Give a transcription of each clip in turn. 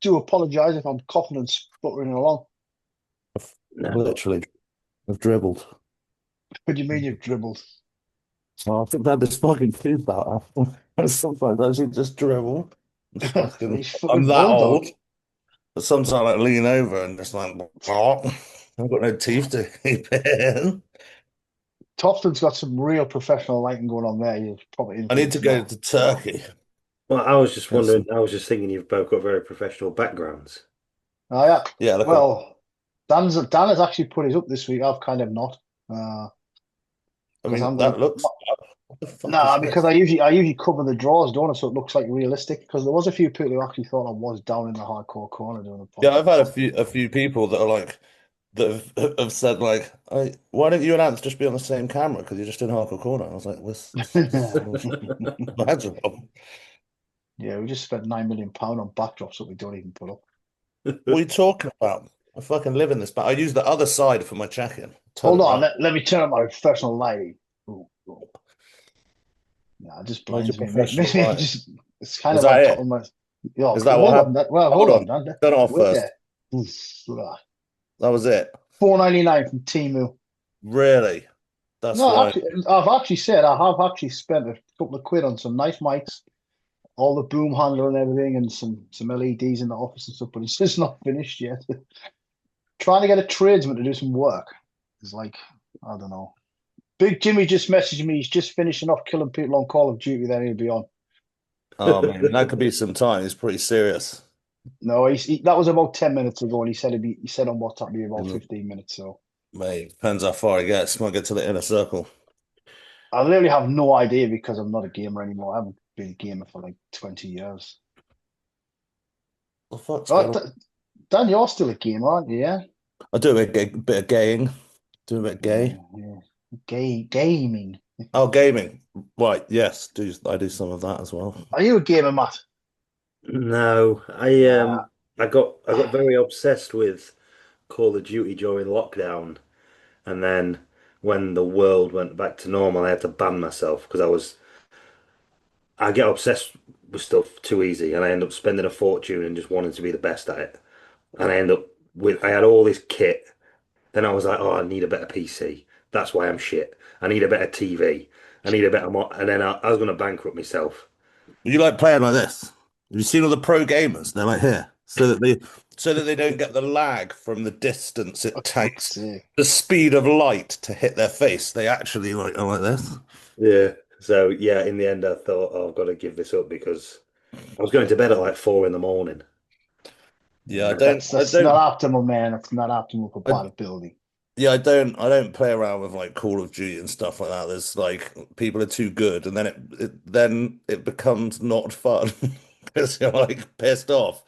do apologise if I'm coughing and sputtering along. No. Literally, I've dribbled. What do you mean you've dribbled? Oh, I think I had this fucking tooth out after. Sometimes I should just dribble. It's fucking, He's I'm fucking that bulldog. old. But sometimes I like lean over and just like, oh, I've got no teeth to keep in. Tofton's got some real professional lighting going on there. You're probably in I for need it to go tomorrow. to Turkey. Well, I was just Yes. wondering, I was just thinking you've both got very professional backgrounds. Oh, yeah. Yeah, look, Well, Dan has actually put his up this week. I've kind of not. Uh, I because mean, I'm that going. looks, what the fuck is Nah, because this? I usually cover the draws, don't I? So it looks like realistic. Because there was a few people who actually thought I was down in the hardcore corner doing a Yeah, I've had podcast. a few people that are like, have said like, why don't you and Anth just be on the same camera? Because you're just in hardcore corner. I was like, this magical. Yeah, we just spent £9 million on backdrops that we don't even put up. What are you talking about? I fucking live in this, but I use the other side for my check-in. Turn Hold it on, right. let me turn on my professional lighting. Ooh, ooh. Nah, it just Where's your blinds me. professional Maybe lighting? just it's kind Is of on that top it? of my. Yeah, Is that what hold on. happened? Well, Hold hold on, on. Dan. Turn it off Wait first. there. Oof, That was it. £4.99 from Temu. Really? That's No, why. actually, I've actually said I have actually spent a couple of quid on some nice mics, all the boom handler and everything, and some LEDs in the office and stuff. But it's just not finished yet. Trying to get a tradesman to do some work is like, I don't know. Big Jimmy just messaged me. He's just finishing off killing people on Call of Duty. Then he'll be on. Oh man, that could be some time. It's pretty serious. No, that was about 10 minutes ago, and he said on WhatsApp be about And, 15 minutes. So mate, depends how far he gets. Might get to the inner circle. I literally have no idea because I'm not a gamer anymore. I haven't been a gamer for like 20 years. What the fuck's Right, going on? Dan, you're still a gamer, aren't you? Yeah. I do a bit of gaying. Do a bit of gay. Yeah. Gaming. Oh, gaming. Right, yes, I do some of that as well. Are you a gamer, Matt? No, Nah. I got very obsessed with Call of Duty during lockdown, and then when the world went back to normal, I had to ban myself because I get obsessed with stuff too easy, and I end up spending a fortune and just wanting to be the best at it. And I had all this kit. Then I was like, oh, I need a better PC. That's why I'm shit. I need a better TV. I need a better and then I was going to bankrupt myself. You like playing like this? Have you seen all the pro gamers? They're like here, so that they don't get the lag from the distance For it fuck's takes, sake. the speed of light to hit their face. They actually like are like this. Yeah. So yeah, in the end, I thought, oh, I've got to give this up because I was going to bed at like 4 in the morning. Yeah, I That's not don't, optimal, man. It's not optimal for I, bodybuilding. yeah, I don't play around with like Call of Duty and stuff like that. There's like people are too good, and then then it becomes not fun because you're like pissed off.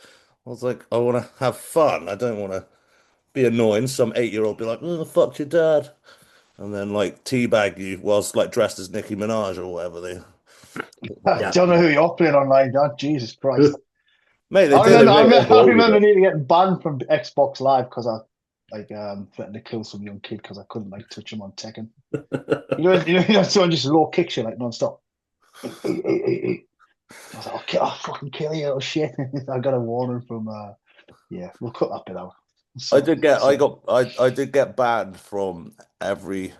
I was like, I want to have fun. I don't want to be annoying. Some 8-year-old be like, "Oh, fuck your dad," and then like teabag you whilst like dressed as Nicki Minaj or whatever they. I Yeah. don't know who you're playing online, Dan. Jesus Christ. Mate, they I did They remember, it. I make remember, it I all with remember it. nearly getting banned from Xbox Live because I threatened to kill some young kid because I couldn't like touch him on Tekken. Someone just low kicks you like non-stop. I was like, I'll fucking kill you, little shit. I got a warning from yeah, we'll cut that bit out. Sorry. I did get banned from every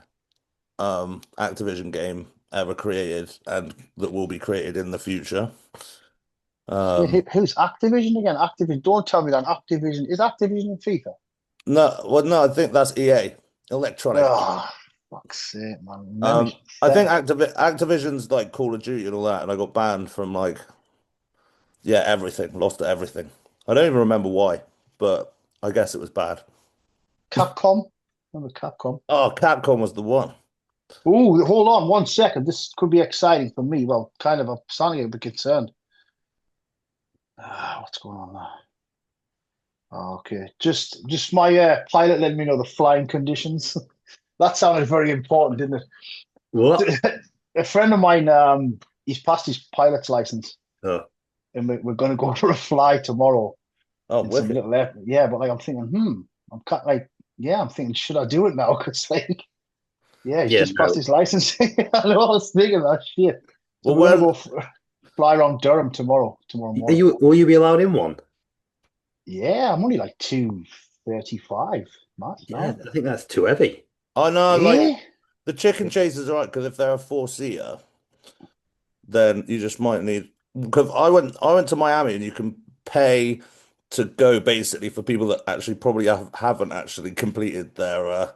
Activision game ever created and that will be created in the future. Wait, Um, who's Activision again? Activision. Don't tell me that Activision is Activision in FIFA. no, I think that's EA, Electronic. Oh, fuck's sake, man. Memory's I think pathetic. Activision's like Call of Duty and all that, and I got banned from like yeah everything, lost everything. I don't even remember why, but I guess it was bad. Capcom. Remember Capcom? Oh, Capcom was the one. Oh, hold on 1 second. This could be exciting for me. Well, kind of. I'm starting to get a bit concerned. What's going on there? Oh, okay. Just my pilot letting me know the flying conditions. That sounded very important, didn't What? it? A friend of mine, he's passed his pilot's license, Oh, and we're going to go for a fly tomorrow Oh, in some wicked. little air. Yeah, but like I'm thinking, I'm kind like, yeah, I'm thinking, should I do it now? Because like, yeah, he's yeah, just passed no. his license. I know I was thinking that shit. So Well, we're gonna when go fly around Durham tomorrow Are morning. you will you be allowed in one? Yeah, I'm only like 235 max Yeah, now. I think that's too heavy. I know, Yeah. like the chicken chasers are right because if they're a four-seater, then you just might need. Because I went to Miami and you can pay to go basically for people that actually probably haven't actually completed their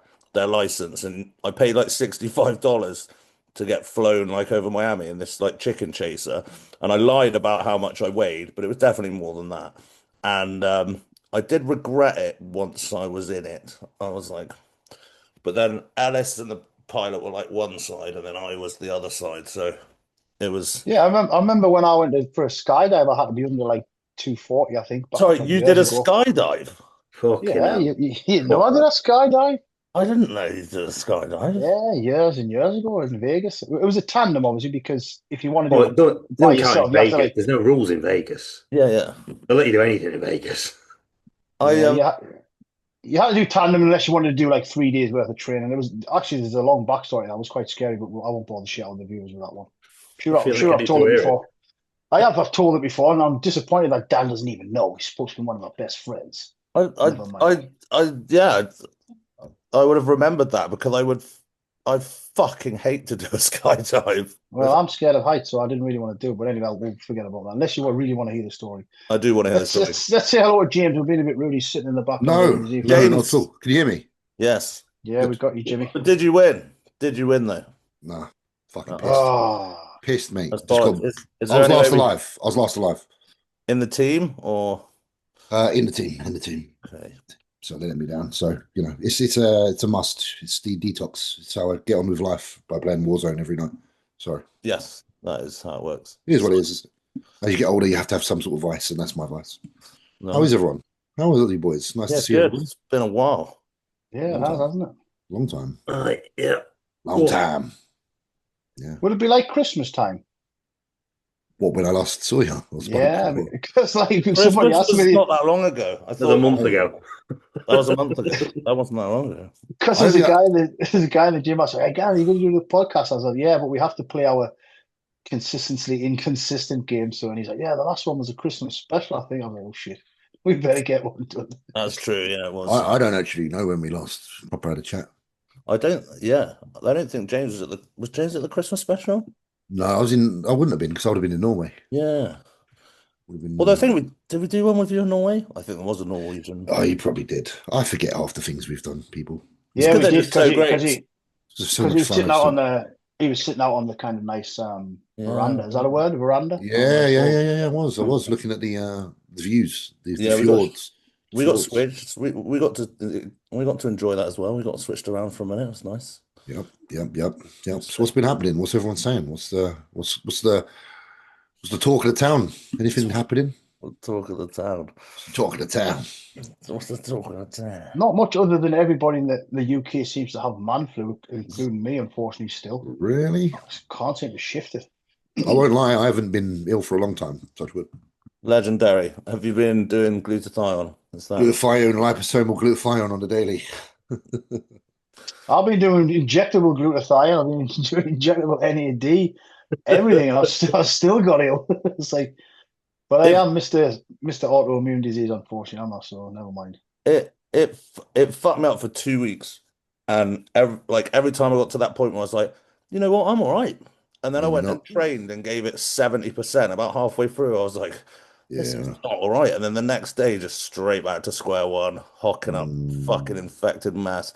license, and I paid like $65 to get flown like over Miami in this like chicken chaser, and I lied about how much I weighed, but it was definitely more than that, and I did regret it once I was in it. I was like, but then Alice and the pilot were like one side, and then I was the other side, so it was. Yeah, I remember when I went for a skydive, I had to be under like 240, I think, back Sorry, from you did years a ago. skydive? Fucking Yeah, hell. you know I did a skydive. I didn't know you did a skydive. Yeah, years and years ago in Vegas. It was a tandem, obviously, because if you want to do Well, it it by doesn't count yourself, in you have to Vegas. like, There's no rules in Vegas. Yeah, yeah. They'll let you do anything in Vegas. I yeah, you had to do tandem unless you wanted to do like 3 days worth of training. It was actually there's a long backstory. That was quite scary, but I won't bother shit out the viewers with that one. I feel like I I've need to told it hear it. before. I've told it before, and I'm disappointed that Dan doesn't even know. He's supposed to be one of our best friends. I, Never mind. yeah, I would have remembered that because I fucking hate to do a skydive. Well, I'm scared of heights, so I didn't really want to do it. But anyway, we'll forget about that. Unless you really want to hear the story. I do want to hear the Let's, story. let's say hello to James. We've been a bit rude. He's sitting in the background. No, doing his evening. no, James. not at all. Can you hear me? Yes. Yeah, we got you, Jimmy. But did you win? Did you win though? Nah, fucking Oh. pissed. Oh, Pissed, mate. That's Just bollocks. got- Is I there was any last way alive. I was last alive. in the team or In the team. In the team. okay? So they let me down. So you know, it's a must. It's the detox. It's how I get on with life by playing Warzone every night. Sorry, Yes, that is how it works. it is what it is. As you get older, you have to have some sort of vice, and that's my vice. No. How is everyone? How is it, you boys? Nice Yeah, to see good. everyone. It's been a while. yeah, it Long has, time. hasn't it? Long time. Yeah. Long Oh. time. Yeah. Would it be like Christmas time? What, when I last saw you? Yeah, because like if Christmas somebody asked was me, not that long ago. I That was thought a month ago. that was a month ago. That wasn't that long ago. because I there's a think guy in the gym. I said, "Hey, Gary, you going to do the podcast?" I was like, "Yeah, but we have to play our consistently inconsistent games." So, and he's like, "Yeah, the last one was a Christmas special, I think." I'm like, "Oh shit, we better get one done." That's true. Yeah, it was. I don't actually know when we last proper had a chat. I don't. Yeah, I don't think James was at the. Was James at the Christmas special? No, I wouldn't have been because I would have been in Norway. Yeah. Would have been, Although I think did we do one with you in Norway? I think there was a Norwegian. oh, you probably did. I forget half the things we've done, people. Yeah, good we they're did just so great. because It's just so he much was fun. sitting I out just on the kind of nice Yeah. veranda. Is that a word? Veranda? yeah. I was looking at the views, the Yeah, we got- fjords. We got Fjords. switched. We got to enjoy that as well. We got switched around for a minute. It was nice. Yep. So what's been happening? What's everyone saying? What's the talk of the town? Anything happening? We'll talk of the town. Talk of the town. What's the talk of the town? Not much other than everybody in the UK seems to have man flu, including me, unfortunately. Still, Really? I just can't seem to shift it. I won't lie. I haven't been ill for a long time. Touch wood. Legendary. Have you been doing glutathione? Is that Glutathione, liposomal glutathione on the daily. I've been doing injectable glutathione. I've been doing injectable NAD, everything, and I've still got ill. It's like, but I am Mr. Autoimmune Disease, unfortunately. I'm not, so never mind. it fucked me up for 2 weeks, and every time I got to that point where I was like, you know what, I'm all right, and then I Maybe went not. and trained and gave it 70%. About halfway through, I was like, this is Yeah. not all right, and then the next day, just straight back to square one, hocking up, fucking infected mess,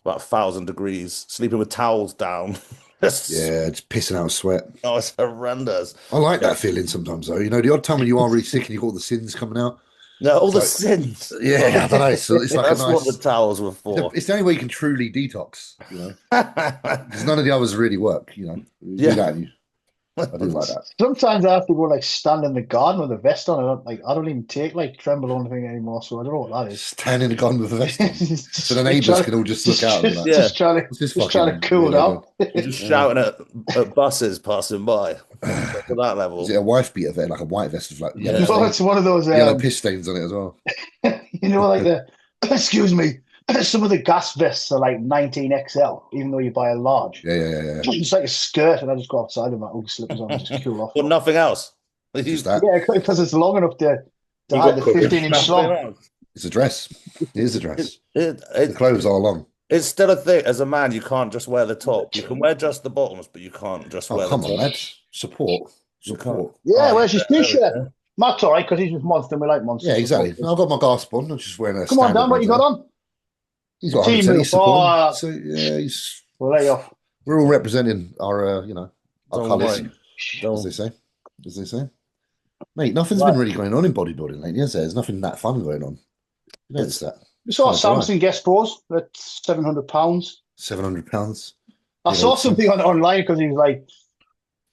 about 1,000 degrees, sleeping with towels down. Yeah, just pissing out sweat. Oh, it's horrendous. I like that feeling sometimes, though. You know, the odd time when you are really sick and you've got all the sins coming out. No, all the Like- sins. Yeah, I don't know. So it's like That's a what nice. the towels were for. It's the only way you can truly detox. You know, because none of the others really work. You know, you do Yeah. that and you, I do like that. Sometimes I have to go like stand in the garden with a vest on. I don't even take like tremble or anything anymore, so I don't know what that is. Stand in the garden with a vest on, so the neighbours can all just look out. And be like, Yeah. Just trying "What's this to fucking cool weirdo down. You're just shouting at buses passing by to that level. Is it a wife beater there, like a white vest with like Yeah. yellow, No, stains, it's one of those. yellow piss stains on it as well? You know, like the excuse me. Some of the gas vests are like 19XL, even though you buy a large. Yeah. It's like a skirt, and I just go outside with my old slippers on and just cool off. But nothing else. Just that. Yeah, because it's long enough to To You hide got the coverage. 15-inch slong. It's a dress. It is a dress. It, The it, clothes are long. it's still a thing. As a man, you can't just wear the top. You can wear just the bottoms, but you can't just Oh, wear come the on, top. lads. Support. You can't. Support. Yeah, Oh, where's his there we t-shirt? go. Matt's all right because he's just monster and we like monsters. Yeah, so exactly. fuck this. I've got my gasp on. I'm just wearing a Come on, standard Dan, what one you got today. on? He's got Team 100%. move. He's supporting. Oh, So, yeah, he's... we'll lay off. We're all representing our, our Don't colours, worry. as they say. As they say. Mate, nothing's Right. been really going on in bodybuilding lately, is there? There's nothing that fun going on. You notice that? We saw Kinda dry. Samson guest pose at £700. £700. I You saw know, something online because he was like,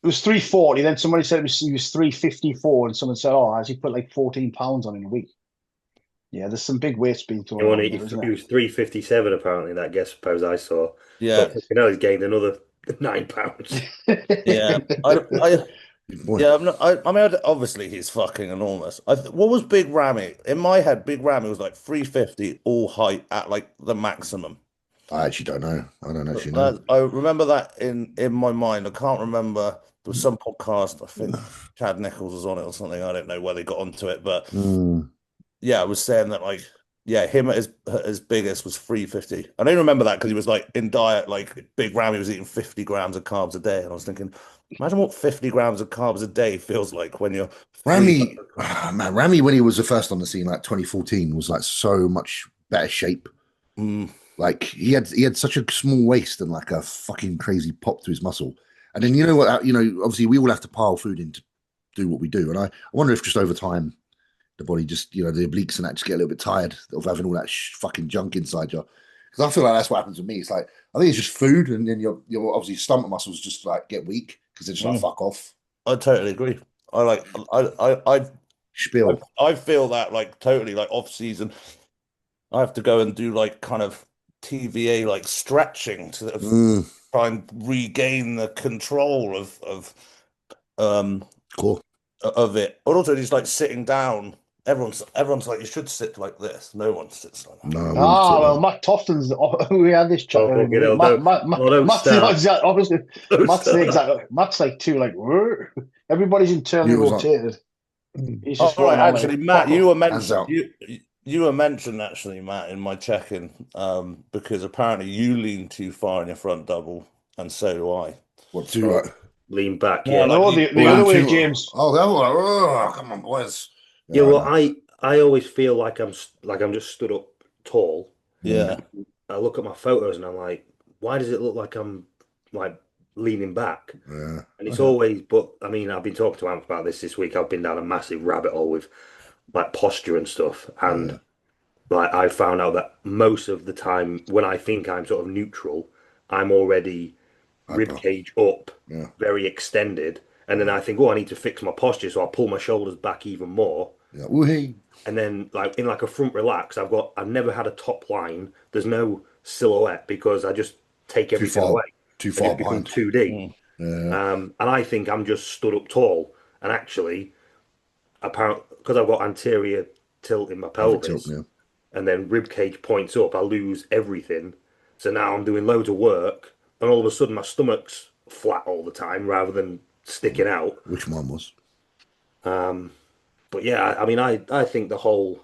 it was 340. Then somebody said he was 354, and someone said, "Oh, has he put like 14 pounds on in a week?" Yeah, there's some big weights being thrown around there, isn't He there? was 357 apparently. That guest pose I saw. Yeah, But you know, he's gained another £9. yeah. Good boy. Yeah, I mean, obviously he's fucking enormous. What was Big Ramy? In my head, Big Ramy was like 350 all height at like the maximum. I actually don't know. I don't actually know. I remember that in my mind. I can't remember. There was some podcast. I think Chad Nichols was on it or something. I don't know where they got onto it, but yeah, I was saying that like him at his biggest was 350. I don't remember that because he was like in diet. Like Big Ramy was eating 50 grams of carbs a day, and I was thinking, imagine what 50 grams of carbs a day feels like when you're Ramy, man, Ramy, when he was the first on the scene, like 2014, was like so much better shape. Like he had such a small waist and like a fucking crazy pop to his muscle. And then you know what? Obviously we all have to pile food in to do what we do. And I wonder if just over time the body just, the obliques and that just get a little bit tired of having all that fucking junk inside you. Because I feel like that's what happens with me. It's like I think it's just food, and then your obviously stomach muscles just like get weak because they're just like fuck off. I totally agree. I feel that like totally like off season. I have to go and do like kind of TVA like stretching to try and regain the control of it. But also just like sitting down. Everyone's like, you should sit like this. No one sits like that. No. Well, Matt Tofton's. We had this chat. Matt's the exact opposite. Matt's like too like. Everybody's internally rotated. He's just right, actually, like, Matt, you were mentioned actually, Matt, in my check-in, because apparently you lean too far in your front double, and so do I. What too right? Lean back, yeah. No, the other way, James. Oh, that one. Oh, come on, boys. Yeah, well, I always feel like I'm just stood up tall. Yeah. I look at my photos and I'm like, why does it look like I'm like leaning back? Yeah. And it's always, but I mean, I've been talking to Anth about this week. I've been down a massive rabbit hole with like posture and stuff, and like I found out that most of the time when I think I'm sort of neutral, I'm already rib cage up, very extended, and then I think, oh, I need to fix my posture, so I'll pull my shoulders back even more. Yeah. Woo-hee. And then like in like a front relax, I've never had a top line. There's no silhouette because I just take everything away. Too far behind. 2D. And I think I'm just stood up tall. And actually, apparently, because I've got anterior tilt in my pelvis, and then rib cage points up, I lose everything. So now I'm doing loads of work, and all of a sudden my stomach's flat all the time rather than sticking out. Which mine was. But yeah, I mean, I think the whole,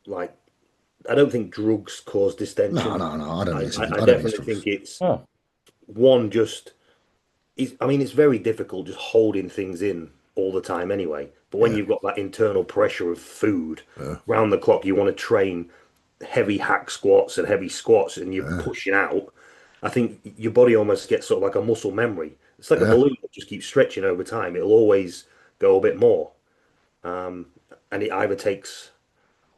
like, I don't think drugs cause distension. No, I don't think I definitely think it's one just. I mean, it's very difficult just holding things in all the time anyway. But when you've got that internal pressure of food round the clock, you want to train heavy hack squats and heavy squats, and you're pushing out. I think your body almost gets sort of like a muscle memory. It's like a balloon that just keeps stretching over time. It'll always go a bit more. And it either takes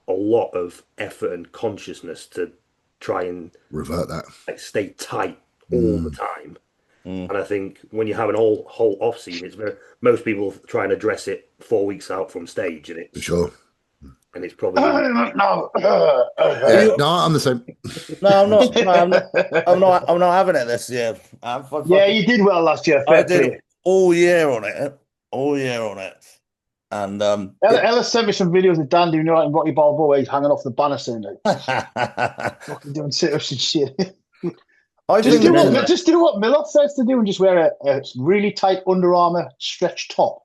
a lot of effort and consciousness to try and revert that, like stay tight all the time. And I think when you have an whole off season, it's most people try and address it 4 weeks out from stage, and it's sure. And it's probably no, I'm the same. No, I'm not. I'm not having it this year. Yeah, you did well last year. I did all year on it. And Ella sent me some videos of Dan doing in Rocky Balboa. He's hanging off the banister and fucking doing sit-ups and shit. Just do what Miller says to do and just wear a really tight Under Armour stretch top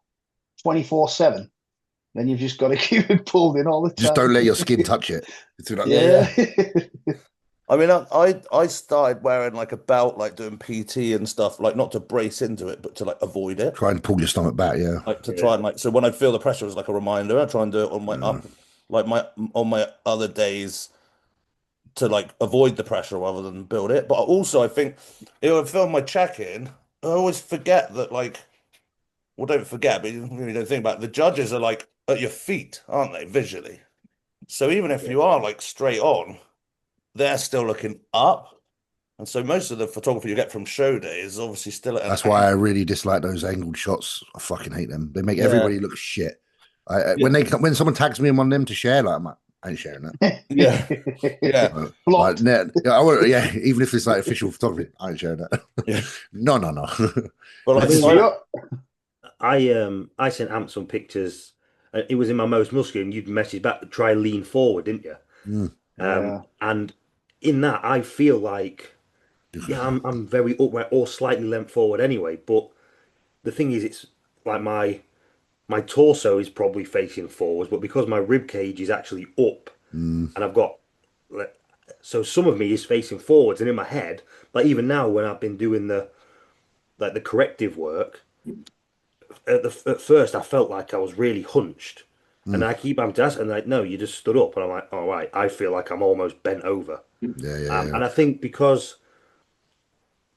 24/7. then you've just got to keep it pulled in all the time. Just don't let your skin touch it. Yeah. I mean, I started wearing like a belt, like doing PT and stuff, like not to brace into it, but to like avoid it. Try and pull your stomach back, yeah. Like to try and like, so when I feel the pressure, it's like a reminder. I try and do it on my on my other days to like avoid the pressure rather than build it. But also, I think if I film my check-in, I always forget that like, well, don't forget, but you really don't think about it. The judges are like at your feet, aren't they, visually? So even if you are like straight on, they're still looking up. And so most of the photography you get from show day is obviously still at an That's why I really dislike those angled shots. I fucking hate them. They make everybody look shit. When someone tags me in one of them to share, like, I ain't sharing that. Yeah. Blocked. Even if it's like official photography, I ain't sharing that. Yeah. No. Well, I sent Anth some pictures. It was in my most muscular, and you'd message back to try lean forward, didn't you? And in that, I feel like, I'm very upright or slightly leant forward anyway. But the thing is, it's like my torso is probably facing forwards, but because my rib cage is actually up, and I've got, so some of me is facing forwards, and in my head, like even now when I've been doing the corrective work, at first I felt like I was really hunched, and I keep having to ask, and like, no, you just stood up, and I'm like, all right, I feel like I'm almost bent over. And I think because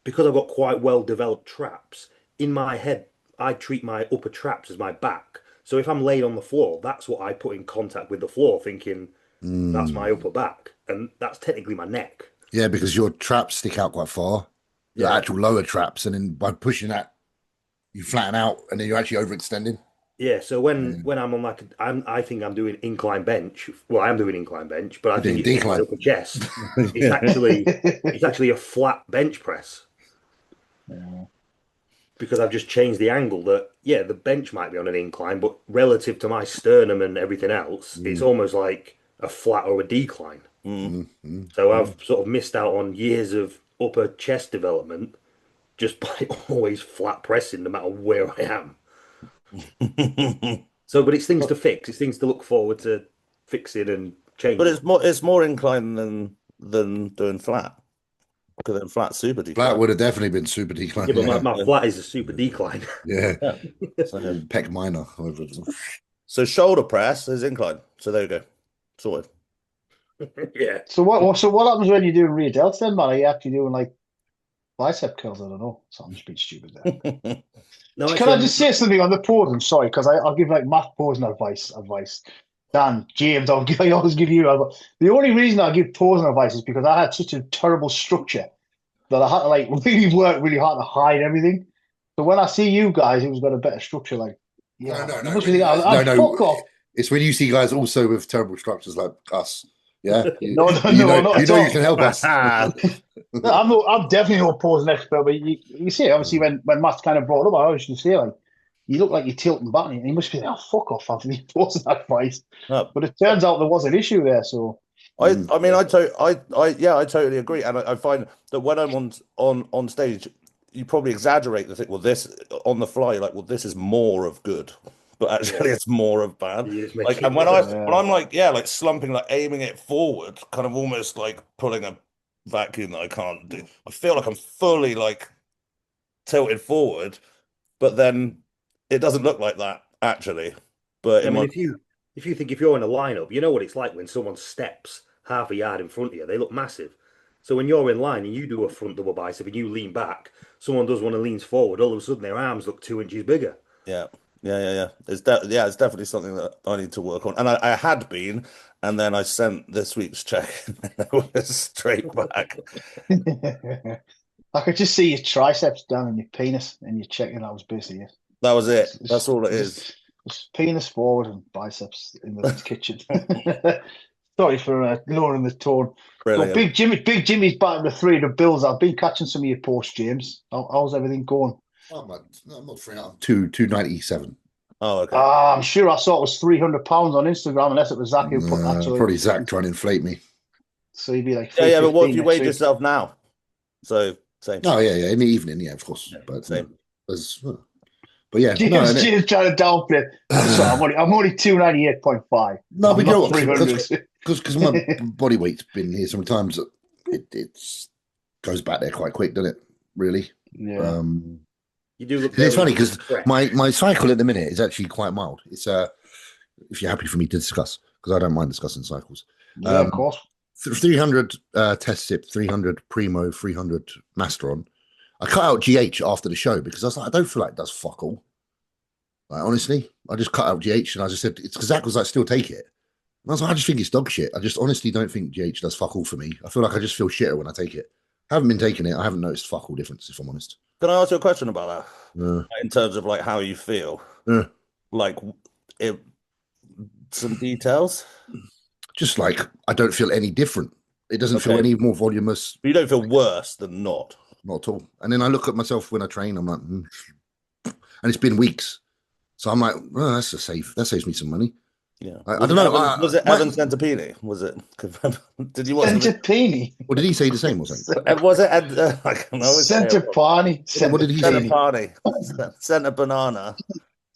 I've got quite well developed traps in my head, I treat my upper traps as my back. So if I'm laid on the floor, that's what I put in contact with the floor, thinking that's my upper back, and that's technically my neck. Yeah, because your traps stick out quite far, the actual lower traps, and then by pushing that, you flatten out, and then you're actually overextending. Yeah, so when I'm on like, I think I'm doing incline bench. Well, I am doing incline bench, but I think it's decline upper chest. It's actually a flat bench press. Yeah. Because I've just changed the angle that, the bench might be on an incline, but relative to my sternum and everything else, it's almost like a flat or a decline. So I've sort of missed out on years of upper chest development just by always flat pressing no matter where I am. So, but it's things to fix. It's things to look forward to fixing and changing. But it's more incline than doing flat. Because then flat super decline. Flat would have definitely been super decline. Yeah, but my flat is a super decline. Yeah. So pec minor. So shoulder press is incline. So there you go. Sorted. Yeah. So what happens when you're doing rear delts then, man? Are you actually doing like bicep curls? I don't know. So I'm just being stupid there. No, Can I just say something on the posing? Sorry, because I'll give like math posing advice. Dan, James, I always give you. The only reason I give posing advice is because I had such a terrible structure that I had to like really work really hard to hide everything. So when I see you guys who's got a better structure, like No. Fuck off. It's when you see guys also with terrible structures like us. Yeah. No, you can help us. No, I'm definitely not posing expert, but you see, obviously when Matt's kind of brought it up, I always just say like, you look like you're tilting back, and he must be like, oh, fuck off, Anthony, posing advice. No. But it turns out there was an issue there, so. I totally agree, and I find that when I'm on stage, you probably exaggerate the thing. Well, this on the fly, like, well, this is more of good, but actually, it's more of bad. Like, and when I'm like, like slumping, like aiming it forward, kind of almost like pulling a vacuum that I can't do. I feel like I'm fully like tilted forward, but then it doesn't look like that actually. But I mean, if you think if you're in a lineup, you know what it's like when someone steps half a yard in front of you. They look massive. So when you're in line and you do a front double bicep and you lean back, someone does one and leans forward, all of a sudden their arms look 2 inches bigger. Yeah. It's definitely something that I need to work on. And I had been, and then I sent this week's check and it was straight back. I could just see your triceps down and your penis and your checking. That was basically it. That was it. That's all it is. Just penis forward and biceps in the kitchen. Sorry for lowering the tone. So Big Jimmy's back in the 300 bills. I've been catching some of your posts, James. How's everything going? I'm not free. I'm 297. Oh, okay. I'm sure I saw it was £300 on Instagram, unless it was Zach who put that. Probably Zach trying to inflate me. So you'd be like, but what if you weighed yourself now? So same. Oh yeah, in the evening, yeah, of course. Yeah, but same. But yeah, James trying to downplay. I'm only 298.5. No, but I'm you know not what? 300. Because my body weight's been here sometimes. It goes back there quite quick, doesn't it? Really. Yeah. You do look. It's funny because fresh. my cycle at the minute is actually quite mild. It's if you're happy for me to discuss, because I don't mind discussing cycles. Yeah, of course. 300 test sip, 300 primo, 300 masteron. I cut out GH after the show because I was like, I don't feel like it does fuck all. Like, honestly, I just cut out GH and I just said, it's because Zach was like, still take it. And I was like, I just think it's dog shit. I just honestly don't think GH does fuck all for me. I feel like I just feel shitter when I take it. I haven't been taking it. I haven't noticed fuck all difference, if I'm honest. Can I ask you a question about that? Yeah. In terms of like how you feel, Yeah. like some details. Just like I don't feel any different. It doesn't feel Okay. any more voluminous. You don't feel worse than not. Not at all. And then I look at myself when I train. I'm like, and it's been weeks, so I'm like, well, that's a safe. That saves me some money. Yeah. I don't know. Was it Evan Centopini? Was it? Did you watch? Centopini. What did he say? The same or something? Was it? I can always say it. Centopani. What did he say? Centopani. Center banana.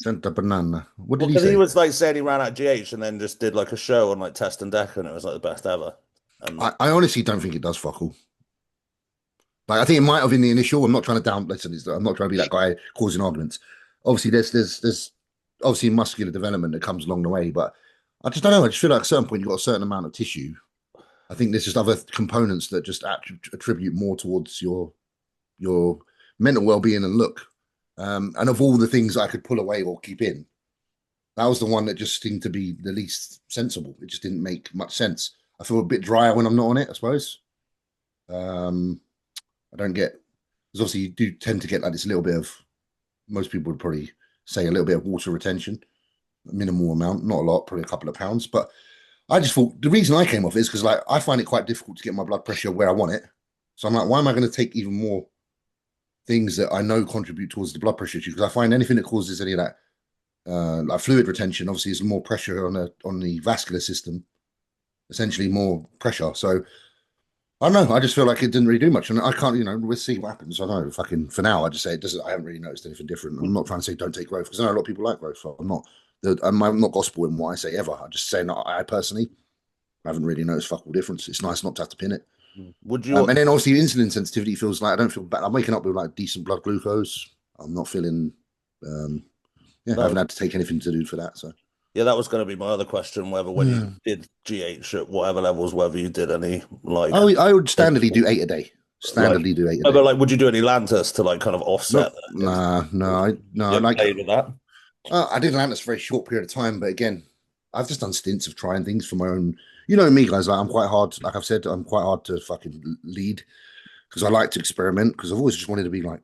Sent a banana. What did Because he say? he was like saying he ran out GH and then just did like a show on like Test and Decker and it was like the best ever. And I honestly don't think it does fuck all. Like I think it might have in the initial. I'm not trying to listen. I'm not trying to be that guy causing arguments. Obviously, there's obviously muscular development that comes along the way, but I just don't know. I just feel like at a certain point you've got a certain amount of tissue. I think there's just other components that just attribute more towards your mental well-being and look. And of all the things I could pull away or keep in, that was the one that just seemed to be the least sensible. It just didn't make much sense. I feel a bit drier when I'm not on it, I suppose. I don't get, because obviously you do tend to get like this little bit of, most people would probably say a little bit of water retention, a minimal amount, not a lot, probably a couple of pounds. But I just thought the reason I came off is because like I find it quite difficult to get my blood pressure where I want it. So I'm like, why am I going to take even more things that I know contribute towards the blood pressure issue? Because I find anything that causes any of that, like fluid retention, obviously is more pressure on the vascular system, essentially more pressure. So I don't know. I just feel like it didn't really do much, and I can't. We'll see what happens. I know. Fucking for now, I just say it doesn't. I haven't really noticed anything different. I'm not trying to say don't take growth because I know a lot of people like growth. So I'm not gospel in what I say ever. I'm just saying that I personally haven't really noticed fuck all difference. It's nice not to have to pin it. would you? And then obviously insulin sensitivity feels like I don't feel bad. I'm waking up with like decent blood glucose. I'm not feeling. I haven't had to take anything to do for that. So. Yeah, that was going to be my other question, whether when you did GH at whatever levels, whether you did any like... I would standardly do 8 a day. Do 8 a day. But like, would you do any Lantus to like kind of offset that? No. I like with that. I did Lantus for a short period of time, but again, I've just done stints of trying things for my own. You know me, guys. Like I'm quite hard. Like I've said, I'm quite hard to fucking lead because I like to experiment because I've always just wanted to be like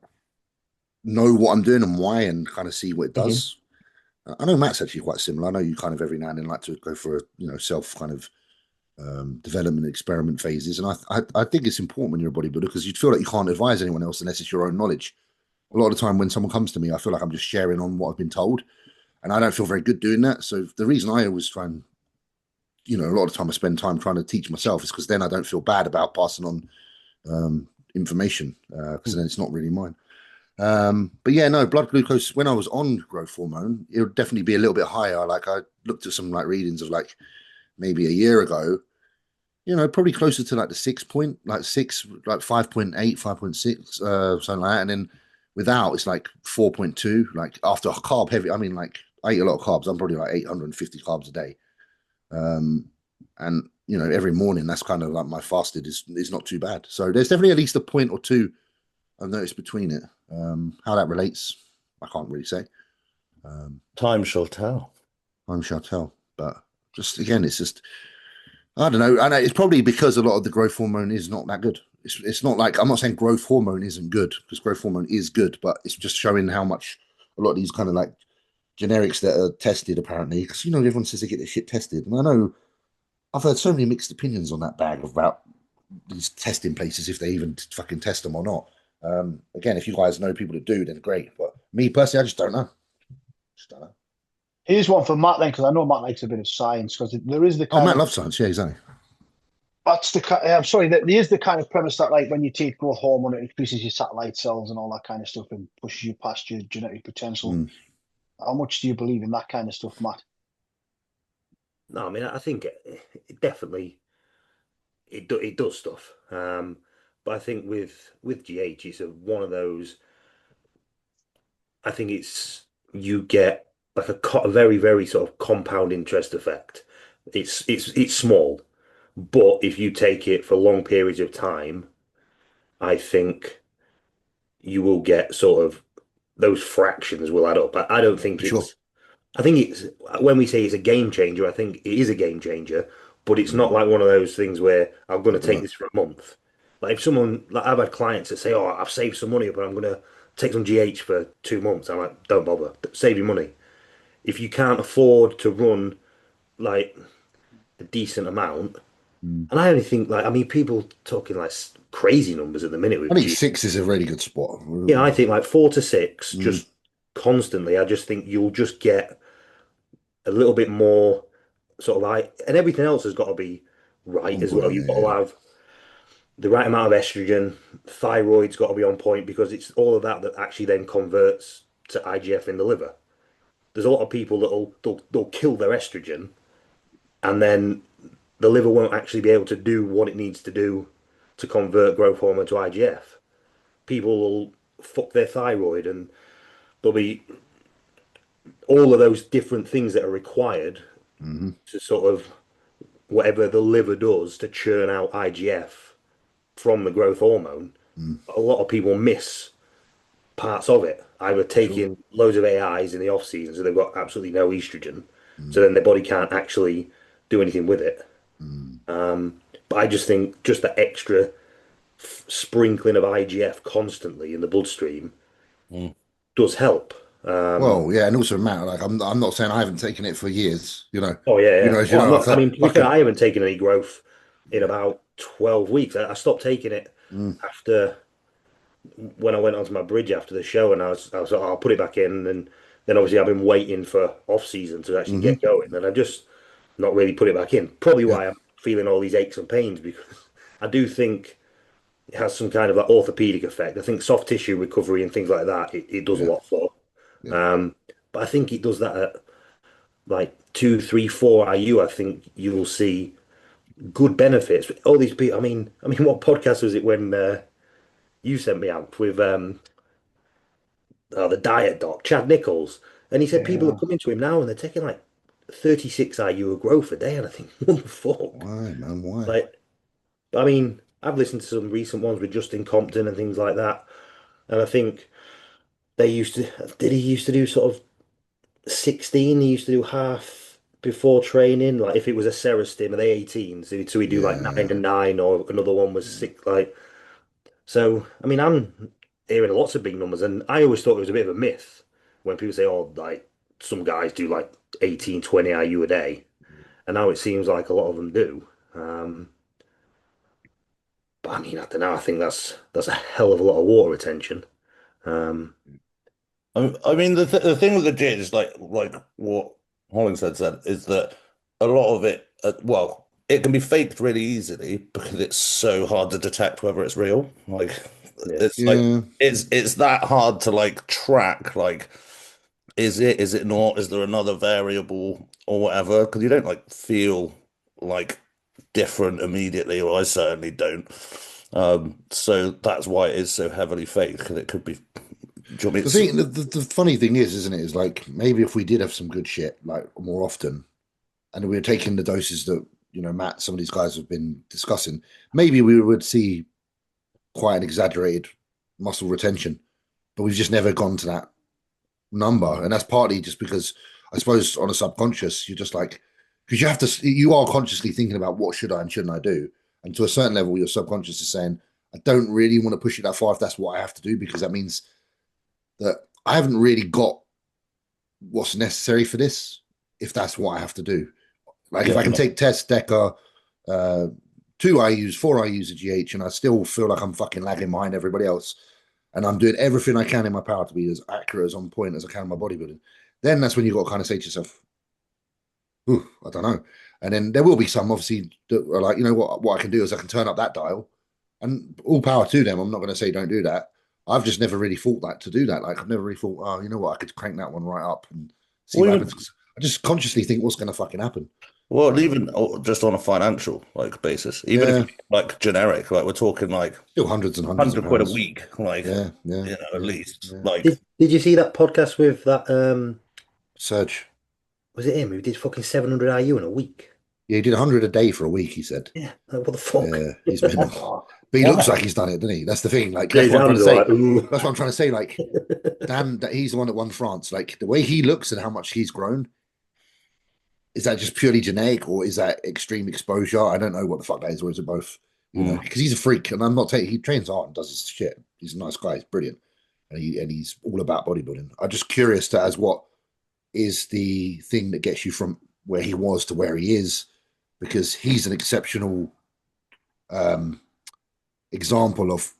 know what I'm doing and why and kind of see what it does. I know Matt's actually quite similar. I know you kind of every now and then like to go for self kind of development experiment phases, and I think it's important when you're a bodybuilder because you feel like you can't advise anyone else unless it's your own knowledge. A lot of the time when someone comes to me, I feel like I'm just sharing on what I've been told, and I don't feel very good doing that. So the reason I always try and a lot of time I spend time trying to teach myself is because then I don't feel bad about passing on information because then it's not really mine. But yeah, no, blood glucose when I was on growth hormone, it would definitely be a little bit higher. Like I looked at some like readings of like maybe a year ago, probably closer to like the 6 point, like 6, like 5.8, 5.6, something like that. And then without it's like 4.2, like after carb heavy. I mean, like I eat a lot of carbs. I'm probably like 850 carbs a day. And every morning that's kind of like my fasted is not too bad. So there's definitely at least a point or two I've noticed between it. How that relates, I can't really say. Time shall tell. Time shall tell. But just again, it's just I don't know. I know it's probably because a lot of the growth hormone is not that good. It's not like I'm not saying growth hormone isn't good because growth hormone is good, but it's just showing how much a lot of these kind of like generics that are tested apparently because everyone says they get their shit tested, and I know I've heard so many mixed opinions on that bag about these testing places if they even fucking test them or not. Again, if you guys know people that do, then great. But me personally, I just don't know. Here's one for Matt then, because I know Matt likes a bit of science. Because there is the Matt loves science. Yeah, exactly. That's I'm sorry, there is the kind of premise that like when you take growth hormone, it increases your satellite cells and all that kind of stuff and pushes you past your genetic potential. Mm. How much do you believe in that kind of stuff, Matt? No, I mean, I think it definitely it does stuff. But I think with GH, it's one of those. I think you get like a very very sort of compound interest effect. It's small, but if you take it for long periods of time, I think you will get sort of those fractions will add up. I don't think For sure. I think it's when we say it's a game changer, I think it is a game changer, but it's not Mm. like one of those things where I'm going to take No, this for a month. Like if someone, like I've had clients that say, "Oh, I've saved some money, but I'm going to take some GH for 2 months." I'm like, "Don't bother, save your money. If you can't afford to run like a decent amount." mm. And I only think like I mean, people talking like crazy numbers at the minute I with think GH. 6 is a really good spot. Yeah, I think like 4 to 6, Mm. just constantly. I just think you'll just get a little bit more sort of like, and everything else has got to be right On as well. point, You've got yeah, to have the right amount of estrogen, thyroid's got to be on point because it's all of that that actually then converts to IGF in the liver. There's a lot of people that'll they'll kill their estrogen and then the liver won't actually be able to do what it needs to do to convert growth hormone to IGF. People will fuck their thyroid and there'll be all of those different things that are required yeah. Hmm. to sort of whatever the liver does to churn out IGF from the growth hormone, Mm. a lot of people miss parts of it. Either For sure. taking loads of AIs in the off season, so they've got absolutely no estrogen, Mm. so then their body can't actually do anything with it. Mm. But I just think just that extra sprinkling of IGF constantly in the bloodstream Mm. does help. Well, yeah, and also Matt, like I'm not saying I haven't taken it for years, Oh yeah, you yeah. know, as you Oh, I'm know, not. I've I had mean, to be fair, fucking I haven't taken any growth in about 12 weeks. I stopped taking it mm, after when I went onto my bridge after the show, and I was like, "Oh, I'll put it back in." And then obviously I've been waiting for off season to actually hmm get going, and I just not really put it back in. Probably yeah, why I'm feeling all these aches and pains because I do think it has some kind of like orthopedic effect. I think soft tissue recovery and things like that it does a yeah, lot for. yeah. Um, but I think it does that at like 2, 3, 4 IU. I think you will see good benefits. All these people. I mean, what podcast was it when you sent me out with the diet doc, Chad Nichols, and he said people are Yeah, coming to him now and they're taking like 36 IU of growth a day, and I think, what the fuck? Why, man? Why? Like, I mean, I've listened to some recent ones with Justin Compton and things like that, and I think they used to, did he used to do sort of 16? He used to do half before training, like if it was a Serostim, are they 18? So we do like Yeah, 9 and 9, or another one was yeah. six, like, so, I mean, I'm hearing lots of big numbers, and I always thought it was a bit of a myth when people say, oh, like some guys do like 18, 20 IU a day, and now it seems like a lot of them do. But I mean, I don't know. I think that's a hell of a lot of water retention. Um, I mean, the thing with the jit is like what Hollingshead said is that a lot of it, well, it can be faked really easily because it's so hard to detect whether it's real. Like yeah, it's like Yeah. it's that hard to like track. Like, is it not? Is there another variable or whatever? Because you don't like feel like different immediately, or I certainly don't. So that's why it is so heavily faked because it could be. Do you want me The to? thing, the funny thing is, isn't it? Is like maybe if we did have some good shit like more often, and we were taking the doses that Matt, some of these guys have been discussing, maybe we would see quite an exaggerated muscle retention, but we've just never gone to that number, and that's partly just because I suppose on a subconscious you're just like because you are consciously thinking about what should I and shouldn't I do, and to a certain level your subconscious is saying I don't really want to push it that far if that's what I have to do because that means that I haven't really got what's necessary for this if that's what I have to do. Like if Yeah, I can no. take test Deca, 2 IUs, 4 IUs of GH, and I still feel like I'm fucking lagging behind everybody else, and I'm doing everything I can in my power to be as accurate as on point as I can in my bodybuilding, then that's when you got to kind of say to yourself, I don't know. And then there will be some, obviously, that are like, you know what I can do is I can turn up that dial, and all power to them. I'm not going to say don't do that. I've just never really thought that to do that. Like, I've never really thought, oh, you know what, I could crank that one right up and see what happens. I just consciously think what's going to fucking happen. Well, even just on a financial like basis, even if like generic, like we're talking like still hundreds and hundreds of £100 a pounds. week, like at least. Like, did you see that podcast with that Serge? Was it him who did fucking 700 IU in a week? Yeah, he did 100 a day for a week, he said. Yeah, like, what the fuck? Yeah, he's mental. But he looks like he's done it, doesn't he? That's the thing. Like, that's Yeah, what I'm trying to say. like, That's what I'm trying to say. Like, damn, that he's the one that won France. Like, the way he looks and how much he's grown, is that just purely genetic, or is that extreme exposure? I don't know what the fuck that is, or is it both? You know, because he's a freak, and I'm not taking. He trains hard and does his shit. He's a nice guy. He's brilliant, and he's all about bodybuilding. I'm just curious as what is the thing that gets you from where he was to where he is, because he's an exceptional example of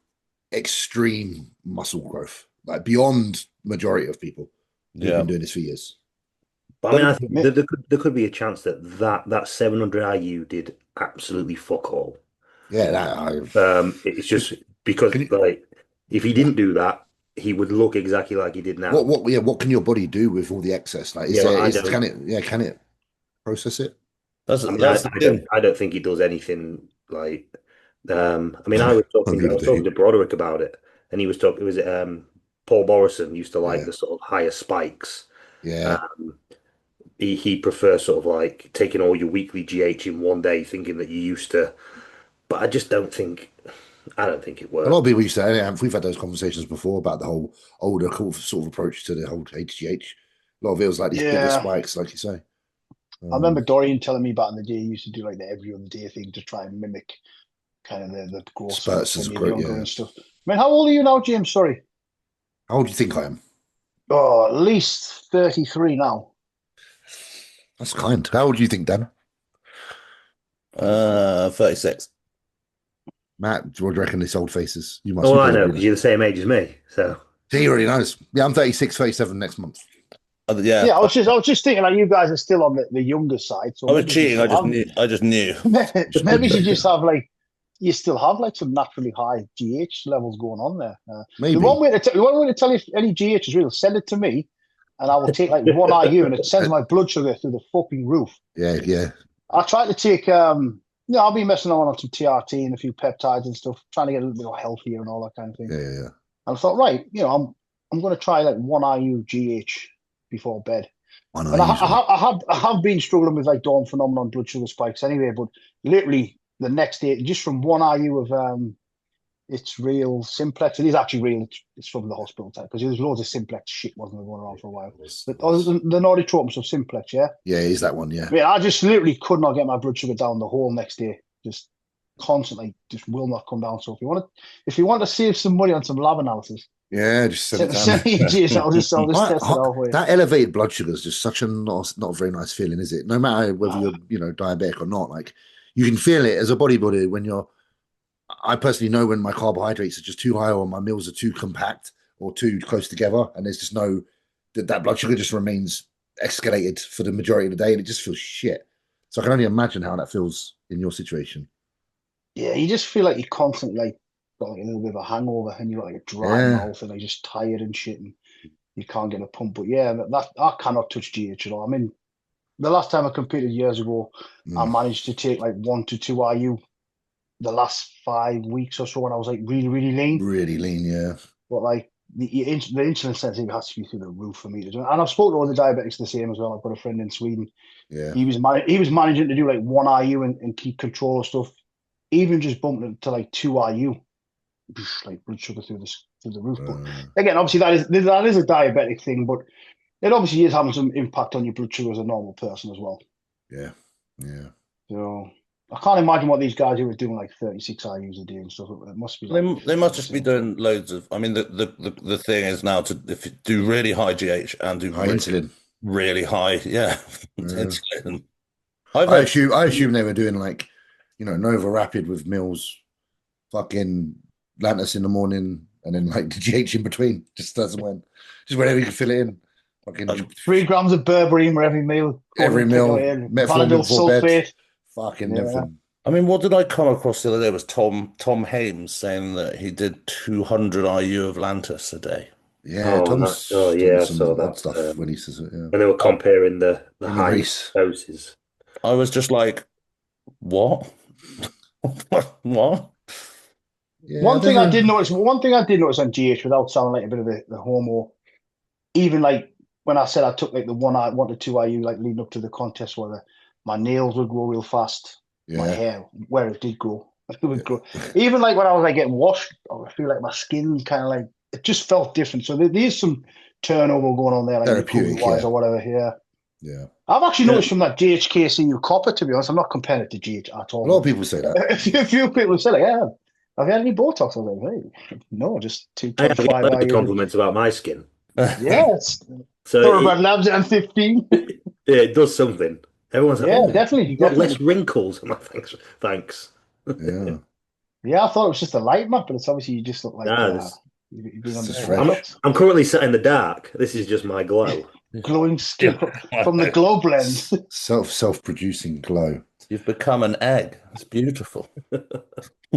extreme muscle growth, like beyond majority of people who've been doing this for years. But I mean, I think there could be a chance that 700 IU did absolutely fuck all. Yeah, it's just because like if he didn't do that, he would look exactly like he did now. What can your body do with all the excess? Like, can it process it? I don't think he does anything like. I mean, I was talking to Broderick about it, and he was talking. It was Paul Borison used to like the sort of higher spikes. Yeah. He prefers sort of like taking all your weekly GH in one day, thinking that you used to. But I just don't think. I don't think it works. A lot of people used to. We've had those conversations before about the whole older sort of approach to the whole HGH. A lot of it was like these bigger spikes, like you say. I remember Dorian telling me back in the day he used to do like the every other day thing to try and mimic kind of the growth spurts as growth, and stuff. I mean, how old are you now, James? Sorry. How old do you think I am? Oh, at least 33 now. That's kind. How old do you think, Dan? 36. Matt, what do you reckon this old faces? You must. Oh, I know, because you're the same age as me. So he already knows. Yeah, I'm 36, 37 next month. Yeah, I was just thinking like you guys are still on the younger side. So I was cheating. I just knew. Maybe you just have like you still have like some naturally high GH levels going on there. Maybe the one way to tell you if any GH is real, send it to me, and I will take like one IU, and it sends my blood sugar through the fucking roof. Yeah. I try to take I'll be messing around on some TRT and a few peptides and stuff, trying to get a little bit more healthier and all that kind of thing. Yeah. And I thought, right, I'm going to try like one IU GH before bed. And I have been struggling with like dawn phenomenon blood sugar spikes anyway, but literally the next day, just from one IU of it's real simplex. It is actually real. It's from the hospital type because there's loads of simplex shit wasn't there going around for a while. But other than the Norditropins of simplex, yeah, is that one? Yeah. I mean, I just literally could not get my blood sugar down the whole next day. Just constantly, just will not come down. So if you want to save some money on some lab analysis, just send it down. I'll just test it halfway. That elevated blood sugar is just such a not a very nice feeling, is it? No matter whether you're diabetic or not, like you can feel it as a bodybuilder when you're. I personally know when my carbohydrates are just too high or my meals are too compact or too close together, and there's just no that blood sugar just remains escalated for the majority of the day, and it just feels shit. So I can only imagine how that feels in your situation. Yeah, you just feel like you're constantly like got like a little bit of a hangover, and you've got like a dry mouth, and like just tired and shit, and you can't get a pump. But yeah, I cannot touch GH at all. I mean, the last time I competed years ago, I managed to take like 1 to 2 IU. The last 5 weeks or so when I was like really, really lean. Really lean, yeah. But like the insulin sensitivity has to be through the roof for me to do it. And I've spoken to all the diabetics the same as well. I've got a friend in Sweden. Yeah. He was managing to do like 1 IU and keep control of stuff. Even just bumping it to like 2 IU. Like blood sugar through the roof. But again, obviously that is a diabetic thing, but it obviously is having some impact on your blood sugar as a normal person as well. Yeah. So I can't imagine what these guys who were doing like 36 IUs a day and stuff. It must be. Like they must just be doing loads of. I mean, the thing is now if you do really high GH and do high insulin, really high, insulin. I assume they were doing like, Nova Rapid with meals, fucking Lantus in the morning, and then like the GH in between, just as and when, just whenever you can fill it in. Fucking 3 grams of berberine for every meal. every meal, Vanadil metformin before bed. sulfate. Fucking Yeah. everything. I mean, what did I come across the other day was Tom Hames saying that he did 200 IU of Lantus a day. Yeah, Oh, Tom's yeah, done I some saw odd that. stuff when he says it. Yeah, And they were comparing the in high Greece. doses. I was just like, what? What? Yeah, One thing I did notice on GH without sounding like a bit of a homo, even like when I said I took like the 1 to 2 IU like leading up to the contest, whether my nails would grow real fast, my Yeah, hair where it did grow, it would grow. Even like when I was like getting washed, I feel like my skin kind of like it just felt different. So there's some turnover going on there, like therapeutic. wise Yeah, or whatever. Yeah, yeah. I've actually Yeah. noticed from that GHKCU copper. To be honest, I'm not comparing it to GH at all. A lot of people say that. A few people say like, yeah, have you had any Botox? I was like, hey, no, just I have 2.5 got the IU. compliments about my skin. Yes. So Thoroughbred Labs and 15. it does something. Everyone's like, Yeah, oh, definitely. you've got Definitely. less wrinkles. I'm like, thanks. Yeah, Yeah, I thought it was just a light map, but it's obviously you just look like Nah, you've been on This the is I'm, Botox. I'm currently sat in the dark. This is just my glow. Glowing skin from the glow blend. self-producing glow. You've become an egg. It's beautiful.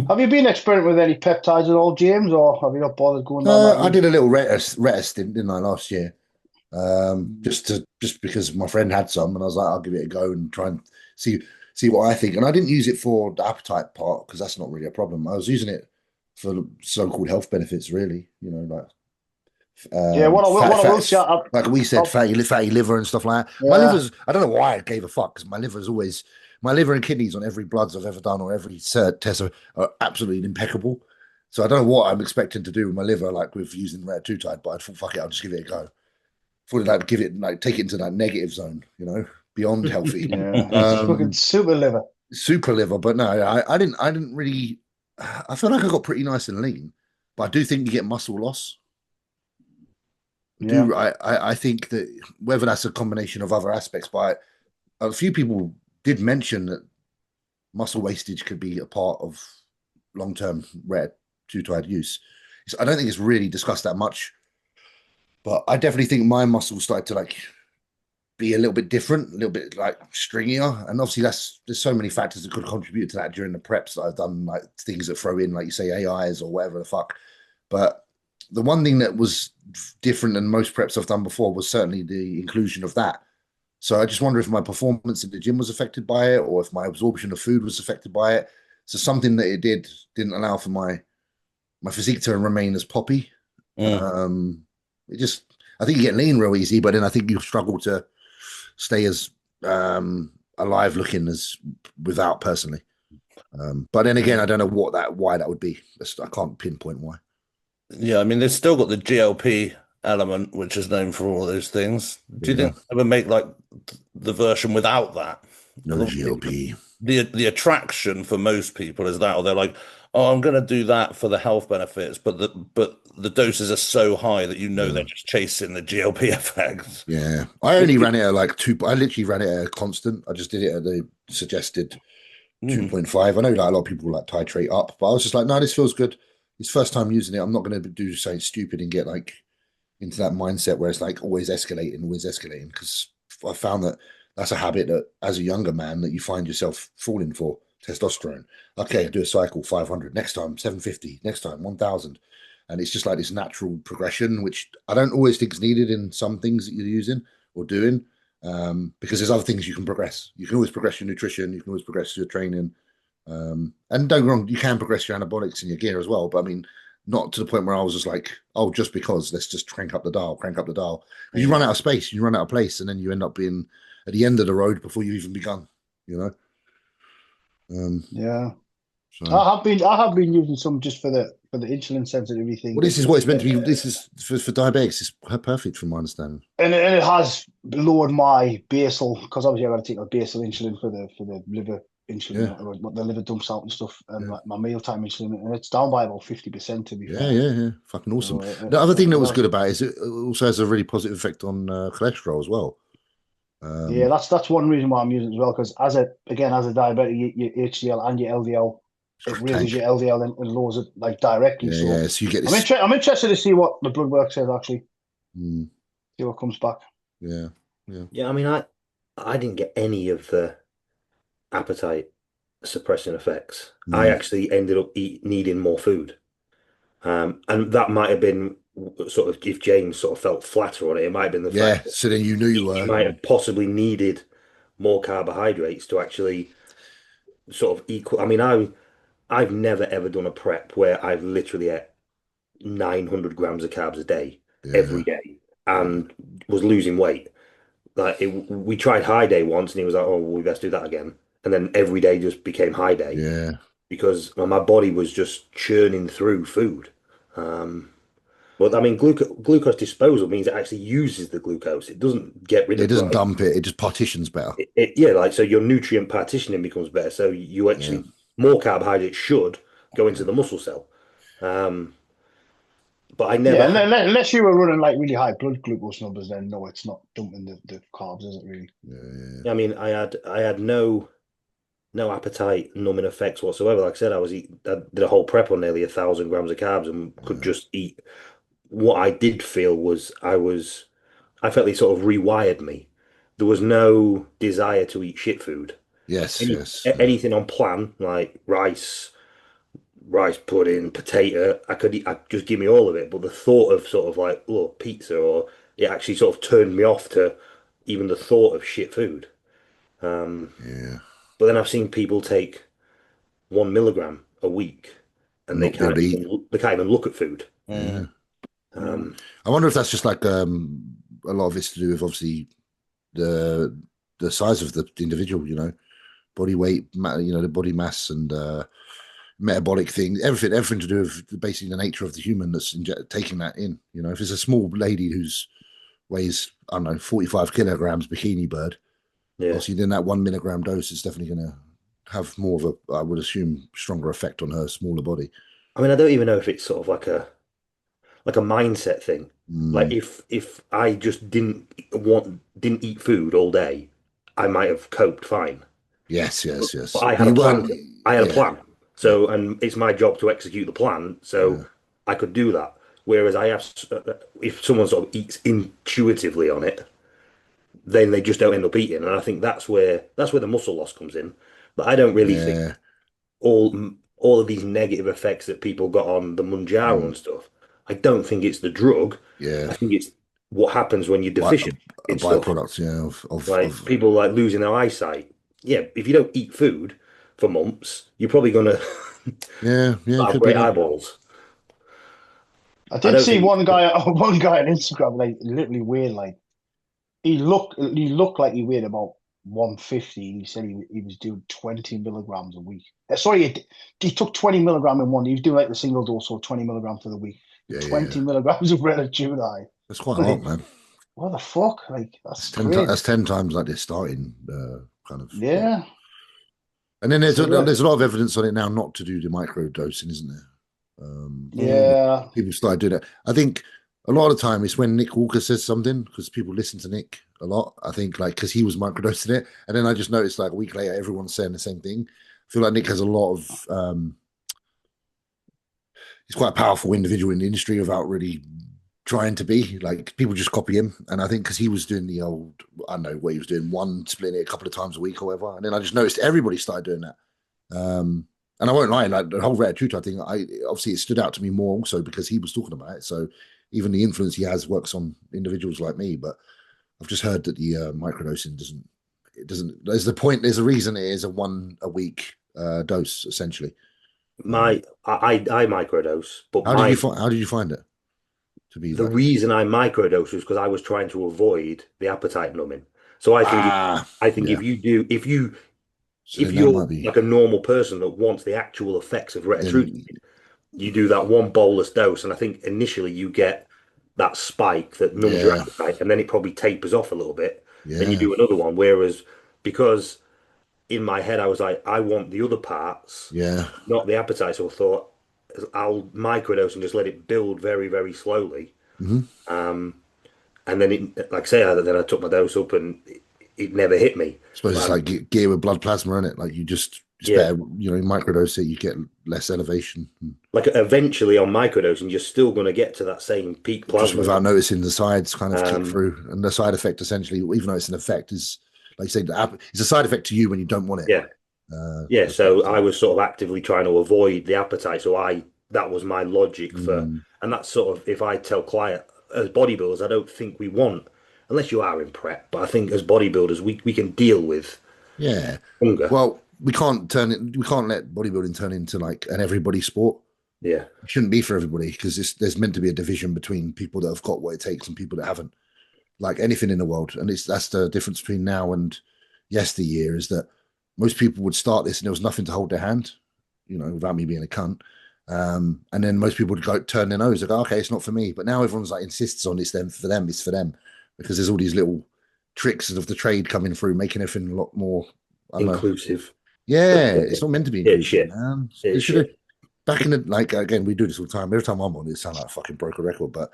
Have you been experimenting with any peptides at all, James, or have you not bothered going down that I route? did a little reta stint, didn't I, last year? Just because my friend had some, and I was like, I'll give it a go and try and see what I think. And I didn't use it for the appetite part because that's not really a problem. I was using it for so-called health benefits, really. You know, like Yeah, what I will say, like we said, fatty liver and stuff like that. My Yeah. liver's, I don't know why I gave a fuck because my liver and kidneys on every bloods I've ever done or every test are absolutely impeccable. So I don't know what I'm expecting to do with my liver, like with using retatrutide, but I thought, fuck it, I'll just give it a go. Thought like give it like take it into that negative zone, you know, beyond healthy. yeah, fucking super liver. Super liver, but no, I didn't really. I feel like I got pretty nice and lean, but I do think you get muscle loss. Yeah. I think that whether that's a combination of other aspects, but a few people did mention that muscle wastage could be a part of long-term retatrutide use. I don't think it's really discussed that much, but I definitely think my muscles started to like be a little bit different, a little bit like stringier, and obviously there's so many factors that could contribute to that during the preps that I've done, like things that throw in, like you say, AIs or whatever the fuck. But the one thing that was different than most preps I've done before was certainly the inclusion of that. So I just wonder if my performance in the gym was affected by it, or if my absorption of food was affected by it. So something that it didn't allow for my physique to remain as poppy. Mm. I think you get lean real easy, but then I think you struggle to stay as alive looking as without personally. But then again, I don't know why that would be. I can't pinpoint why. Yeah, I mean, they've still got the GLP element, which is known for all those things. Do you think they would make like the version without that? No GLP. The attraction for most people is that, or they're like, oh, I'm going to do that for the health benefits, but the doses are so high that they're just chasing the GLP effects. Yeah, I only ran it at like 2. I literally ran it at a constant. I just did it at the suggested 2.5. I know like a lot of people like titrate up, but I was just like, no, this feels good. It's first time using it. I'm not going to do something stupid and get like into that mindset where it's like always escalating, because I found that that's a habit that as a younger man that you find yourself falling for. Testosterone. Okay, I do a cycle 500 next time, 750 next time, 1000, and it's just like this natural progression, which I don't always think is needed in some things that you're using or doing, because there's other things you can progress. You can always progress your nutrition. You can always progress your training. And don't get me wrong, you can progress your anabolics and your gear as well. But I mean, not to the point where I was just like, oh, just because let's just crank up the dial. Because you run out of space, you run out of place, and then you end up being at the end of the road before you've even begun. You know. Yeah. So. I have been using some just for the insulin sensitivity thing. Well, this is what it's meant to be. This is for diabetics. It's perfect from my understanding. And it has lowered my basal, because obviously I got to take a basal insulin for the liver insulin, what the liver dumps out and stuff, and my mealtime insulin, and it's down by about 50% to be fair. Yeah. Fucking awesome. The other thing that was good about it is it also has a really positive effect on cholesterol as well. Yeah, that's one reason why I'm using it as well, because as a diabetic, your HDL and your LDL, it raises your LDL and lowers it like directly. So you get this. I'm interested to see what the blood work says actually. See what comes back. Yeah, yeah. Yeah, I mean, I didn't get any of the appetite suppressing effects. I Mm. actually ended up needing more food. And that might have been sort of if James sort of felt flatter on it, it might have been the Yeah. fact that So then you knew you he were. might have possibly needed more carbohydrates to actually sort of equal. I mean, I've never ever done a prep where I've literally ate 900 grams of carbs a day Yeah, every day yeah, and was losing weight. We tried high day once, and he was like, "Oh, well, we best do that again." And then every day just became high day yeah. because my body was just churning through food. Um, but I mean, glucose disposal means it actually uses the glucose. It doesn't get rid It of doesn't like dump it. It just partitions better. yeah, like so your nutrient partitioning becomes better. So you Yeah, actually more carbohydrates should go into yeah. the muscle cell. Um, but I never Yeah, had. unless you were running like really high blood glucose numbers, then no, it's not dumping the carbs, is it really? Yeah, I mean, I had no appetite numbing effects whatsoever. Like I said, I did a whole prep on nearly 1,000 grams of carbs and could yeah. just eat. What I did feel was I felt it sort of rewired me. There was no desire to eat shit food. Yes, Any yes. Yeah. anything on plan like rice pudding, potato, I just give me all of it. But the thought of sort of like oh pizza or it actually sort of turned me off to even the thought of shit food. Um, Yeah. but then I've seen people take 1 milligram a week, and Not be able to eat. they can't even look at food. Yeah. Mm. Um, I wonder if that's just like a lot of it's to do with obviously the the size of the individual, body weight, the body mass and metabolic thing, everything to do with basically the nature of the human that's taking that in. If it's a small lady who's weighs, I don't know, 45 kilograms bikini bird, yeah, obviously then that 1 milligram dose is definitely going to have more of a, I would assume, stronger effect on her smaller body. I mean, I don't even know if it's sort of like a mindset thing. Like Mm, if I just didn't eat food all day, I might have coped fine. yes, yes, But yes. I But had a you plan. weren't, I had a yeah, plan. yeah, So, and it's my job to execute the plan. So yeah, I could do that. Whereas if someone sort of eats intuitively on it, then they just don't end up eating. And I think that's where the muscle loss comes in. But I don't really think yeah. all of these negative effects that people got on the Munjaro Mm, and stuff. I don't think it's the drug. yeah. I think it's what happens when you're By, deficient a in stuff. byproduct, yeah, Like people like losing their eyesight. Yeah, if you don't eat food for months, you're probably gonna yeah, yeah, it have could be great that. eyeballs. I I did don't see think. one guy one guy on Instagram like literally weighed like he looked like he weighed about 150. He said he was doing 20 milligrams a week. Sorry, he took 20 milligram in one. He was doing like the single dose or 20 milligram for the week. Yeah, yeah, yeah. 20 milligrams of Relatune. That's quite a lot, Like, man. what the fuck? Like, That's that's 10 times. crazy. That's 10 times like the starting kind of. Yeah. Yeah. And then there's So yeah, there's a lot of evidence on it now not to do the micro dosing, isn't there? Mm. yeah. People started doing it. I think a lot of the time it's when Nick Walker says something because people listen to Nick a lot. I think like because he was microdosing it, and then I just noticed like a week later everyone's saying the same thing. I feel like Nick has a lot of. He's quite a powerful individual in the industry without really trying to be. Like people just copy him, and I think because he was doing the old, I don't know what he was doing, one splitting it a couple of times a week or whatever, and then I just noticed everybody started doing that. And I won't lie, like the whole Red Tutor thing, I obviously it stood out to me more also because he was talking about it. So even the influence he has works on individuals like me. But I've just heard that the microdosing doesn't. It doesn't. There's the point. There's a reason it is a one a week dose essentially. I microdose, but How did you find it to be the like? reason I microdose was because I was trying to avoid the appetite numbing. So I think Yeah. So if then that you're might be like a normal person that wants the actual effects of then. retatrutide, you do that one bolus dose, and I think initially you get that spike that numbs your Yeah, appetite, and then it probably tapers off a little bit. Then you yeah, do another one. Whereas because in my head I was like, I want the other parts, yeah. not the appetite. So I thought I'll microdose and just let it build very, very slowly. Hmm. Um, and then like I say, then I took my dose up and it never hit me. Suppose it's But like gear with blood plasma, isn't it? Like you just It's better, you know, microdose it, you get less elevation. Like eventually on microdosing, you're still going to get to that same peak Just plasma. without noticing the sides kind of kick through. And the side effect, essentially, even though it's an effect, is like you say, it's a side effect to you when you don't want it. Yeah. So I was sort of actively trying to avoid the appetite. So that was my logic for, and that's sort of, if I tell client as bodybuilders, I don't think we want, unless you are in prep, but I think as bodybuilders, we can deal with hunger. Well, we can't let bodybuilding turn into like an everybody sport. Yeah. It shouldn't be for everybody, because there's meant to be a division between people that have got what it takes and people that haven't. Like anything in the world. And that's the difference between now and yesteryear, is that most people would start this and there was nothing to hold their hand, you know, without me being a cunt. And then most people would go turn their nose and go, okay, it's not for me. But now everyone's like insists on it's for them, because there's all these little tricks of the trade coming through, making everything a lot more inclusive. Yeah, it's not meant to be inclusive, man. It should. Back in the, like, again, we do this all the time. Every time I'm on it, sound like a fucking broke a record. But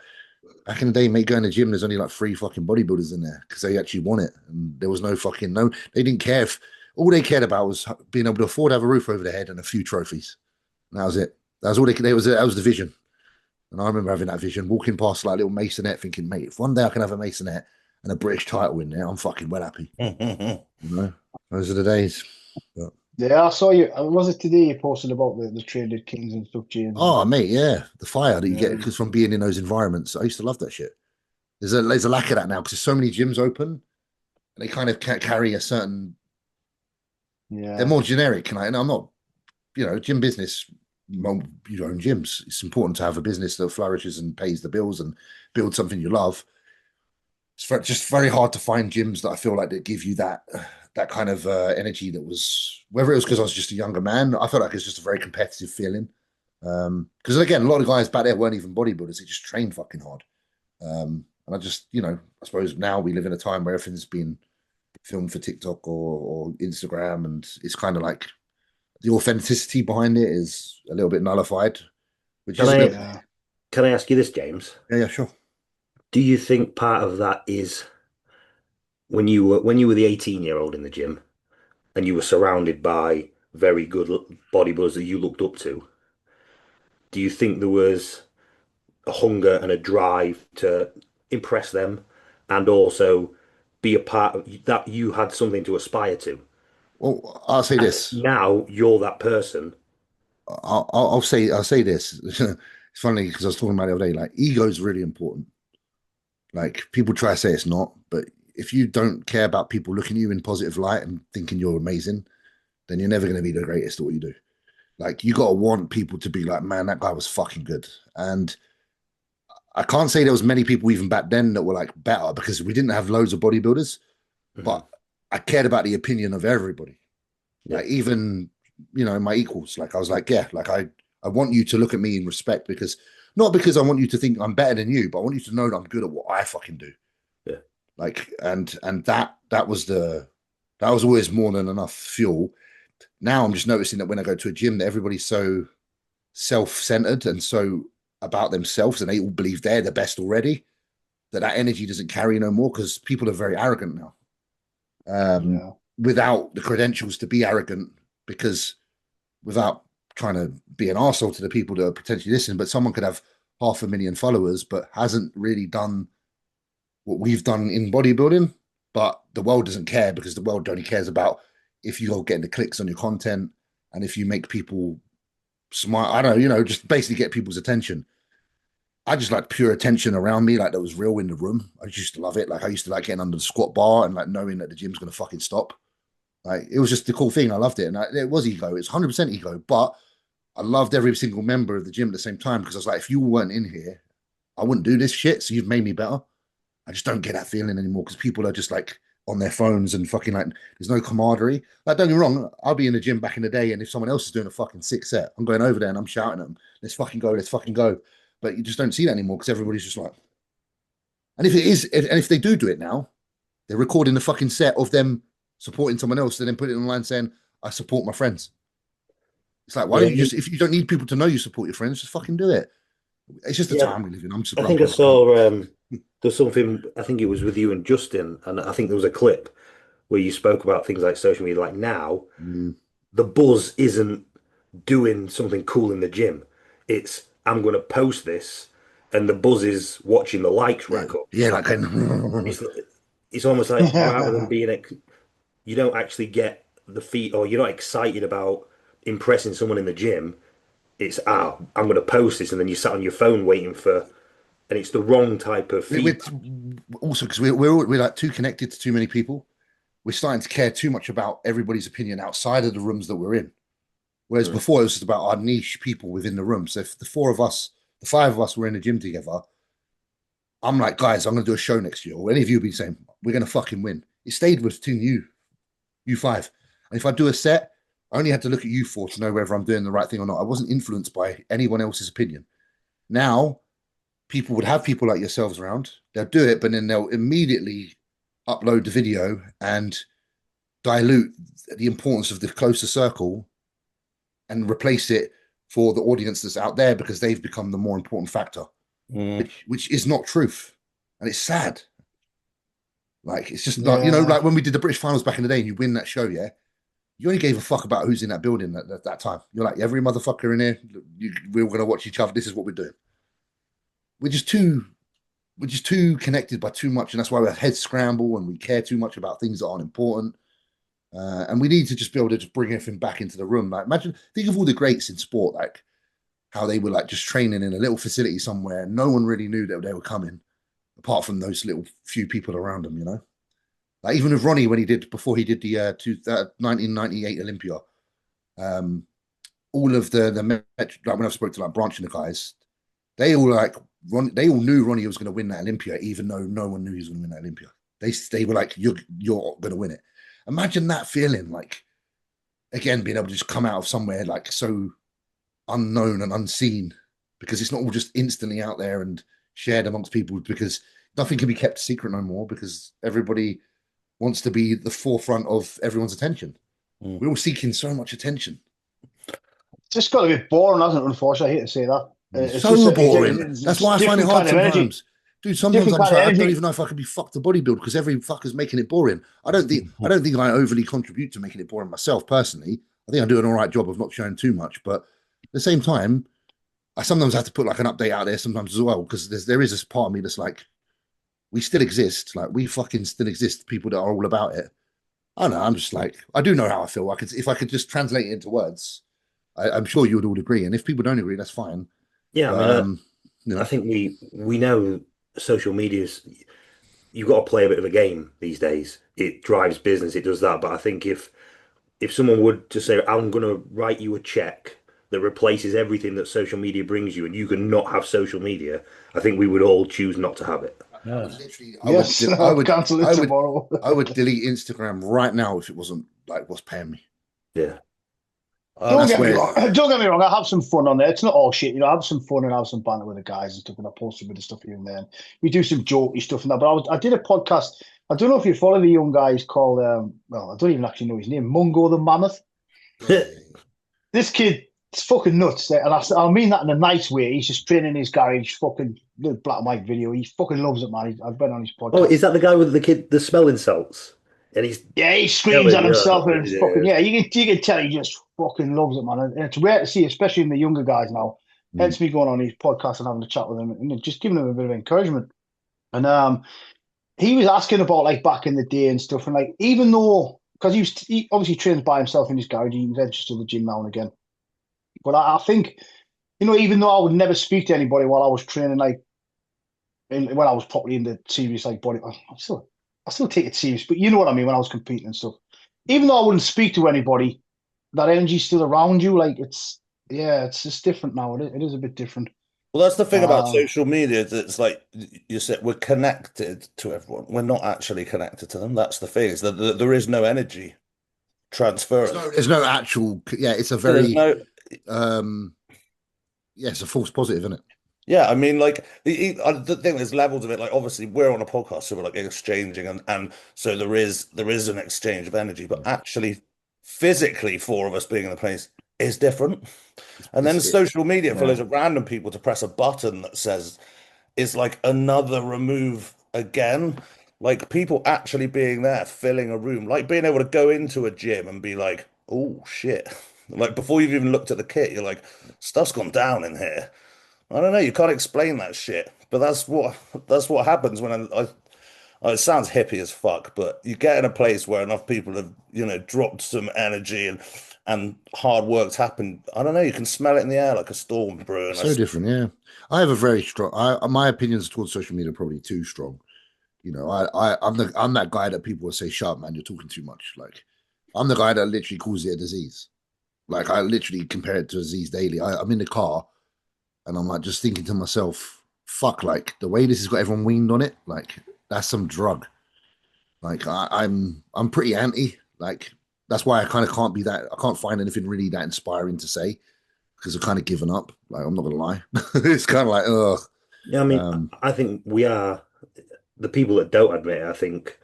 back in the day, mate, going to the gym, there's only like 3 fucking bodybuilders in there because they actually want it. And there was no fucking, they didn't care if, all they cared about was being able to afford to have a roof over their head and a few trophies. And that was it. That was all that was the vision. And I remember having that vision, walking past like a little masonette, thinking, mate, if one day I can have a masonette and a British title in there, I'm fucking well happy. You know, those are the days. But, yeah, I saw you. Was it today you posted about the Traded Kings and stuff, James? oh, mate, yeah. The fire that you get because from being in those environments. I used to love that shit. There's a lack of that now because there's so many gyms open. And they kind of carry a certain... Yeah. They're more generic. And I'm not, you know, gym business, you own gyms. It's important to have a business that flourishes and pays the bills and build something you love. It's just very hard to find gyms that I feel like that give you that kind of energy. That was, whether it was because I was just a younger man, I felt like it's just a very competitive feeling. Because again, a lot of guys back there weren't even bodybuilders; they just trained fucking hard. And I just, you know, I suppose now we live in a time where everything's been filmed for TikTok or Instagram, and it's kind of like the authenticity behind it is a little bit nullified. Which can I ask you this, James? Yeah, sure. Do you think part of that is when you were the 18-year-old in the gym and you were surrounded by very good bodybuilders that you looked up to? Do you think there was a hunger and a drive to impress them and also be a part of that, you had something to aspire to? Well, I'll say this. Now you're that person. I'll say this. It's funny because I was talking about it the other day. Like, ego is really important. Like, people try to say it's not, but if you don't care about people looking at you in positive light and thinking you're amazing, then you're never going to be the greatest at what you do. Like, you got to want people to be like, man, that guy was fucking good. And I can't say there was many people even back then that were like better because we didn't have loads of bodybuilders, but I cared about the opinion of everybody. Yeah. Like, even, you know, my equals. Like, I was like, yeah, like I want you to look at me in respect, because not because I want you to think I'm better than you, but I want you to know that I'm good at what I fucking do. Yeah. Like, and that was always more than enough fuel. Now I'm just noticing that when I go to a gym, that everybody's so self-centered and so about themselves, and they all believe they're the best already, that energy doesn't carry no more, because people are very arrogant now. Without the credentials to be arrogant, because without trying to be an arsehole to the people that are potentially listening, but someone could have 500,000 followers but hasn't really done what we've done in bodybuilding, but the world doesn't care, because the world only cares about if you're getting the clicks on your content and if you make people smile. I don't know, you know, just basically get people's attention. I just like pure attention around me, like that was real in the room. I just used to love it. Like, I used to like getting under the squat bar and like knowing that the gym's going to fucking stop. Like, it was just the cool thing. I loved it. And it was ego. It's 100% ego. But I loved every single member of the gym at the same time, because I was like, if you weren't in here, I wouldn't do this shit. So you've made me better. I just don't get that feeling anymore, because people are just like on their phones and fucking like, there's no camaraderie. Like, don't get me wrong, I'll be in the gym back in the day, and if someone else is doing a fucking 6 set, I'm going over there and I'm shouting at them, let's fucking go, let's fucking go. But you just don't see that anymore, because everybody's just like, and if they do it now, they're recording the fucking set of them supporting someone else and then put it online saying, I support my friends. It's like, why don't you just, if you don't need people to know you support your friends, just fucking do it. It's just the time we live in. I think I saw there's something, I think it was with you and Justin, and I think there was a clip where you spoke about things like social media. Like, now the buzz isn't doing something cool in the gym. It's I'm going to post this, and the buzz is watching the likes Yeah, rack up. yeah, like It's it's almost like rather than being you don't actually get the feat, or you're not excited about impressing someone in the gym. It's I'm going to post this, and then you sat on your phone waiting for, and it's the wrong type of we're feedback. also because we're like too connected to too many people. We're starting to care too much about everybody's opinion outside of the rooms that we're in. Whereas before it was just about our niche people within the room. So if the four of us, the five of us were in the gym together, I'm like, guys, I'm going to do a show next year. Or any of you will be saying, we're going to fucking win. It stayed with between you five. And if I do a set, I only had to look at you four to know whether I'm doing the right thing or not. I wasn't influenced by anyone else's opinion. Now, people would have people like yourselves around. They'll do it, but then they'll immediately upload the video and dilute the importance of the closer circle and replace it for the audience that's out there because they've become the more important factor, which is not truth. And it's sad. Like, it's just not, like when we did the British finals back in the day and you win that show, yeah, you only gave a fuck about who's in that building at that time. You're like, every motherfucker in here, we're all going to watch each other. This is what we're doing. We're just too connected by too much. And that's why our heads scramble and we care too much about things that aren't important. And we need to just be able to just bring everything back into the room. Like, think of all the greats in sport, like how they were like just training in a little facility somewhere. And no one really knew that they were coming apart from those little few people around them, Like even with Ronnie, before he did the 1998 Olympia, all of like when I spoke to like Branch and the guys, they all knew Ronnie was going to win that Olympia, even though no one knew he was going to win that Olympia. They were like, you're going to win it. Imagine that feeling, like, again, being able to just come out of somewhere like so unknown and unseen, because it's not all just instantly out there and shared amongst people, because nothing can be kept secret no more, because everybody wants to be the forefront of everyone's attention. We're all seeking so much attention. It's just got to be boring, hasn't it? Unfortunately, I hate to say that. It's so boring. That's why I find it hard sometimes. Dude, sometimes I'm like, I don't even know if I could be fucked to bodybuild because every fucker's making it boring. I don't think I overly contribute to making it boring myself personally. I think I do an all right job of not showing too much, but at the same time, I sometimes have to put like an update out there sometimes as well, because there is this part of me that's like, we still exist. Like, we fucking still exist. People that are all about it. I don't know. I'm just like, I do know how I feel. If I could just translate it into words, I'm sure you would all agree. And if people don't agree, that's fine. Yeah, I mean, I think we know social media's, you've got to play a bit of a game these days. It drives business, it does that. But I think if someone would just say, I'm going to write you a check that replaces everything that social media brings you, and you can not have social media, I think we would all choose not to have it. I would cancel it tomorrow. I would delete Instagram right now if it wasn't like what's paying me. Yeah. Don't get me wrong. I have some fun on there. It's not all shit, I have some fun and have some banter with the guys and stuff, and I post a bit of stuff here and there. We do some jokey stuff and that. But I did a podcast. I don't know if you follow the young guy. He's called well, I don't even actually know his name. Mungo the Mammoth. This kid, it's fucking nuts, and I mean that in a nice way. He's just training his garage. Fucking black and white video. He fucking loves it, man. I've been on his podcast. Oh, is that the guy with the smelling salts? And he screams at himself and it's fucking you can tell he just fucking loves it, man. And it's rare to see, especially in the younger guys now. Hence me going on his podcast and having a chat with him and just giving him a bit of encouragement. And he was asking about like back in the day and stuff, and like even though because he obviously trains by himself in his garage, he ventures to the gym now and again. But I think even though I would never speak to anybody while I was training, like when I was properly in the serious like body, I still take it serious, but you know what I mean, when I was competing and stuff. Even though I wouldn't speak to anybody, that energy's still around you. Like it's just different now. It is a bit different. Well, that's the thing about social media. It's like you said, we're connected to everyone. We're not actually connected to them. That's the thing. Is that there is no energy transfer. There's no actual. Yeah, it's a very. It's a false positive, isn't it? Yeah, I mean, like the thing, there's levels of it. Like, obviously, we're on a podcast, so we're like exchanging, and so there is an exchange of energy, but actually, physically, four of us being in the place is different. And then social media for loads of random people to press a button that says is like another remove again. Like people actually being there, filling a room, like being able to go into a gym and be like, oh shit. Like before you've even looked at the kit, you're like, stuff's gone down in here. I don't know, you can't explain that shit. But that's what happens when it sounds hippie as fuck, but you get in a place where enough people have, dropped some energy and hard work's happened. I don't know, you can smell it in the air like a storm brewing. So different, yeah. I have a very strong. My opinions towards social media are probably too strong. I'm that guy that people will say, "Sharp man, you're talking too much." Like, I'm the guy that literally calls it a disease. Like, I literally compare it to a disease daily. I'm in the car, and I'm like just thinking to myself, "Fuck!" Like the way this has got everyone weaned on it, like that's some drug. Like I'm pretty anti. Like that's why I kind of can't be that. I can't find anything really that inspiring to say because I've kind of given up. Like I'm not gonna lie, it's kind of like ugh. Yeah, I mean, I think we are the people that don't admit it, I think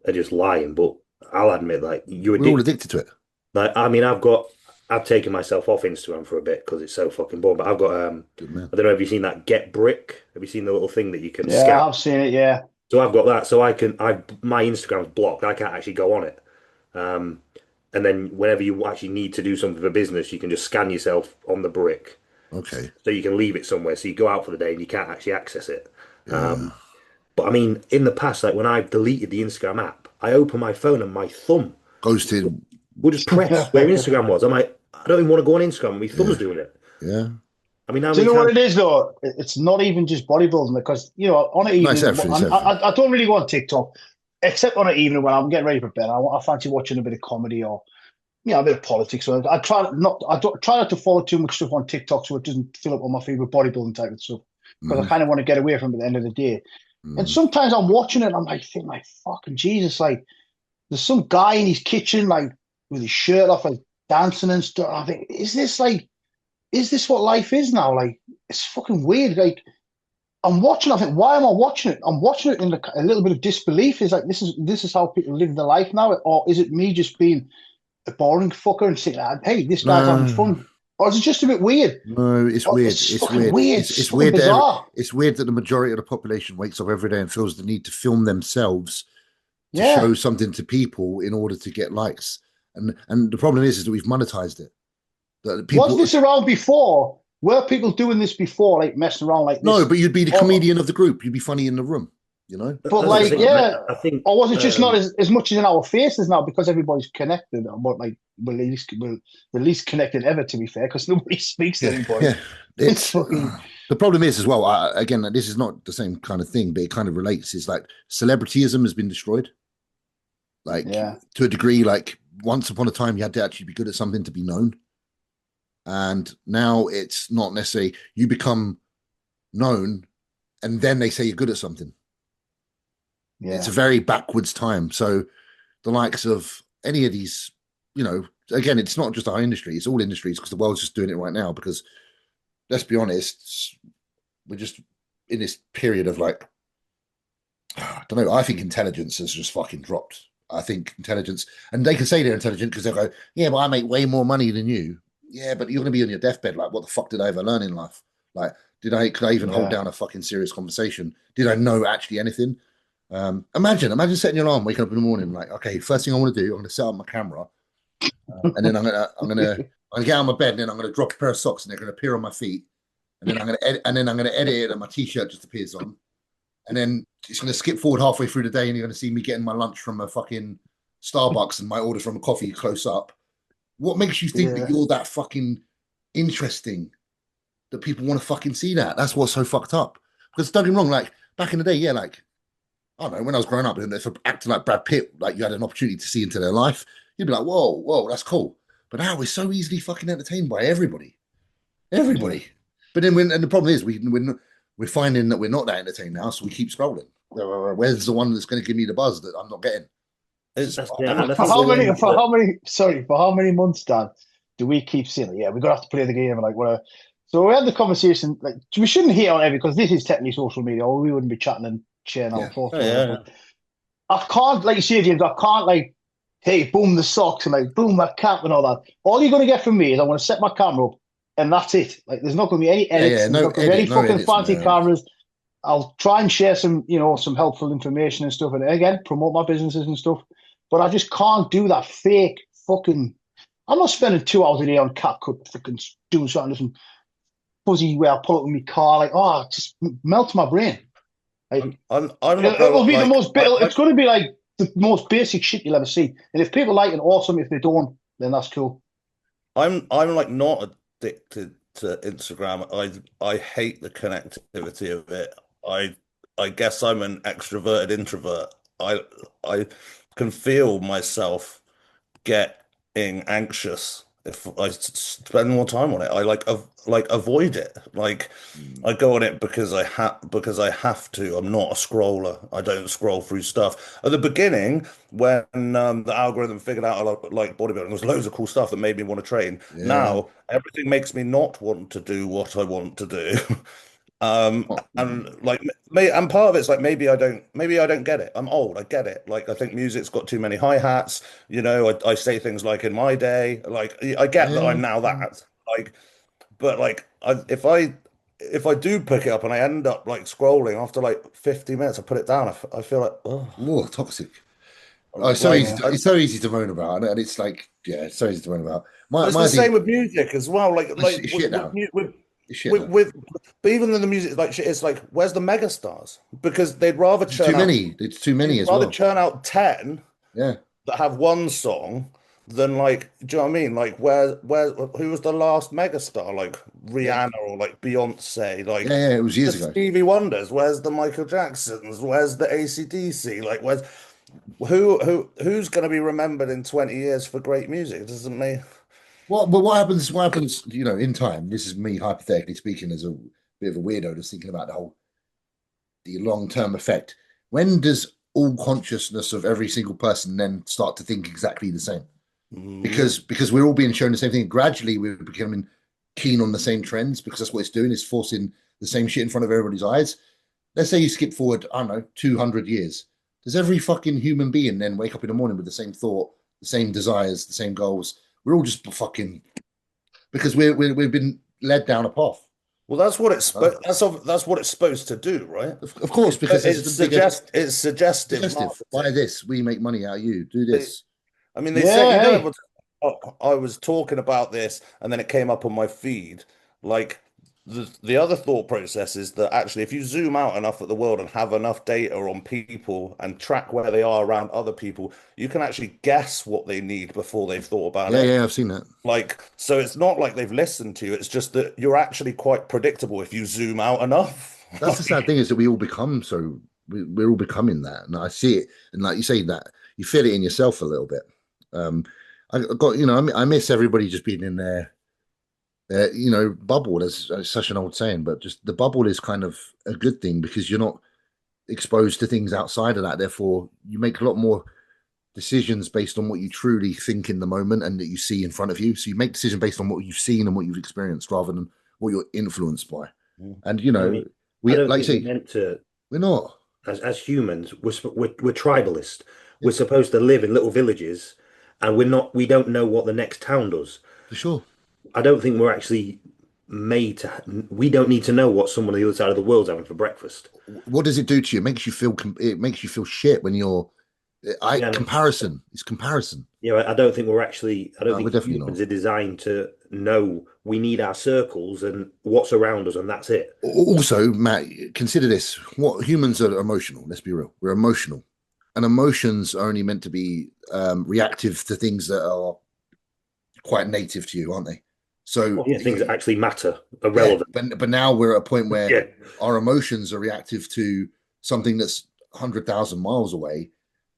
are just lying. But I'll admit, like you're We're all addicted. addicted to it. Like, I mean, I've taken myself off Instagram for a bit because it's so fucking boring. But I've got Good man. I don't know. Have you seen that Get Brick? Have you seen the little thing that you can Yeah, scan? I've seen it. Yeah, So I've got that. So my Instagram's blocked. I can't actually go on it. Um, and then whenever you actually need to do something for business, you can just scan yourself on the brick. Okay. So you can leave it somewhere. So you go out for the day and you can't actually access it. Yeah. But I mean, in the past, like when I deleted the Instagram app, I opened my phone and my thumb Ghosted. would just press where Instagram was. I'm like, I don't even want to go on Instagram. My thumb's doing it. Yeah. I mean, how do you many know what times? it is though? It's not even just bodybuilding because on an No, it's evening, everything. It's everything. I don't really go on TikTok except on an evening when I'm getting ready for bed. I fancy watching a bit of comedy or a bit of politics. So I don't try not to follow too much stuff on TikTok so it doesn't fill up on my feed with bodybuilding type of stuff because I kind of want to get away from it at the end of the day. And sometimes I'm watching it and I'm like, thinking like, fucking Jesus, like there's some guy in his kitchen like with his shirt off, like dancing and stuff. I think, is this what life is now? Like, it's fucking weird. Like, I'm watching. I think, why am I watching it? I'm watching it in a little bit of disbelief. Is like, this is how people live their life now, or is it me just being a boring fucker and saying, hey, this guy's having fun, or is it just a bit weird? No, it's weird. It's weird. It's fucking weird. Bizarre. It's weird that the majority of the population wakes up every day and feels the need to film themselves to Yeah. show something to people in order to get likes. And the problem is that we've monetized it. That people, Was this around before? Were people doing this before, like messing around like this? no, but you'd be the comedian of the group. You'd be funny in the room, you know? But That's like, the thing. yeah, I think, or was it just not as much as in our faces now because everybody's connected? But like, we're the least connected ever, to be fair, because nobody speaks to anybody. Yeah. It's fucking. The problem is as well. Again, this is not the same kind of thing, but it kind of relates. Is like celebrityism has been destroyed. Like to a degree, like once upon a time, you had to actually be good at something to be known. And now it's not necessarily you become known and then they say you're good at something. Yeah. It's a very backwards time. So the likes of any of these, again, it's not just our industry, it's all industries because the world's just doing it right now because let's be honest, we're just in this period of like, I don't know, I think intelligence has just fucking dropped. I think intelligence, and they can say they're intelligent because they'll go, yeah, but I make way more money than you. Yeah, but you're going to be on your deathbed. Like, what the fuck did I ever learn in life? Like, could I even hold down a fucking serious conversation? Did I know actually anything? Imagine setting your alarm, waking up in the morning, like, okay, first thing I want to do, I'm going to set up my camera, and then I'm gonna get out of my bed, and then I'm going to drop a pair of socks, and they're going to appear on my feet, and then I'm going to edit it, and my t-shirt just appears on, and then it's going to skip forward halfway through the day, and you're going to see me getting my lunch from a fucking Starbucks and my order from a coffee close up. What makes you think that you're that fucking interesting that people want to fucking see that? That's what's so fucked up. Because don't get me wrong, like back in the day, like, I don't know, when I was growing up, if acting like Brad Pitt, like you had an opportunity to see into their life, you'd be like, whoa, that's cool. But now we're so easily fucking entertained by everybody. Everybody. But then and the problem is we're finding that we're not that entertained now, so we keep scrolling. Where's the one that's going to give me the buzz that I'm not getting? For how many months, Dan, do we keep saying, we're going to have to play the game, like whatever. So we had the conversation, like we shouldn't hate on it because this is technically social media, or we wouldn't be chatting and sharing our thoughts. I can't, like you say, James, I can't like, hey, boom the socks and like boom my cap and all that. All you're going to get from me is I'm going to set my camera up and that's it. Like there's not going to be any edits, there's not going to be any fucking fancy cameras. I'll try and share some, some helpful information and stuff, and again promote my businesses and stuff. But I just can't do that fake fucking I'm not spending 2 hours a day on CapCut freaking doing something some fuzzy where I pull up with my car. Like, oh, it just melts my brain. Like, I'm not it'll going be the like most. It's going to be like the most basic shit you'll ever see. And if people like it, awesome. If they don't, then that's cool. I'm like not addicted to Instagram. I hate the connectivity of it. I guess I'm an extroverted introvert. I can feel myself getting anxious if I spend more time on it. I like avoid it. Like Mm. I go on it because I have to. I'm not a scroller. I don't scroll through stuff. At the beginning, when the algorithm figured out I like bodybuilding, there was loads of cool stuff that made me want to train. Yeah. Now everything makes me not want to do what I want to do. Oh, And like and part of it's like maybe I don't get it. I'm old, I get it. Like I think music's got too many hi-hats, you know, I say things like in my day, like I get that yeah. I'm now that. Like but like if I do pick it up and I end up like scrolling after like 50 minutes, I put it down. I feel like oh Oh, toxic. Oh, it's so like easy. It's so easy to moan about, and it's like, yeah, it's so easy to moan about. but it's My the thing, same with music as well. it's shit now. It's shit now. But even though the music is like shit, it's like where's the megastars? Because they'd rather It's too churn out many. It's too many You'd as rather well. churn out 10 Yeah. that have one song than like, do you know what I mean? Like, who was the last megastar? Like Yeah. Rihanna or like Beyonce? Yeah. Like Yeah. It was the years ago. Stevie Wonders? Where's the Michael Jacksons? Where's the AC/DC? Like, who's going to be remembered in 20 years for great music? It doesn't mean. But what happens? What happens? You know, in time. This is me hypothetically speaking, as a bit of a weirdo, just thinking about the long term effect. When does all consciousness of every single person then start to think exactly the same? Mm, Because we're all being shown the same thing. Gradually, we're becoming keen on the same trends because that's what it's doing. Is forcing the same shit in front of everybody's eyes. Let's say you skip forward, I don't know, 200 years. Does every fucking human being then wake up in the morning with the same thought, the same desires, the same goals? We're all just fucking because we've been led down a path. well, that's what it's Huh? that's what it's supposed to do, right? Of course, because this is the biggest It's suggestive suggestive. Buy marketing. this, we make money out of you. Do this. I mean, they say, Yeah, you know, hey. I was talking about this and then it came up on my feed. Like the other thought process is that actually, if you zoom out enough at the world and have enough data on people and track where they are around other people, you can actually guess what they need before they've thought about Yeah, it. yeah, I've seen that. Like, so it's not like they've listened to you. It's just that you're actually quite predictable if you zoom out enough. That's the sad thing is that we all become so we're all becoming that, and I see it, and like you say that you feel it in yourself a little bit. Um, I got I miss everybody just being in their bubble. That's such an old saying, but just the bubble is kind of a good thing because you're not exposed to things outside of that. Therefore, you make a lot more decisions based on what you truly think in the moment and that you see in front of you. So you make decisions based on what you've seen and what you've experienced rather than what you're influenced by. And I mean, I we don't like you think we're say, meant to, we're not as humans, we're tribalist. We're supposed to live in little villages, and we don't know what the next town does. for sure. I don't think we're actually made to. We don't need to know what someone on the other side of the world's having for breakfast. What does it do to you? It makes you feel it makes you feel shit when you're I Yeah, comparison. It's comparison. I don't think we're actually. I don't No, we're think definitely not. humans are designed to know we need our circles and what's around us, and that's it. Also, Matt, consider this. What humans are emotional. Let's be real. We're emotional. And emotions are only meant to be reactive to things that are quite native to you, aren't they? Well, So yeah, things that actually matter are yeah, relevant. but now we're at a point where Yeah, our emotions are reactive to something that's 100,000 miles away.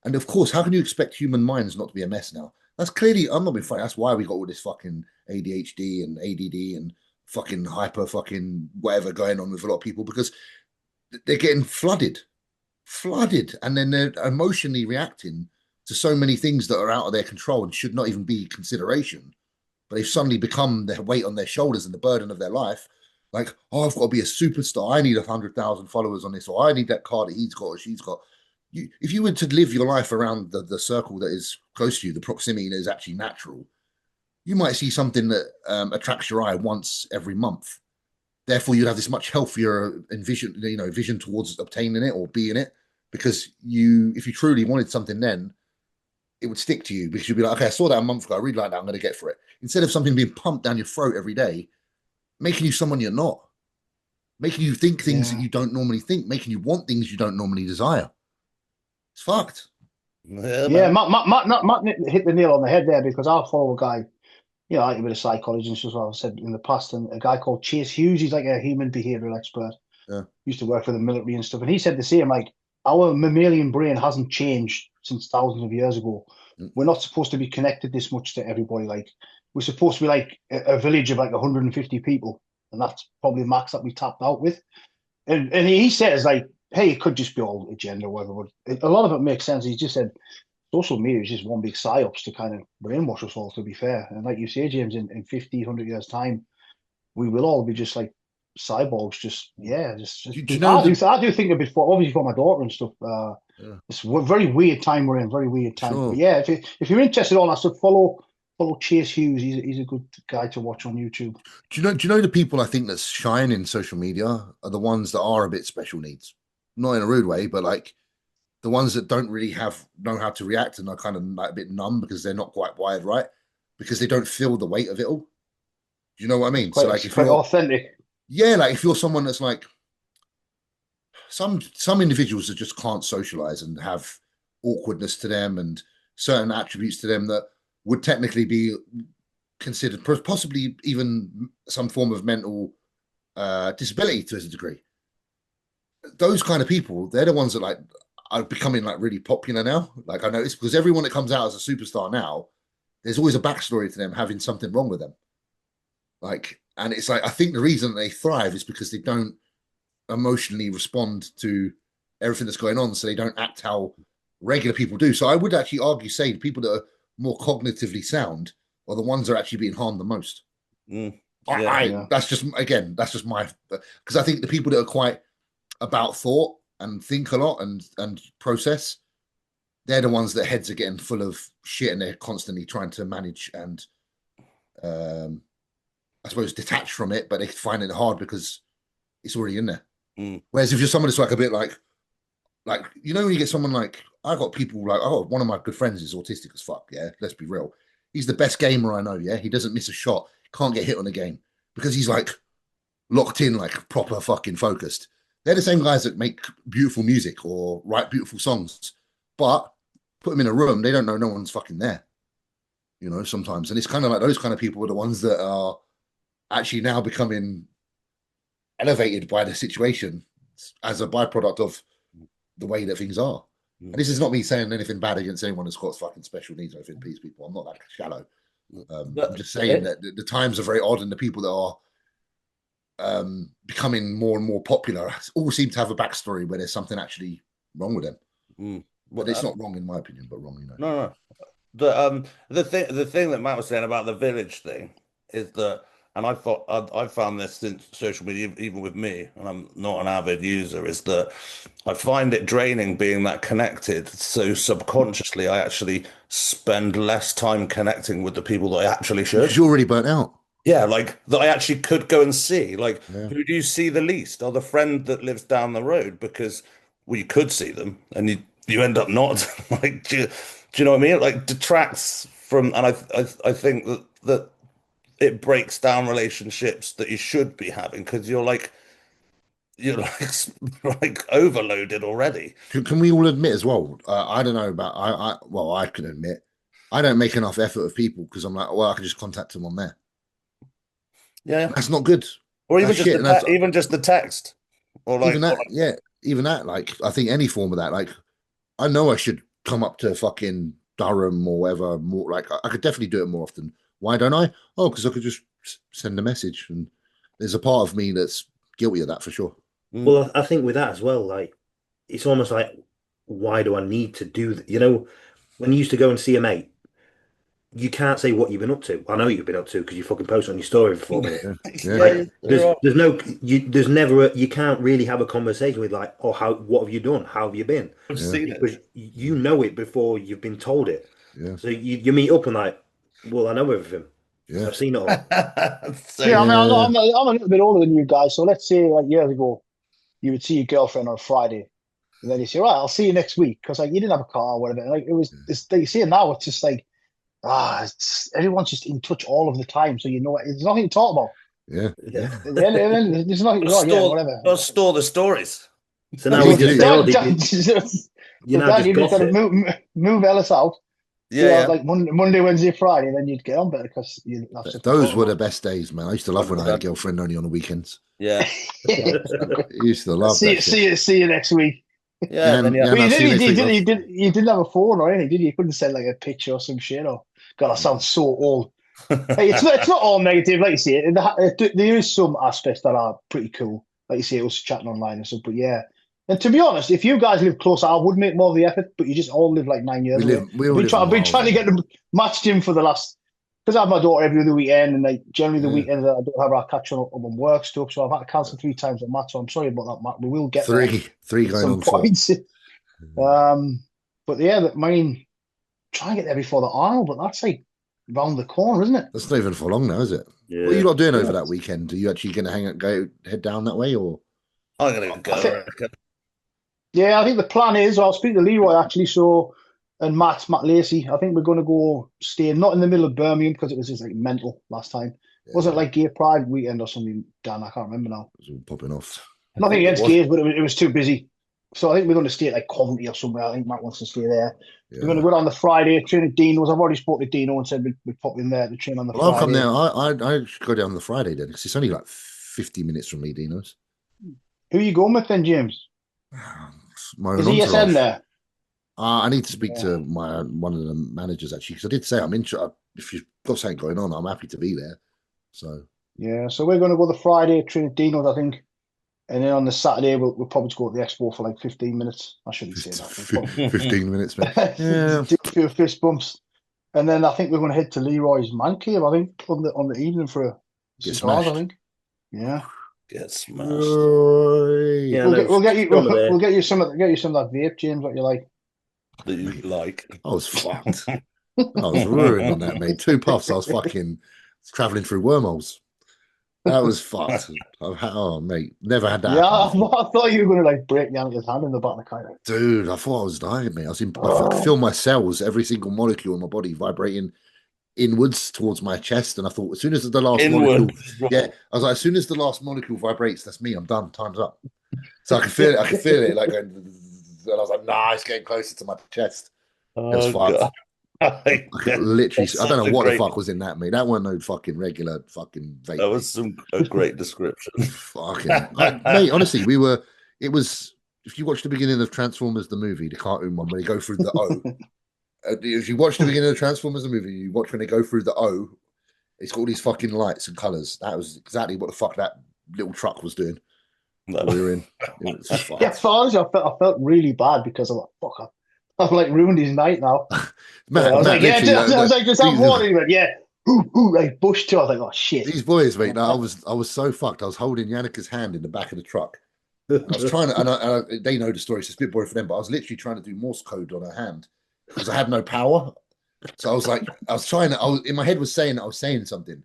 And of course, how can you expect human minds not to be a mess now? That's clearly, I'm not being funny. That's why we got all this fucking ADHD and ADD and fucking hyper fucking whatever going on with a lot of people because they're getting flooded, and then they're emotionally reacting to so many things that are out of their control and should not even be consideration. But they've suddenly become the weight on their shoulders and the burden of their life. Like, oh, I've got to be a superstar. I need 100,000 followers on this, or I need that car that he's got or she's got. If you were to live your life around the circle that is close to you, the proximity that is actually natural, you might see something that attracts your eye once every month. Therefore, you'd have this much healthier vision towards obtaining it or being it. Because if you truly wanted something then, it would stick to you because you'd be like, okay, I saw that a month ago. I really like that. I'm going to get for it. Instead of something being pumped down your throat every day, making you someone you're not, making you think things that you don't normally think, making you want things you don't normally desire. It's fucked. Yeah, Matt hit the nail on the head there, because I follow a guy, you know, like a bit of psychology and stuff, as I've said in the past, and a guy called Chase Hughes. He's like a human behavioral expert. Yeah. Used to work for the military and stuff, and he said the same. Like, our mammalian brain hasn't changed since thousands of years ago. We're not supposed to be connected this much to everybody. Like, we're supposed to be like a village of like 150 people, and that's probably the max that we tapped out with. And he says, like, hey, it could just be all agenda or whatever, but a lot of it makes sense. He just said social media is just one big psyops to kind of brainwash us all, to be fair. And like you say, James, in 50, 100 years' time, we will all be just like cyborgs. Just I do think a bit for, obviously, for my daughter and stuff. It's a very weird time we're in. Very weird time. Sure. But yeah, if you're interested in all that stuff, follow Chase Hughes. He's a good guy to watch on YouTube. Do you know the people I think that shine in social media are the ones that are a bit special needs, not in a rude way, but like the ones that don't really know how to react and are kind of like a bit numb because they're not quite wired right, because they don't feel the weight of it all. Do you know what I mean? So like, if you're authentic. Yeah, like if you're someone that's like some individuals that just can't socialize and have awkwardness to them and certain attributes to them that would technically be considered possibly even some form of mental disability to a degree. Those kind of people, they're the ones that like are becoming like really popular now. Like, I noticed, because everyone that comes out as a superstar now, there's always a backstory to them having something wrong with them. Like, and it's like, I think the reason they thrive is because they don't emotionally respond to everything that's going on, so they don't act how regular people do. So I would actually say the people that are more cognitively sound are the ones that are actually being harmed the most. That's just my, because I think the people that are quite about thought and think a lot and process, they're the ones that heads are getting full of shit and they're constantly trying to manage and I suppose detach from it, but they find it hard because it's already in there. Whereas if you're someone that's like a bit like, you know, when you get someone like, I got people like, oh, one of my good friends is autistic as fuck. Yeah, let's be real. He's the best gamer I know. Yeah, he doesn't miss a shot. Can't get hit on a game because he's like locked in, like proper fucking focused. They're the same guys that make beautiful music or write beautiful songs, but put them in a room, they don't know no one's fucking there. You know, sometimes. And it's kind of like those kind of people are the ones that are actually now becoming elevated by the situation as a byproduct of the way that things are. And this is not me saying anything bad against anyone that's got fucking special needs or anything, please, people. I'm not that shallow. I'm just saying that the times are very odd, and the people that are becoming more and more popular all seem to have a backstory where there's something actually wrong with them. But it's not wrong in my opinion, but wrong, you know. No. The thing that Matt was saying about the village thing is that, and I found this since social media, even with me, and I'm not an avid user, is that I find it draining being that connected. So subconsciously, I actually spend less time connecting with the people that I actually should. Because you're already burnt out. Yeah, like that I actually could go and see. Like, who do you see the least? Or the friend that lives down the road, because you could see them and you end up not. Like, do you know what I mean? It, like, detracts from, and I think that it breaks down relationships that you should be having because you're like like overloaded already. Can we all admit as well? I don't know about I can admit I don't make enough effort of people because I'm like, well, I can just contact them on there. Yeah, that's not good. Or even just the text, or like even that. Like, I think any form of that. Like, I know I should come up to fucking Durham or whatever more. Like, I could definitely do it more often. Why don't I? Oh, because I could just send a message, and there's a part of me that's guilty of that for sure. Well, I think with that as well, like, it's almost like, why do I need to do that? You know, when you used to go and see a mate, you can't say what you've been up to. I know you've been up to because you fucking post on your story for 4 minutes. Like, there's never you can't really have a conversation with like, oh, what have you done? How have you been? I've seen it. Because you know it before you've been told it. Yeah. So you meet up and like, well, I know everything. Yeah. I've seen it all. I mean, I'm a little bit older than you guys. So let's say like years ago, you would see your girlfriend on a Friday. And then you say, right, I'll see you next week because like you didn't have a car or whatever. Like it was, it's, you see it now. It's just like everyone's just in touch all of the time, so you know there's nothing to talk about. Yeah. At the end, there's nothing. Oh, yeah, whatever. Gotta store the stories. So now we just say, oh, you just got to move Ellis out. Yeah. Like Monday, Wednesday, Friday, then you'd get on better because those were the best days, man. I used to love when I had a girlfriend only on the weekends. Yeah. I used to love that. See you next week. Yeah. You didn't have a phone or anything, did you? You couldn't send like a picture or some shit. Or God, I sound so old. Hey, it's not all negative, like you say. There is some aspects that are pretty cool, like you say, us chatting online and stuff. But yeah, and to be honest, if you guys live closer, I would make more of the effort. But you just all live like 9 years. I've been trying to get them matched in for the last, because I have my daughter every other weekend, and like generally the weekends I don't have her catching up on work stuff. So I've had to cancel 3 times a match. So I'm sorry about that, Matt. We will get three going on points. But yeah, I mean, try and get there before the Arnold, but that's like round the corner, isn't it? That's not even for long now, is it? Yeah. What are you lot doing over that weekend? Are you actually going to head down that way, or? I'm gonna go. Yeah, I think the plan is I'll speak to Leroy actually. So and Matt Lacey, I think we're going to go stay not in the middle of Birmingham because it was just like mental last time. Yeah. Wasn't it like Gay Pride weekend or something? Dan, I can't remember now. It was all popping off. Nothing against gays, but it was too busy. So I think we're going to stay at like Coventry or somewhere. I think Matt wants to stay there. Yeah. We're going to go down the Friday, train at Dino's. I've already spoke to Dino and said we'd pop in there to train on the Friday. I'll come there. I should go down on the Friday then, because it's only like 50 minutes from me, Dino's. Who are you going with then, James? Is ESN there? I need to speak to one of the managers actually, because I did say I'm interested. If you've got something going on, I'm happy to be there. So yeah, so we're going to go the Friday, train at Dino's, I think. And then on the Saturday, we'll probably just go to the Expo for like 15 minutes. I shouldn't say that. 15 minutes, man. Yeah. Do a few fist bumps. And then I think we're going to head to Leroy's man cave, I think, on the evening for a cigars, I think. Yeah. Get smashed. Yeah, we'll get you some of that vape, James, what you like. That you like. I was fucked. I was ruined on that, mate. 2 puffs, I was fucking travelling through wormholes. That was fucked. Oh, mate, never had that. Yeah, I thought you were going to like break Yannick's hand in the back of the car. Dude, I thought I was dying, mate. I could feel my cells, every single molecule in my body vibrating inwards towards my chest, and I thought as soon as the last molecule, I was like, as soon as the last molecule vibrates, that's me. I'm done. Time's up. So I could feel it like going, and I was like, nah, it's getting closer to my chest. It was fucked. I literally, I don't know what the fuck was in that, mate. That wasn't no fucking regular fucking vape. That was a great description. Fucking mate, honestly, it was, if you watch the beginning of Transformers the movie, the cartoon one, when they go through the O, if you watch the beginning of Transformers the movie, you watch when they go through the O, it's got all these fucking lights and colours. That was exactly what the fuck that little truck was doing. We were in. Yeah, honestly, I felt really bad because I'm like, fuck, I've like ruined his night now. Man, I was like, just have water. He went, yeah, like bush too. I was like, oh shit. These boys, mate. I was so fucked. I was holding Yannicka's hand in the back of the truck. I was trying to, and they know the story. It's a spit boy for them, but I was literally trying to do Morse code on her hand because I had no power. So I was like, in my head was saying I was saying something.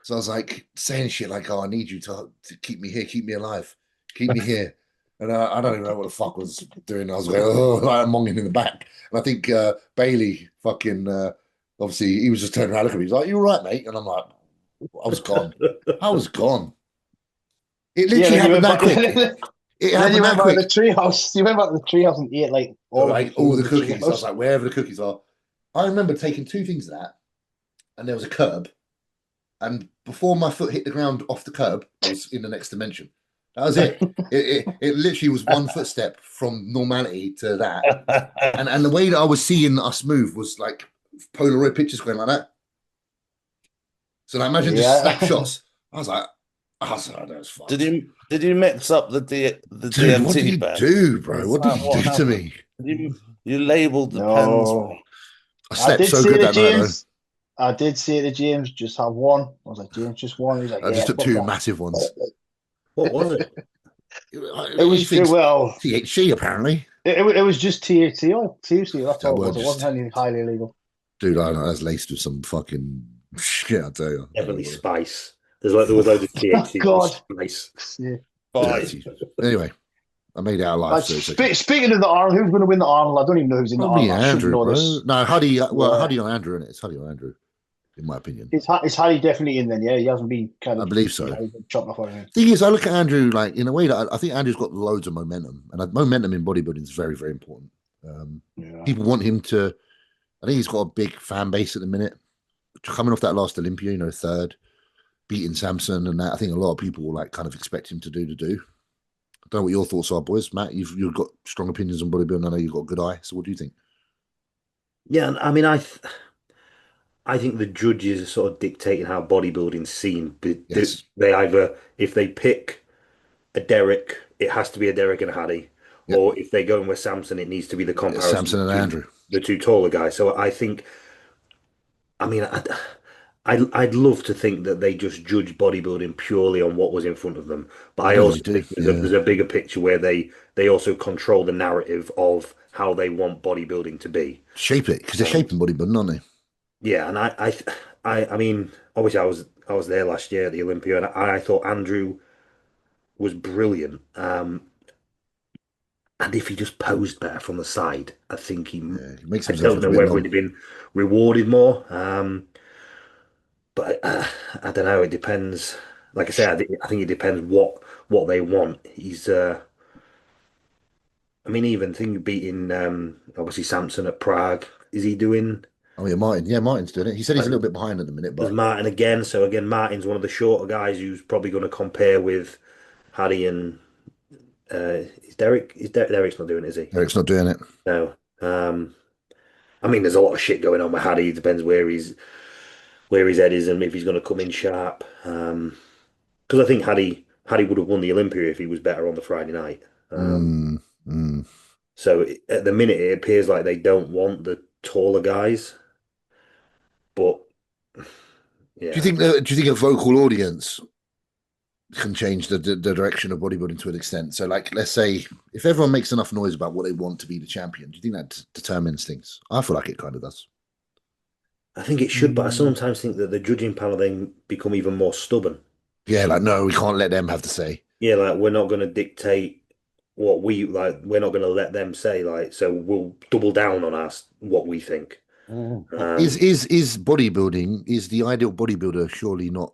So I was like saying shit like, oh, I need you to keep me here, keep me alive, keep me here. And I don't even know what the fuck I was doing. I was going, oh, like I'm monging in the back. And I think Bailey fucking, obviously, he was just turning around looking at me. He's like, you all right, mate? And I'm like, I was gone. I was gone. It literally happened that quick. It happened that quick. The treehouse. You went back to the treehouse and ate like all the cookies. I was like, wherever the cookies are. I remember taking 2 things of that, and there was a curb. And before my foot hit the ground off the curb, I was in the next dimension. That was it. It literally was 1 footstep from normality to that. And the way that I was seeing us move was like Polaroid pictures going like that. So I imagine just snapshots. I was like, that was fun. Did you mix up the DMT? What did you do, bro? What did you do to me? You labelled the pens. I slept so good that night, though. I did say to James, just have one. I was like, James, just one. He's like, I just took 2 massive ones. What was it? It was THC, apparently. It was just THC. Oh, seriously, that's all it was. It wasn't anything highly illegal. Dude, I know that's laced with some fucking shit, I tell you. Definitely spice. There was loads of THC. God. Spice. Yeah. Spice. Anyway, I made it out alive. So it's okay. Speaking of the Arnold, who's going to win the Arnold? I don't even know who's in the Probably Arnold. I should Andrew, know bro. this. No, Huddy. Well, Yeah. Huddy on Andrew, innit? It's Huddy on Andrew, in my opinion. Is Harry definitely in then? Yeah, he hasn't been kind I of. believe so. Chopped off or anything. Thing is, I look at Andrew like in a way that I think Andrew's got loads of momentum, and momentum in bodybuilding is very, very important. People want him to. I think he's got a big fan base at the minute. Coming off that last Olympia, you know, third, beating Samson, and that I think a lot of people will like kind of expect him to do. I don't know what your thoughts are, boys. Matt, you've got strong opinions on bodybuilding. I know you've got a good eye. So, what do you think? Yeah, I mean, I think the judges are sort of dictating how bodybuilding's seen. Yes. They either, if they pick a Derek, it has to be a Derek and a Hattie, Yep. or if they go in with Samson, it needs to be the comparison Samson and between Andrew, the two taller guys. So I think, I mean, I'd love to think that they just judge bodybuilding purely on what was in front of them, but I also think there's a bigger picture where they also control the narrative of how they want bodybuilding to be. Shape it, because they're shaping bodybuilding, aren't they? Yeah, and I mean, obviously I was there last year at the Olympia, and I thought Andrew was brilliant. And if he just posed better from the side, I think he makes I don't know whether he'd been rewarded more. But I don't know. It depends. Like I say, I think it depends what they want. He's I mean, even thing beating obviously Samson at Prague. Is he doing? Oh yeah, Martin. Yeah, Martin's doing it. He said he's a little bit behind at the minute, but there's Martin again. So again, Martin's one of the shorter guys who's probably going to compare with Harry and is Derek? Derek's not doing it, is he? Derek's not doing it. No. I mean, there's a lot of shit going on with Harry. It depends where his head is and if he's going to come in sharp. Because I think Harry would have won the Olympia if he was better on the Friday night. So at the minute, it appears like they don't want the taller guys. But yeah, do you think a vocal audience can change the direction of bodybuilding to an extent? So, like, let's say if everyone makes enough noise about what they want to be the champion, do you think that determines things? I feel like it kind of does. I think it should, but I sometimes think that the judging panel then become even more stubborn. Yeah, like, no, we can't let them have the say. Yeah, like we're not going to dictate what we like. We're not going to let them say, like, so we'll double down on what we think. Is bodybuilding, is the ideal bodybuilder surely not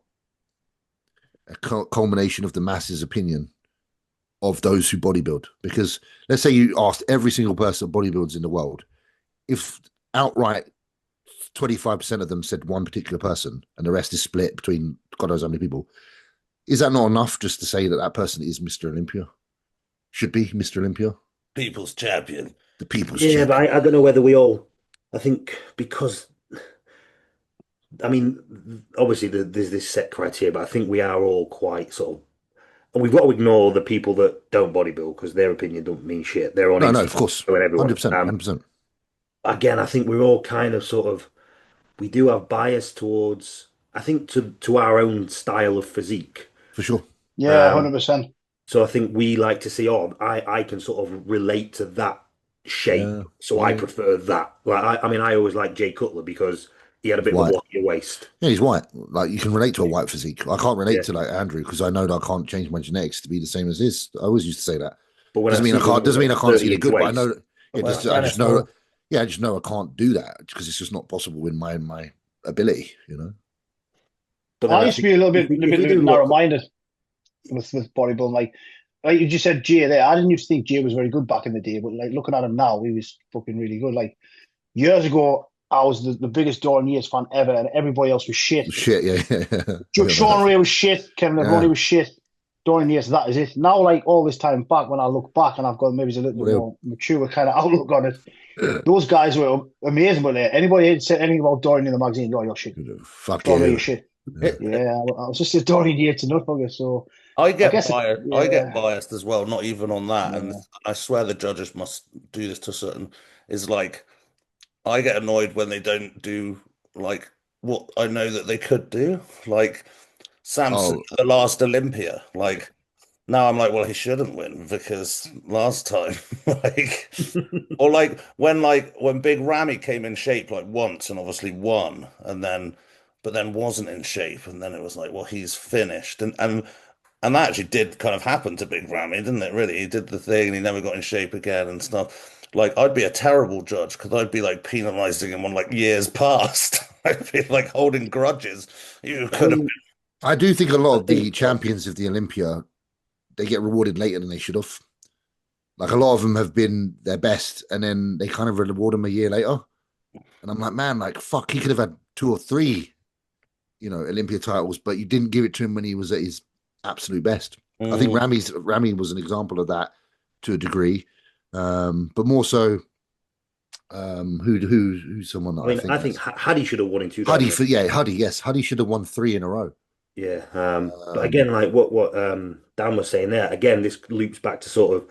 a culmination of the masses' opinion of those who bodybuild? Because let's say you asked every single person that bodybuilds in the world, if outright 25% of them said one particular person and the rest is split between God knows how many people, is that not enough just to say that that person is Mr. Olympia? Should be Mr. Olympia? People's champion. The people's champion. Yeah, but I don't know whether we all, I think because, I mean, obviously there's this set criteria, but I think we are all quite sort of, and we've got to ignore the people that don't bodybuild because their opinion don't mean shit. They're on no, Instagram, of course, 100%, 100%. Again, I think we're all kind of sort of, we do have bias towards, I think, to our own style of physique. For sure. Yeah, 100%. So I think we like to see, I can sort of relate to that shape. So I prefer that. Like, I mean, I always like Jay Cutler because he had a bit of a blockier waist. Yeah, he's white. Like, you can relate to a white physique. I can't relate to like Andrew because I know that I can't change my genetics to be the same as his. I always used to say that. But when doesn't mean I can't see the good. But I know. I just know. Yeah, I just know I can't do that because it's just not possible in my ability. You know. But I used to be a little bit narrow-minded with bodybuilding. Like you just said, Jay there. I didn't used to think Jay was very good back in the day, but like looking at him now, he was fucking really good. Like years ago, I was the biggest Dorian Yates fan ever, and everybody else was shit. Shit, yeah. Sean Ray was shit. Kevin Levrone was shit. Dorian Yates, that is it. Now, like all this time back, when I look back and I've got maybe a little bit more mature kind of outlook on it, those guys were amazing. But anybody had said anything about Dorian in the magazine, you're shit. Fuck yeah. You're shit. Yeah, I was just a Dorian Yates enough, so I get biased as well, not even on that. And I swear the judges must do this to certain, is like, I get annoyed when they don't do like what I know that they could do. Like Samson, the last Olympia, like now I'm like, well, he shouldn't win because last time, like, or like when Big Ramy came in shape like once and obviously won, but then wasn't in shape, and then it was like, well, he's finished, and And that actually did kind of happen to Big Ramy, didn't it? Really, he did the thing and he never got in shape again and stuff. Like, I'd be a terrible judge because I'd be like penalizing him on like years past. I'd be like holding grudges. You I could have. mean, I do think a lot of the think- champions of the Olympia, they get rewarded later than they should have. Like a lot of them have been their best, and then they kind of reward them a year later. And I'm like, man, like fuck, he could have had 2 or 3, Olympia titles, but you didn't give it to him when he was at his absolute best. I think Ramy was an example of that to a degree, but more so, who's someone that I think Huddy should have won in 2000. Huddy, yes, Huddy should have won 3 in a row. Yeah, but again, like what Dan was saying there, again, this loops back to sort of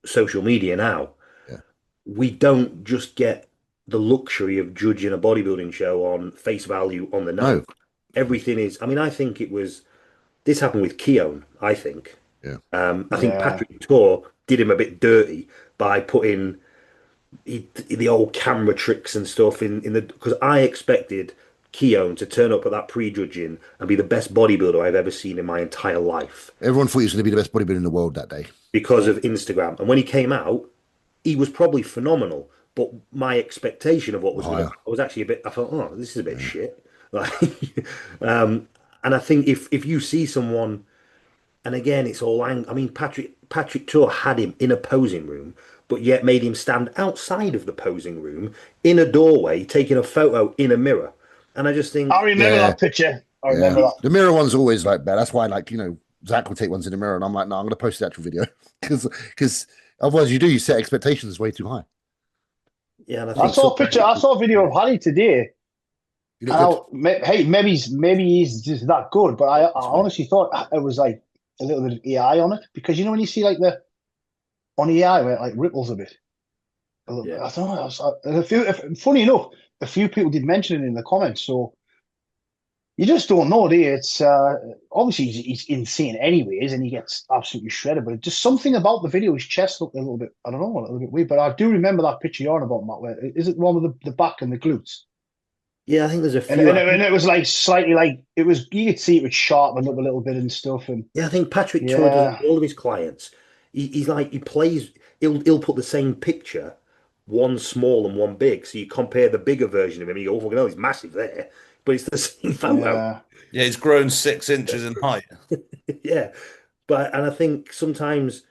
social media now. Yeah. We don't just get the luxury of judging a bodybuilding show on face value on the night. No. Everything is, I think this happened with Keown, I think. Yeah. I think Patrick Tor did him a bit dirty by putting the old camera tricks and stuff in the, because I expected Keown to turn up at that pre-judging and be the best bodybuilder I've ever seen in my entire life. Everyone thought he was going to be the best bodybuilder in the world that day. Because of Instagram. And when he came out, he was probably phenomenal. But my expectation of what was going to, I was actually I thought, oh, this is a bit shit. Like, and I think if you see someone, and again, it's all Patrick Tor had him in a posing room, but yet made him stand outside of the posing room in a doorway, taking a photo in a mirror. And I just think, I remember that picture. I remember that. The mirror one's always like bad. That's why, like, Zach will take ones in the mirror, and I'm like, no, I'm going to post the actual video because otherwise you set expectations way too high. Yeah, and I saw a video of Harry today. Maybe he's just that good, but I honestly thought it was like a little bit of AI on it, because when you see like on AI where it like ripples a bit. Yeah. I don't know. Funny enough, a few people did mention it in the comments, so you just don't know, do you? It's obviously he's insane anyways, and he gets absolutely shredded. But just something about the video, his chest looked a little bit, I don't know, a little bit weird. But I do remember that picture you're on about, Matt. Where is it one with the back and the glutes? Yeah, I think there's a few. And it was like slightly like it was. You could see it was sharpened up a little bit and stuff. And yeah, I think Patrick Tor does all of his clients. He's like he plays. He'll put the same picture, one small and one big. So you compare the bigger version of him, and you go, "Oh, he's massive there," but it's the same photo. Yeah, he's grown 6 inches in height. Yeah, and I think sometimes,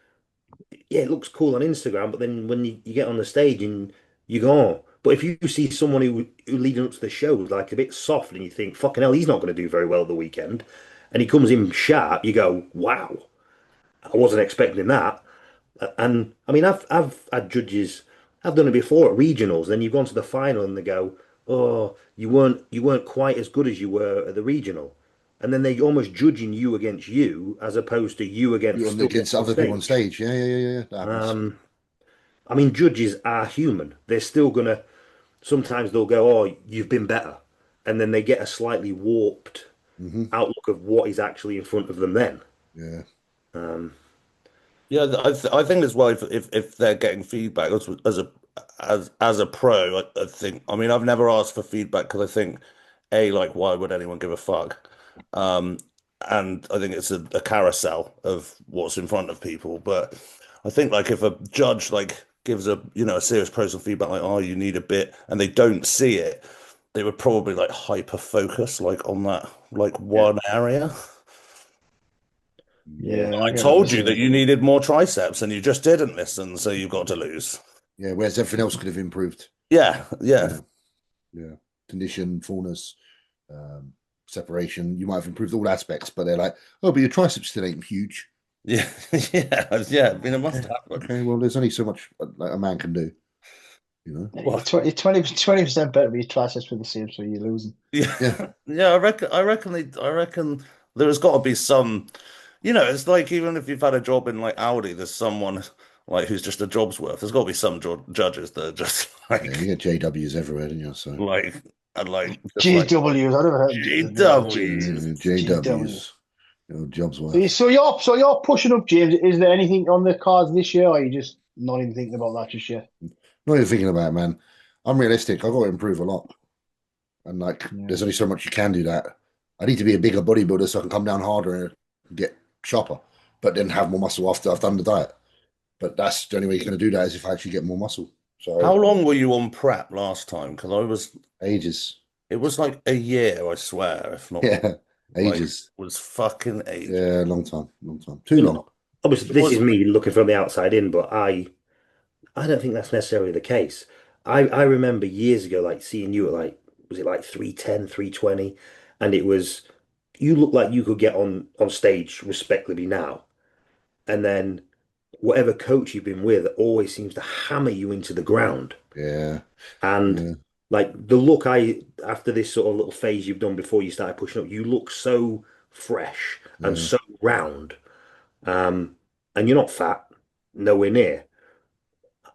it looks cool on Instagram, but then when you get on the stage and you go, oh. But if you see someone who leading up to the show like a bit soft, and you think, fucking hell, he's not going to do very well the weekend, and he comes in sharp, you go, wow, I wasn't expecting that. And I've had judges, I've done it before at regionals. Then you've gone to the final and they go, oh, you weren't quite as good as you were at the regional, and then they're almost judging you against you as opposed to you against other people on stage. Yeah. Judges are human. They're still gonna. Sometimes they'll go, "Oh, you've been better," and then they get a slightly warped outlook of what is actually in front of them. Then, I think as well if they're getting feedback as a pro, I think. I've never asked for feedback because I think, like, why would anyone give a fuck? And I think it's a carousel of what's in front of people. But I think, like, if a judge gives a serious personal feedback, like, oh, you need a bit, and they don't see it, they would probably hyper focus on that one area. Yeah, I told you that you needed more triceps and you just didn't listen, so you've got to lose. Yeah, whereas everything else could have improved. Yeah. Condition, fullness, separation. You might have improved all aspects, but they're like, oh, but your triceps still ain't huge. Yeah. It must happen. Okay, well, there's only so much a man can do. Well, 20% better with your triceps for the same, so you're losing. Yeah. I reckon there has got to be some. It's like, even if you've had a job in Audi, there's someone who's just a job's worth. There's got to be some judges that are just you get JWs everywhere, don't you? So GWs, I never heard JWs. Jobs worth. So you're pushing up, James. Is there anything on the cards this year, or are you just not even thinking about that just yet? Not even thinking about it, man. I'm realistic. I've got to improve a lot, and there's only so much you can do. That I need to be a bigger bodybuilder so I can come down harder and get sharper, but then have more muscle after I've done the diet. But that's the only way you're going to do that is if I actually get more muscle. So How long were you on prep last time? Because ages. it was like a year, I swear, if not Yeah, like ages. it was fucking ages. Yeah, long time. Too long. Obviously, this is me looking from the outside in, but I don't think that's necessarily the case. I remember years ago, like seeing you at like, was it like 310, 320, and it was you look like you could get on stage respectably now, and then whatever coach you've been with always seems to hammer you into the ground. Yeah. And Yeah. like the look after this sort of little phase you've done before you started pushing up, you look so fresh and Yeah. so round. And you're not fat, nowhere near.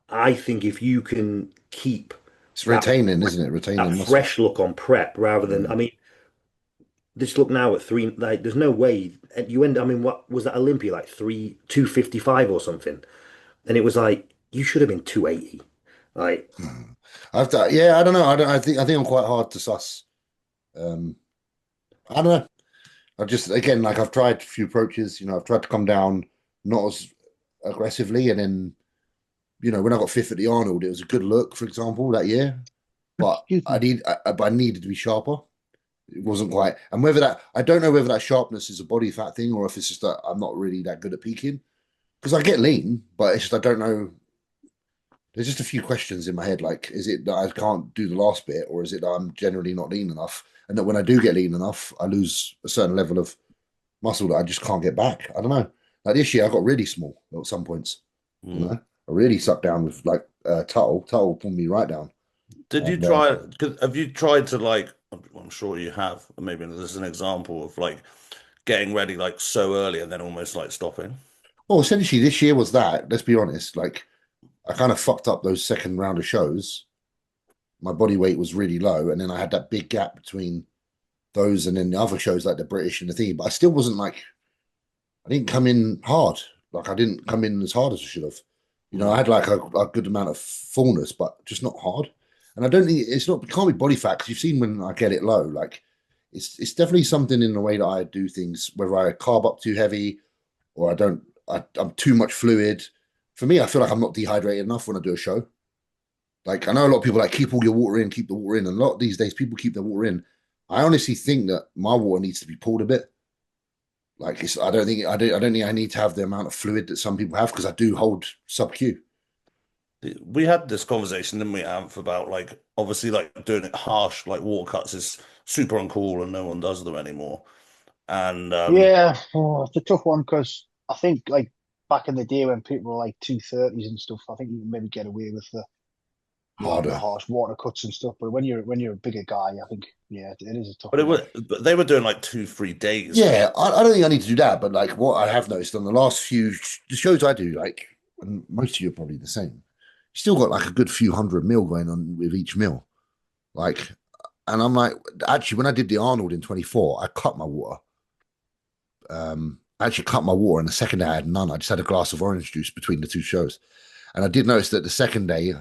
I think if you can keep It's that retaining, isn't it? Retaining that muscle. fresh look on prep rather than, I mean, this look now at three, like there's no way you end. I mean, what was that Olympia like 255 or something? And it was like you should have been 280. Like I've done, yeah, I don't know. I think I'm quite hard to suss. I don't know. I just again like I've tried a few approaches, I've tried to come down not as aggressively, and then when I got fifth at the Arnold, it was a good look, for example, that year. But I needed to be sharper. It wasn't quite, and I don't know whether that sharpness is a body fat thing or if it's just that I'm not really that good at peaking. Because I get lean, but it's just I don't know. There's just a few questions in my head. Like, is it that I can't do the last bit, or is it that I'm generally not lean enough? And that when I do get lean enough, I lose a certain level of muscle that I just can't get back. I don't know. Like this year, I got really small at some points. I really sucked down with like Tuttle. Tuttle pulled me right down. Did you try? Have you tried to like? I'm sure you have. Maybe this is an example of like getting ready like so early and then almost like stopping. Well, essentially, this year was that. Let's be honest. Like, I kind of fucked up those second round of shows. My body weight was really low, and then I had that big gap between those and then the other shows like the British and the thing. But I still wasn't like I didn't come in hard. Like I didn't come in as hard as I should have. I had like a good amount of fullness, but just not hard. And I don't think it can't be body fat because you've seen when I get it low, like it's definitely something in the way that I do things, whether I carb up too heavy or I'm too much fluid. For me, I feel like I'm not dehydrated enough when I do a show. Like I know a lot of people like keep all your water in, keep the water in. And a lot these days people keep their water in. I honestly think that my water needs to be pulled a bit. Like I don't think I need to have the amount of fluid that some people have because I do hold sub Q. We had this conversation, didn't we, Anth, about like obviously like doing it harsh, like water cuts is super uncool and no one does them anymore. And yeah, it's a tough one because I think like back in the day when people were like 230s and stuff, I think you can maybe get away with the harsh water cuts and stuff. But when you're a bigger guy, I think it is a tough. But they were doing like 2-3 days. Yeah, I don't think I need to do that. But like what I have noticed on the last few the shows I do, like, and most of you are probably the same. You still got like a good few 100 mil going on with each meal, like, and I'm like, actually, when I did the Arnold in 24, I cut my water. I actually cut my water, and the second day I had none. I just had a glass of orange juice between the two shows, and I did notice that the second day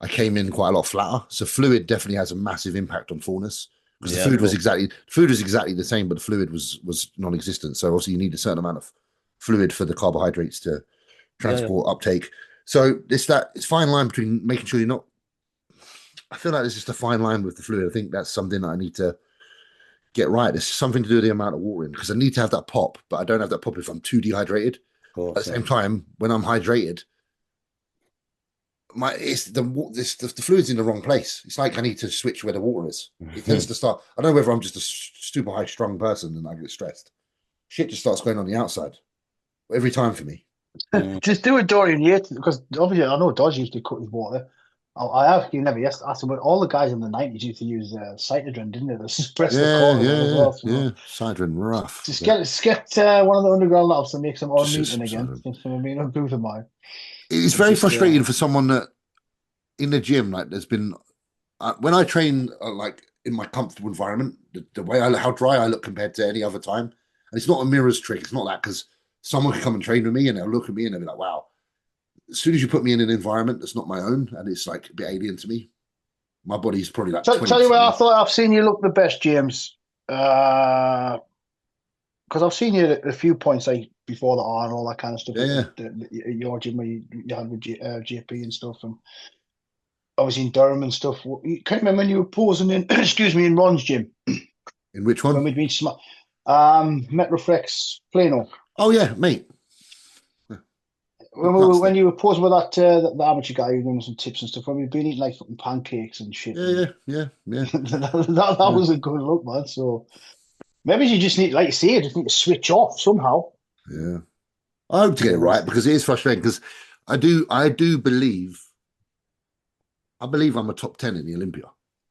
I came in quite a lot flatter. So fluid definitely has a massive impact on fullness because the food was exactly the same, but the fluid was non-existent. So obviously you need a certain amount of fluid for the carbohydrates to transport uptake. So it's fine line between making sure you're not. I feel like there's just a fine line with the fluid. I think that's something that I need to get right. There's something to do with the amount of water in because I need to have that pop, but I don't have that pop if I'm too dehydrated. At the same time, when I'm hydrated, the fluid's in the wrong place. It's like I need to switch where the water is. It tends to start. I don't know whether I'm just a super high strung person and I get stressed. Shit just starts going on the outside every time for me. Just do it, Dorian Yates, because obviously I know Dodge used to cut his water. I have you never asked him, but all the guys in the 90s used to use Cytodrin, didn't they? To suppress the cortisol as well. So Cytodrin rough. Just get one of the underground labs to make some oil meeting again. It's very frustrating for someone that in the gym, like there's been when I train like in my comfortable environment, the way how dry I look compared to any other time, and it's not a mirrors trick. It's not that because someone can come and train with me and they'll look at me and they'll be like, wow. As soon as you put me in an environment that's not my own and it's like a bit alien to me, my body's probably like. Tell you where I thought I've seen you look the best, James. Because I've seen you at a few points, like before the R and all that kind of stuff. Yeah. Your gym where you had with JP and stuff, and obviously in Durham and stuff. Can you remember when you were posing in, excuse me, in Ron's gym? In which When one? we'd been Metroflex Plano. Oh yeah, mate. When you were posing with the amateur guy who doing some tips and stuff, when we'd been eating like fucking pancakes and shit. Yeah. that was a good look, man. So maybe you just need, like you say, you just need to switch off somehow. Yeah. I hope to get it right, because it is frustrating, because I believe I'm a top 10 in the Olympia.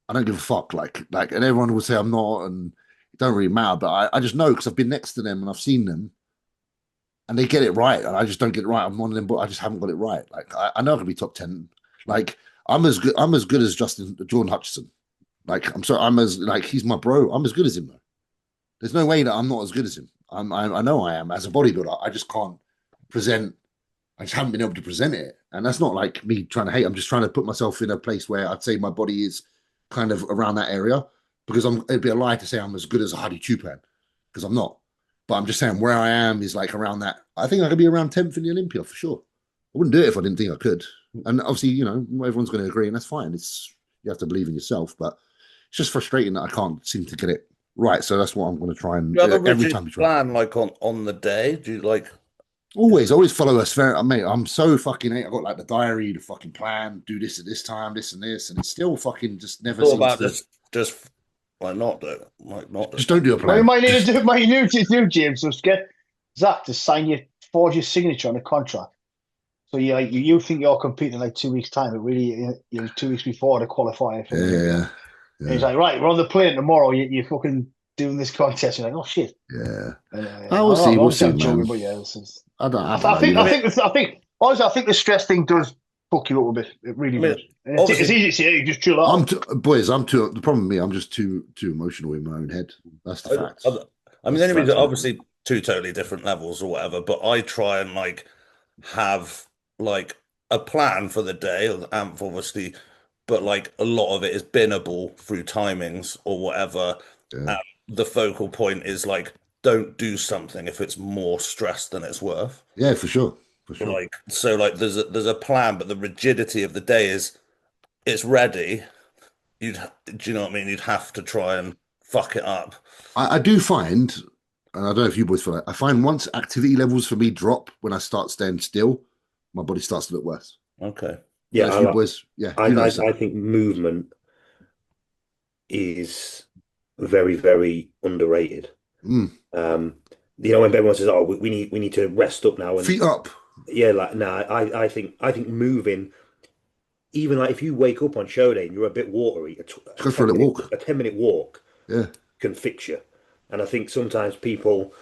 I don't give a fuck. Like, and everyone will say I'm not, and it don't really matter. But I just know, because I've been next to them and I've seen them, and they get it right, and I just don't get it right. I'm one of them, but I just haven't got it right. Like, I know I can be top 10. Like, I'm as good as Jordan Hutchison. Like, he's my bro. I'm as good as him, though. There's no way that I'm not as good as him. I know I am as a bodybuilder. I just can't present. I just haven't been able to present it. And that's not like me trying to hate. I'm just trying to put myself in a place where I'd say my body is kind of around that area, because it'd be a lie to say I'm as good as a Hadi Chupan, because I'm not. But I'm just saying where I am is like around that. I think I could be around 10th in the Olympia for sure. I wouldn't do it if I didn't think I could. And obviously, you know, everyone's going to agree, and that's fine. You have to believe in yourself, but it's just frustrating that I can't seem to get it right. So that's what I'm going to try and every time you try. Plan like on the day. Do you like always follow us? Mate, I'm so fucking. I got like the diary, the fucking plan. Do this at this time, this and this, and it's still fucking just never. Thought about just like not do it, like not. Just don't do a plan. Well, you might need to do, James. So get Zach to forge your signature on a contract. So you think you're competing in like 2 weeks' time, but really 2 weeks before the qualifier. Yeah. And he's like, right, we're on the plane tomorrow. You're fucking doing this contest. You're like, oh shit. Yeah. We'll see, man. Joking, but yeah, I think the stress thing does fuck you up a bit. It really does. It's easy to say, you just chill out. The problem with me, I'm just too emotional in my own head. That's the fact. I mean, anyway, obviously two totally different levels or whatever, but I try and like have like a plan for the day, Anth obviously, but like a lot of it is binnable through timings or whatever. Yeah. The focal point is like, don't do something if it's more stress than it's worth. Yeah, for sure. Like, so like there's a plan, but the rigidity of the day is it's ready. Do you know what I mean? You'd have to try and fuck it up. I do find, and I don't know if you boys feel like, I find once activity levels for me drop, when I start staying still, my body starts to look worse. Okay. Yeah, I think movement is very, very underrated. Mm. When everyone says, "Oh, we need to rest up now," and feet up. Yeah, like I think moving, even like if you wake up on show day and you're a bit watery, go for a little walk. A 10-minute walk, yeah, can fix you. And I think sometimes people,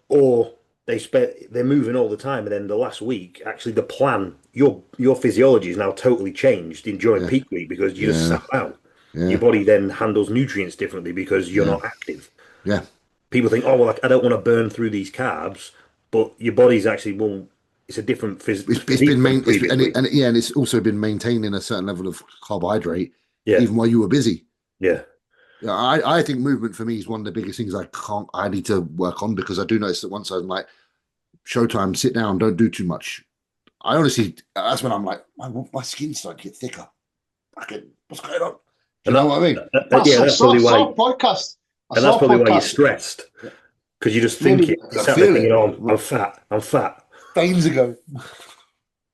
or they're moving all the time, and then the last week, actually the plan, your physiology is now totally changed during peak week, because you just sat out. Yeah. Your body then handles nutrients differently because you're not active. Yeah. People think, oh, well, I don't want to burn through these carbs, but your body's actually, it's a different physical. And it's also been maintaining a certain level of carbohydrate, even while you were busy. Yeah. I think movement for me is one of the biggest things I need to work on, because I do notice that once I'm like, showtime, sit down, don't do too much. I honestly, that's when I'm like, my skin's starting to get thicker. What's going on? You know what I mean? That's probably why. Podcast. And that's probably why you're stressed, because you just think I'm fat. Veins ago.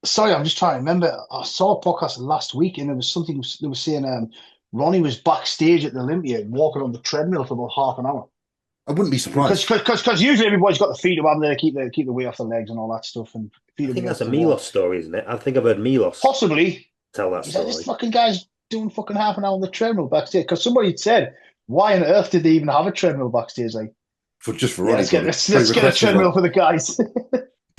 Sorry, I'm just trying to remember. I saw a podcast last week, and there was something they were saying. Ronnie was backstage at the Olympia, walking on the treadmill for about half an hour. I wouldn't be surprised, because usually everybody's got the feet up there, keep the weight off the legs and all that stuff. And I think that's a Milos story, isn't it? I think I've heard Milos possibly tell that story. This fucking guy's doing fucking half an hour on the treadmill backstage, because somebody had said, why on earth did they even have a treadmill backstage? Like, for Ronnie, let's get a treadmill for the guys.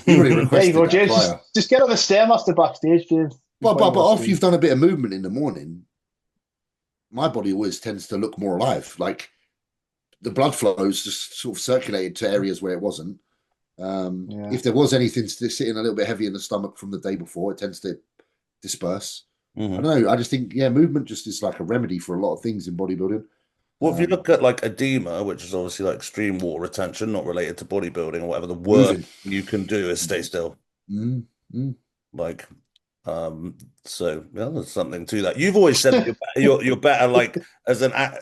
There you go, James. Just get on the Stairmaster backstage, James. But after you've done a bit of movement in the morning, my body always tends to look more alive. Like, the blood flows just sort of circulated to areas where it wasn't. If there was anything sitting a little bit heavy in the stomach from the day before, it tends to disperse. Mm-hmm. I don't know. I just think, movement just is like a remedy for a lot of things in bodybuilding. Well, if you look at like edema, which is obviously like extreme water retention, not related to bodybuilding or whatever, the worst Moving. you can do is stay still. Mm, mm. Like, so yeah, there's something to that. You've always said that you're better like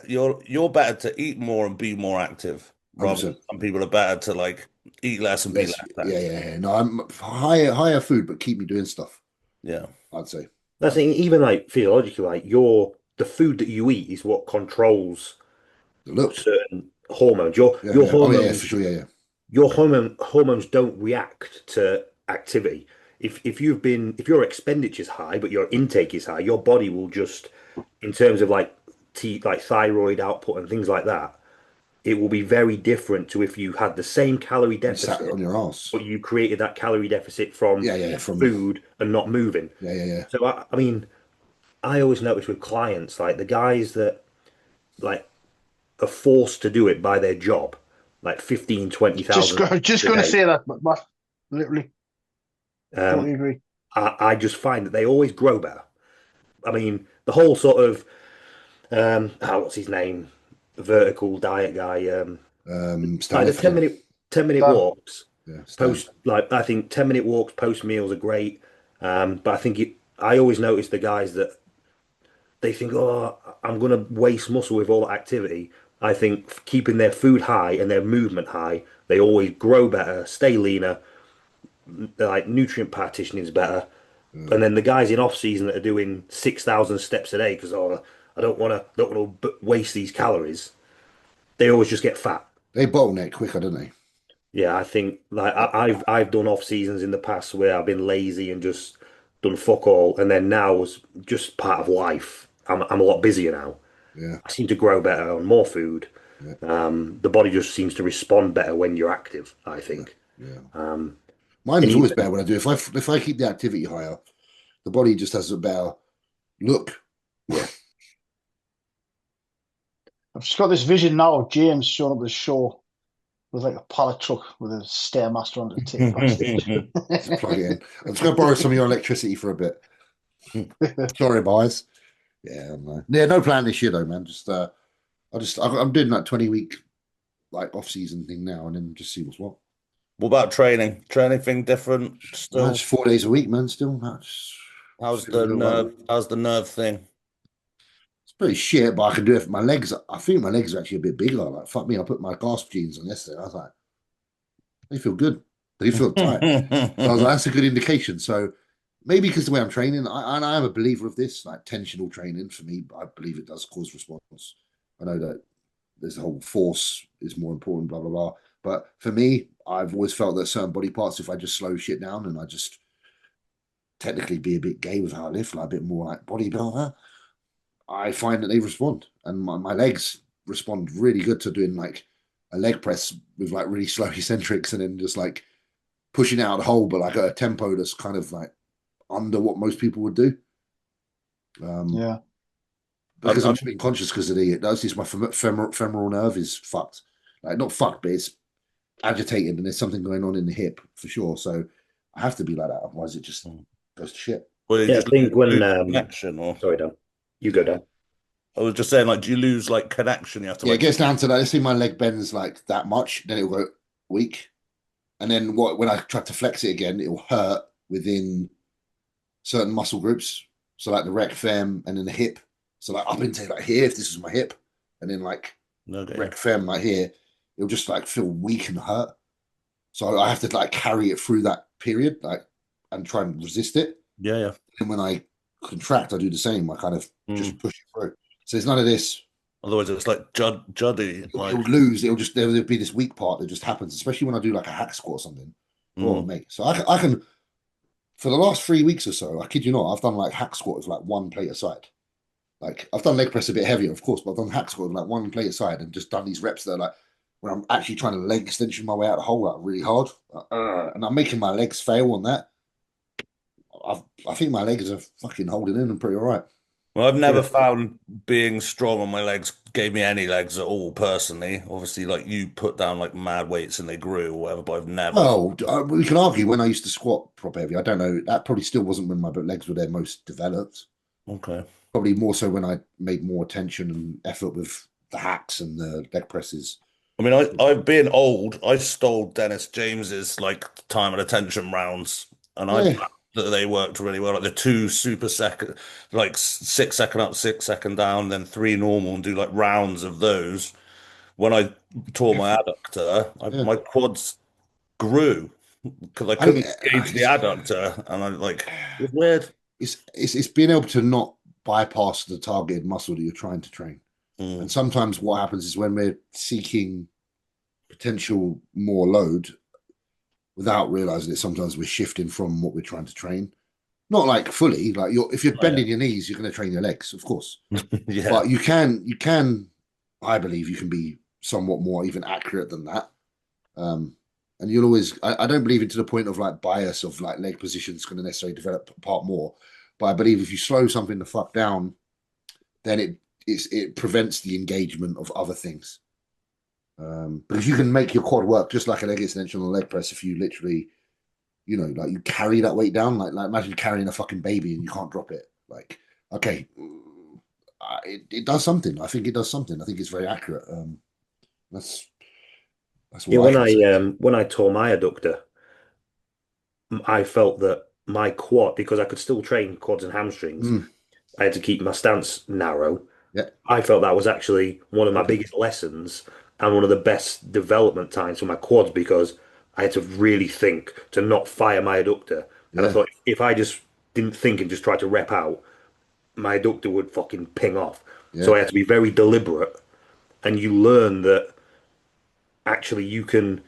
you're better to eat more and be more active, rather than 100%. some people are better to like eat less and be Less, less yeah, active. yeah, yeah. No, I'm higher food, but keep me doing stuff. Yeah. I'd say. That's the thing, even like physiologically, like the food that you eat is what controls The look. certain hormones. Your Yeah, your yeah. Oh, yeah, for hormones sure. Yeah, yeah. your hormones don't react to activity. If your expenditure is high but your intake is high, your body will just, in terms of like like thyroid output and things like that, it will be very different to if you had the same calorie You sat deficit, on your ass. but you created that calorie deficit from Yeah, yeah, yeah. From food and not moving. yeah, yeah, yeah. So I mean, I always notice with clients, like the guys that like are forced to do it by their job, like 15, Just 20,000 just a going to day. say that, but literally totally Um, agree. I just find that they always grow better. I mean, the whole sort of what's his name, vertical diet guy, Stan like the Effin. 10 minute Dan, walks Yeah, Stan. post, like I think 10-minute walks post meals are great. But I think I always notice the guys that they think, oh, I'm gonna waste muscle with all that activity. I think keeping their food high and their movement high, they always grow better, stay leaner, like nutrient partitioning is better. Yeah. And then the guys in off season that are doing 6,000 steps a day because I don't want to waste these calories. They always just get fat. They bottleneck quicker, don't they? Yeah, I think like I've done off seasons in the past where I've been lazy and just done fuck all, and then now as just part of life, I'm a lot busier now. Yeah, I seem to grow better on more food. yeah, The body just seems to respond better when you're active, I yeah, think. yeah. Um, Mine and is always even better when I do. If I keep the activity higher, the body just has a better look. yeah, I've just got this vision now of James showing up at the show with like a pallet truck with a stairmaster on it to take it backstage. Just plug it in. I'm just gonna borrow some of your electricity for a bit. Sorry, boys. Yeah, no. Yeah, no plan this year though, man. I'm doing that 20-week like off season thing now, and then just see what's what. What about training? Training thing different still? That's 4 days a week, man. Still, that's How's feeling the a little like nerve? How's the nerve thing? it's pretty shit, but I can do it for my legs. I think my legs are actually a bit bigger. Like, fuck me, I put my gasp jeans on yesterday. I was like, they feel good. They feel tight. So I was like, that's a good indication. So maybe because the way I'm training, and I am a believer of this, like tensional training for me, I believe it does cause response. I know that there's the whole force is more important, blah, blah, blah. But for me, I've always felt that certain body parts, if I just slow shit down and I just technically be a bit gay with how I lift, like a bit more like bodybuilder, I find that they respond. And my legs respond really good to doing like a leg press with like really slow eccentrics and then just like pushing it out the hole, but like at a tempo that's kind of like under what most people would do. Yeah. Because I'm just being conscious because of that's just my femoral nerve is fucked. Like not fucked, but it's agitated and there's something going on in the hip for sure. So I have to be like that, otherwise it just goes to shit. Well, you yeah, I just think when lose connection, or sorry, Dan, you go down. I was just saying, like, do you lose like connection? You have to Yeah, it like, gets down to that. Let's say my leg bends like that much, then it'll go weak. And then when I try to flex it again, it'll hurt within certain muscle groups. So like the rec fem and then the hip. So like up into like here, if this is my hip, and then like okay. rec fem like here, it'll just like feel weak and hurt. So I have to like carry it through that period, like and try and resist it. Yeah, yeah. And when I contract, I do the same. I kind of just push it through. So there's none of this. Otherwise, it's like juddy. Like, It'll lose. It'll just there'll be this weak part that just happens, especially when I do like a hack squat or something. Oh mate, so I can for the last 3 weeks or so, I kid you not, I've done like hack squat with like one plate aside. Like I've done leg press a bit heavier, of course, but I've done hack squat with like one plate aside and just done these reps that are like when I'm actually trying to leg extension my way out of the hole like really hard, and I'm making my legs fail on that. I think my legs are fucking holding in and pretty all right. well, I've never found being strong on my legs gave me any legs at all personally. Obviously, like you put down like mad weights and they grew or whatever, but I've never. Well, we can argue when I used to squat proper heavy. I don't know. That probably still wasn't when my legs were their most developed. Okay. Probably more so when I made more attention and effort with hacks and the leg presses. I mean, I've been old. I stole Dennis James's like time and attention rounds, and I Yeah. found that they worked really well. Like the 2 super second, like 6 second up, 6 second down, then 3 normal, and do like rounds of those. When I tore my adductor, Yeah. my quads grew because I couldn't engage the adductor, and I like it was weird. It's being able to not bypass the targeted muscle that you're trying to train. And sometimes what happens is when we're seeking potential more load without realizing it, sometimes we're shifting from what we're trying to train. Not like fully, like if you're bending your knees, you're going to train your legs, of course. Yeah. But you can, I believe you can be somewhat more even accurate than that. And you'll always, I don't believe it to the point of like bias of like leg positions going to necessarily develop apart more. But I believe if you slow something the fuck down, then it prevents the engagement of other things. Because you can make your quad work just like a leg extension or a leg press if you literally, like you carry that weight down. Like imagine carrying a fucking baby and you can't drop it. Like, okay, it does something. I think it does something. I think it's very accurate. That's what when I tore my adductor, I felt that my quad, because I could still train quads and hamstrings, I had to keep my stance narrow. Yeah. I felt that was actually one of my biggest lessons and one of the best development times for my quads because I had to really think to not fire my adductor. And I thought if I just didn't think and just tried to rep out, my adductor would fucking ping off. Yeah. So I had to be very deliberate. And you learn that actually you can.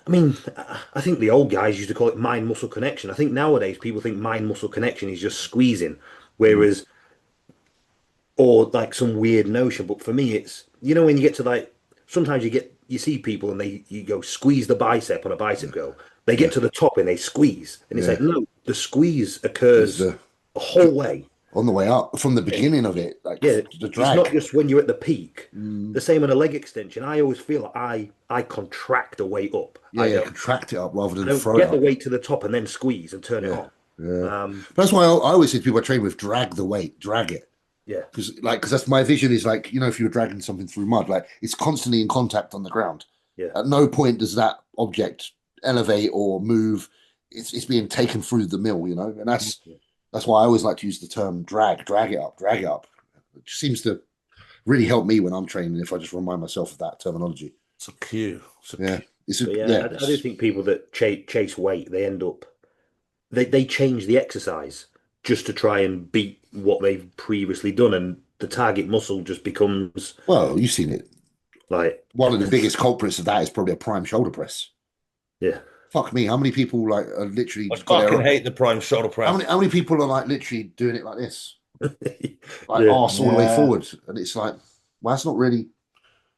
I mean, I think the old guys used to call it mind muscle connection. I think nowadays people think mind muscle connection is just squeezing, whereas, or like some weird notion. But for me, it's, when you get to like, sometimes you see people and you go squeeze the bicep on a bicep curl. They get to the top and they squeeze. And it's like, no, the squeeze occurs the whole way. On the way up from the beginning of it, like the drag. It's not just when you're at the peak. The same on a leg extension. I always feel like I contract the weight up. Yeah, contract it up rather than throw get it the up. weight to the top and then squeeze and turn it on. Yeah. That's why I always say to people I train with, drag the weight, drag it. Yeah. Because that's my vision is like, if you were dragging something through mud, like it's constantly in contact on the ground. Yeah. At no point does that object elevate or move. It's being taken through the mill, and that's why I always like to use the term drag it up. It just seems to really help me when I'm training if I just remind myself of that terminology. It's a cue. I do think people that chase weight, they end up, they change the exercise just to try and beat what they've previously done, and the target muscle just becomes. Well, you've seen it. Like one of the biggest culprits of that is probably a prime shoulder press. Yeah. Fuck me, how many people like are literally? I fucking hate the prime shoulder press. How many people are like literally doing it like this, like arse all the way forward, and it's like, well, that's not really.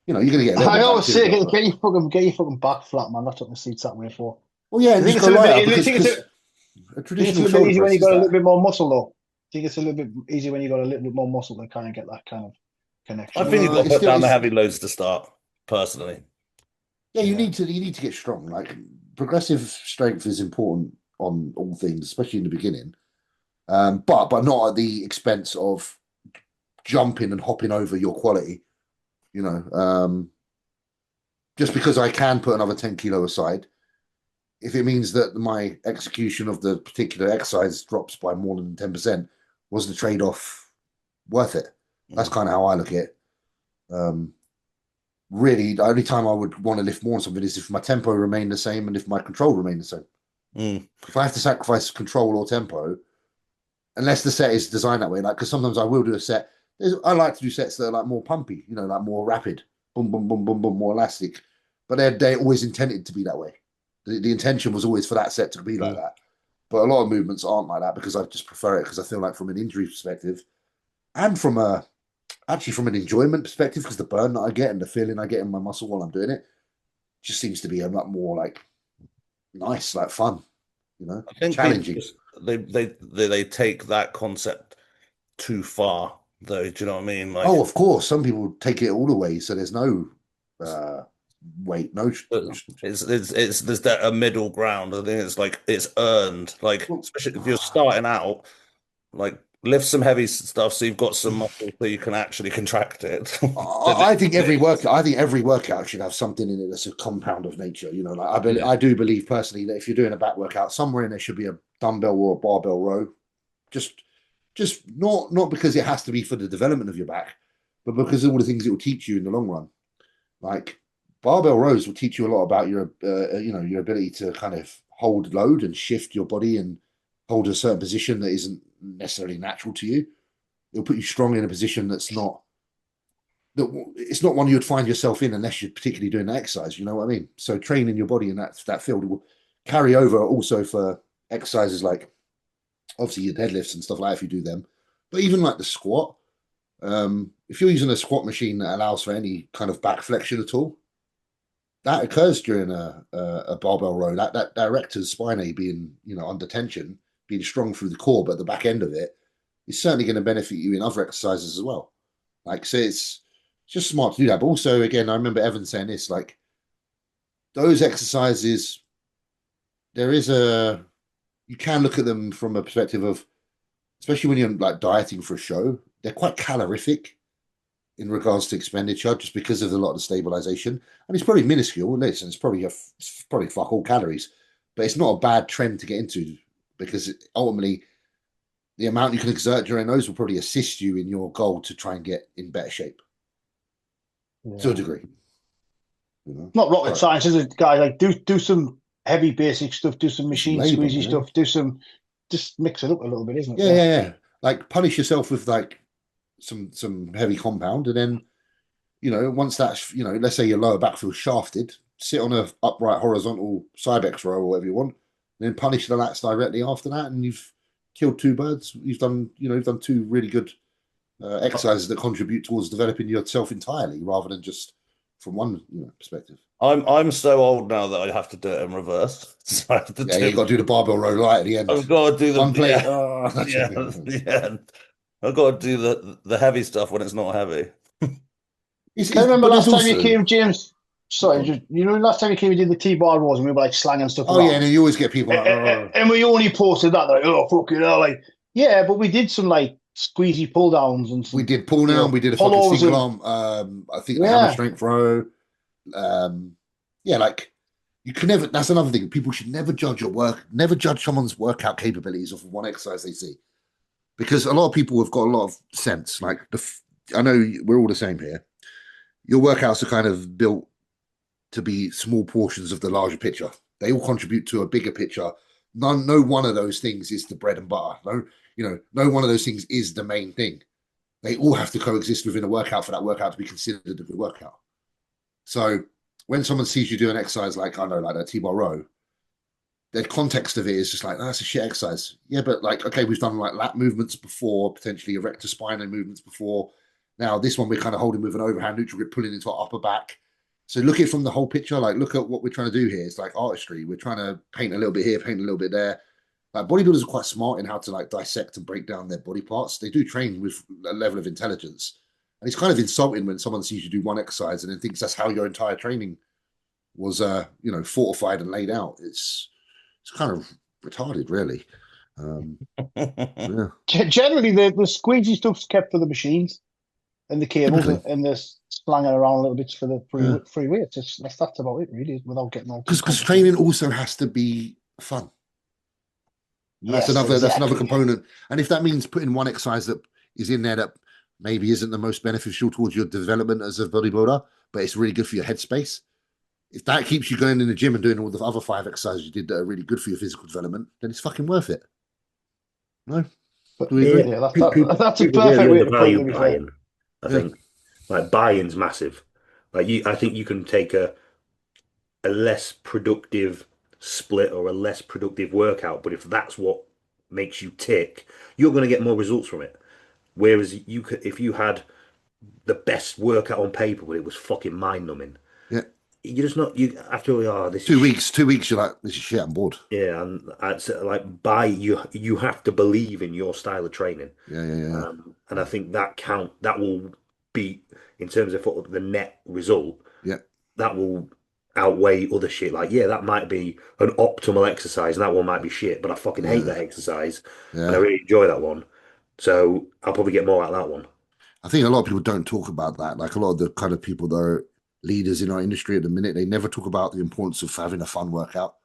You're gonna get. I always say, get your fucking back flat, man. That's what the seat's that way for. Well, yeah, I think it's a traditional bit easy when you got a little bit more muscle, though. I think it's a little bit easier when you got a little bit more muscle to kind of get that kind of connection. I think you've got to put down the heavy loads to start, personally. Yeah, you need to get strong. Like progressive strength is important on all things, especially in the beginning. But not at the expense of jumping and hopping over your quality. Just because I can put another 10 kilo aside, if it means that my execution of the particular exercise drops by more than 10%, was the trade-off worth it? That's kind of how I look at it. Really, the only time I would want to lift more on something is if my tempo remained the same and if my control remained the same. If I have to sacrifice control or tempo, unless the set is designed that way, like because sometimes I will do a set. I like to do sets that are like more pumpy, like more rapid, boom, boom, boom, boom, boom, more elastic. But they're always intended to be that way. The intention was always for that set to be like that. But a lot of movements aren't like that because I just prefer it because I feel like from an injury perspective and from an enjoyment perspective, because the burn that I get and the feeling I get in my muscle while I'm doing it just seems to be a lot more like nice, like fun, I think challenging. They take that concept too far, though. Do you know what I mean? Like, of course, some people take it all the way, so there's no weight, no. There's a middle ground. I think it's like it's earned. Like especially if you're starting out, like lift some heavy stuff so you've got some muscle so you can actually contract it. I think every workout should have something in it that's a compound of nature. You know, like I do believe personally that if you're doing a back workout, somewhere in there should be a dumbbell or a barbell row. Just not because it has to be for the development of your back, but because of all the things it will teach you in the long run. Like barbell rows will teach you a lot about your your ability to kind of hold load and shift your body and hold a certain position that isn't necessarily natural to you. It'll put you strong in a position that's not it's not one you'd find yourself in unless you're particularly doing that exercise. You know what I mean? So training your body in that field will carry over also for exercises like obviously your deadlifts and stuff like that if you do them, but even like the squat. If you're using a squat machine that allows for any kind of back flexion at all, that occurs during a barbell row. That erector's spinae being under tension, being strong through the core, but the back end of it is certainly going to benefit you in other exercises as well. Like, so it's just smart to do that. But also, again, I remember Evan saying this, like those exercises, you can look at them from a perspective of, especially when you're like dieting for a show, they're quite calorific in regards to expenditure just because of a lot of the stabilization. And it's probably minuscule. Listen, it's probably fuck all calories, but it's not a bad trend to get into because ultimately the amount you can exert during those will probably assist you in your goal to try and get in better shape to a degree. Not rocket science, is it, guys? Like do some heavy basic stuff, do some machine squeezy stuff, just mix it up a little bit, isn't it? Yeah. Like punish yourself with like some heavy compound, and then once that's let's say your lower back feels shafted, sit on a upright horizontal Cybex row or whatever you want, and then punish the lats directly after that, and you've killed two birds. You've done two really good exercises that contribute towards developing yourself entirely rather than just from one perspective. I'm so old now that I have to do it in reverse. So I have to you got to do the barbell row right at the end. I've got to do the one plate. Yeah. I've got to do the heavy stuff when it's not heavy. I remember last time you came, James. Sorry, last time you came, you did the T-bar rows, and we were like slanging stuff. Oh, yeah, and you always get people like, and we only posted that, like, oh, fucking hell, like, yeah, but we did some like squeezy pull downs and we did pull down, we did a fucking single arm, I think the hammer strength row. Like you can never. That's another thing. People should never judge never judge someone's workout capabilities off of one exercise they see, because a lot of people have got a lot of sense. Like I know we're all the same here. Your workouts are kind of built to be small portions of the larger picture. They all contribute to a bigger picture. No one of those things is the bread and butter. No one of those things is the main thing. They all have to coexist within a workout for that workout to be considered a good workout. So when someone sees you do an exercise like that T-bar row, the context of it is just like, that's a shit exercise. Yeah, but like, okay, we've done like lat movements before, potentially erector spinae movements before. Now this one we're kind of holding with an overhand neutral grip, pulling into our upper back. So look at it from the whole picture. Like, look at what we're trying to do here. It's like artistry. We're trying to paint a little bit here, paint a little bit there. Like bodybuilders are quite smart in how to like dissect and break down their body parts. They do train with a level of intelligence. And it's kind of insulting when someone sees you do one exercise and then thinks that's how your entire training was, fortified and laid out. It's kind of retarded, really. Yeah. Generally, the squeegee stuff's kept for the machines and the cables and the slanging around a little bit for the free weights. That's about it, really, without getting all. Because training also has to be fun. Yes, that's another component. And if that means putting one exercise that is in there that maybe isn't the most beneficial towards your development as a bodybuilder, but it's really good for your headspace. If that keeps you going in the gym and doing all the other 5 exercises you did that are really good for your physical development, then it's fucking worth it. No? That's a perfect way to value buy-in. I think like buy-in's massive. Like I think you can take a less productive split or a less productive workout, but if that's what makes you tick, you're going to get more results from it. Whereas if you had the best workout on paper, but it was fucking mind-numbing. Yeah. You're just not. You after this 2 weeks. 2 weeks, you're like, this is shit. I'm bored. Yeah, and it's like you have to believe in your style of training. Yeah. And I think that will be in terms of the net result. Yeah, that will outweigh other shit. Like, yeah, that might be an optimal exercise, and that one might be shit, but I fucking hate that exercise, and I really enjoy that one. So I'll probably get more out of that one. I think a lot of people don't talk about that. Like a lot of the kind of people that are leaders in our industry at the minute, they never talk about the importance of having a fun workout.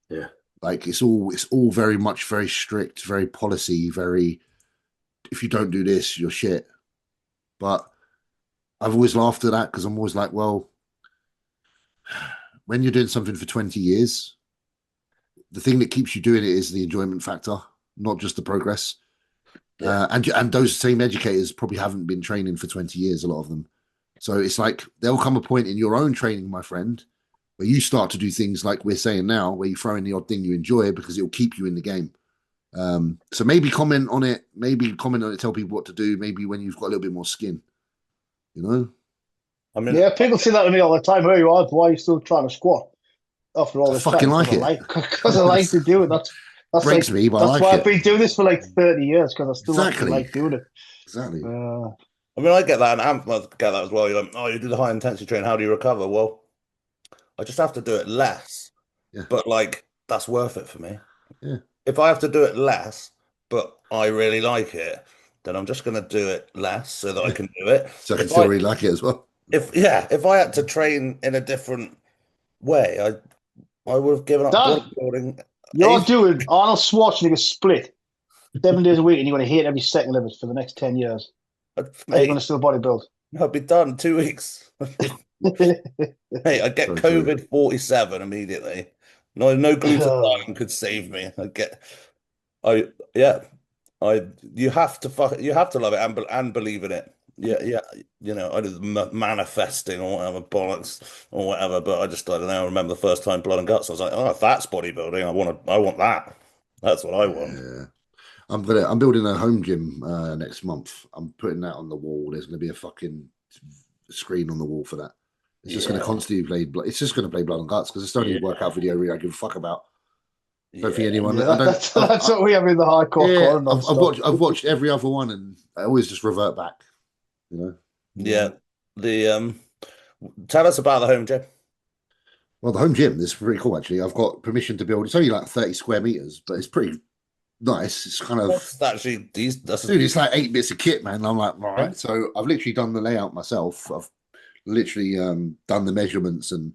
Yeah. Like it's all very much very strict, very policy, very if you don't do this, you're shit. But I've always laughed at that because I'm always like, well, when you're doing something for 20 years, the thing that keeps you doing it is the enjoyment factor, not just the progress. Yeah. And those same educators probably haven't been training for 20 years, a lot of them. So it's like there'll come a point in your own training, my friend, where you start to do things like we're saying now, where you throw in the odd thing you enjoy because it'll keep you in the game. So maybe comment on it, tell people what to do, maybe when you've got a little bit more skin, you know? I mean, Yeah, people say that to me all the time. Where you are, why are you still trying to squat after all I this fucking time? like it. Because I like to do it. That's Breaks like, me, but I that's like why it. I've been doing this for like 30 years, because I still Exactly. actually like doing it. Exactly. I mean, I get that, and Anth get that as well. You're like, oh, you do the high intensity training. How do you recover? Well, I just have to do it less, Yeah. but like that's worth it for me. Yeah. If I have to do it less, but I really like it, then I'm just going to do it less so that I can do it. So I can If still really like it as well. if I had to train in a different way, I would have given up Dan, bodybuilding. you're doing Arnold Schwarzenegger's split 7 days a week, and you're going to hate every second of it for the next 10 years. Are you going to still bodybuild? I'd be done 2 weeks. Hey, I get COVID 47 immediately. No glutathione could save me. You have to love it and believe in it. Yeah. You know, I did manifesting or whatever bollocks or whatever, but I don't know. I remember the first time blood and guts. I was like, oh, if that's bodybuilding, I want that. That's what I want. Yeah. I'm building a home gym next month. I'm putting that on the wall. There's going to be a fucking screen on the wall for that. It's just going to constantly play. It's just going to play blood and guts because it's the only workout video really I give a fuck about. Don't think anyone. Yeah, that's what we have in the hardcore corner. I've watched every other one, and I always just revert back. You know. Yeah. Tell us about the home gym. Well, the home gym is pretty cool actually. I've got permission to build. It's only like 30 square meters, but it's pretty nice. It's kind of actually dude, it's like 8 bits of kit, man. I'm like, all right. So I've literally done the layout myself. I've literally done the measurements and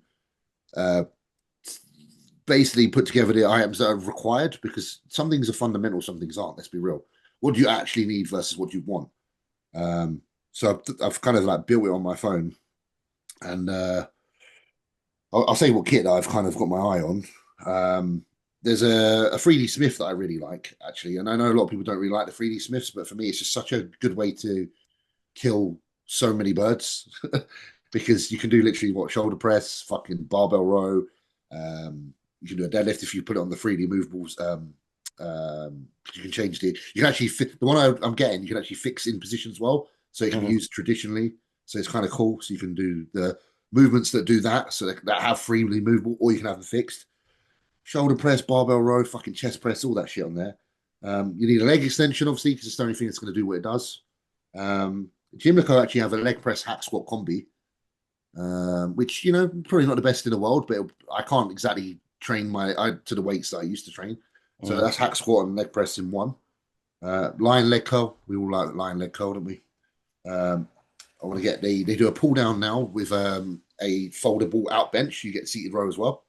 basically put together the items that are required because some things are fundamental, some things aren't. Let's be real. What do you actually need versus what you want? So I've kind of like built it on my phone, and I'll say what kit I've kind of got my eye on. There's a 3D Smith that I really like, actually. And I know a lot of people don't really like the 3D Smiths, but for me, it's just such a good way to kill so many birds because you can do literally shoulder press, fucking barbell row. You can do a deadlift if you put it on the 3D movables. You can change you can actually fit the one I'm getting, you can actually fix in position as well. So it can be used traditionally. So it's kind of cool. So you can do the movements that do that, so that have freely movable, or you can have them fixed. Shoulder press, barbell row, fucking chest press, all that shit on there. You need a leg extension, obviously, because it's the only thing that's going to do what it does. Gymnaco actually have a leg press hack squat combi, which, you know, probably not the best in the world, but I can't exactly train to the weights that I used to train. So that's hack squat and leg press in one. Lion leg curl. We all like lion leg curl, don't we? I want to get they do a pull down now with a foldable out bench. You get seated row as well.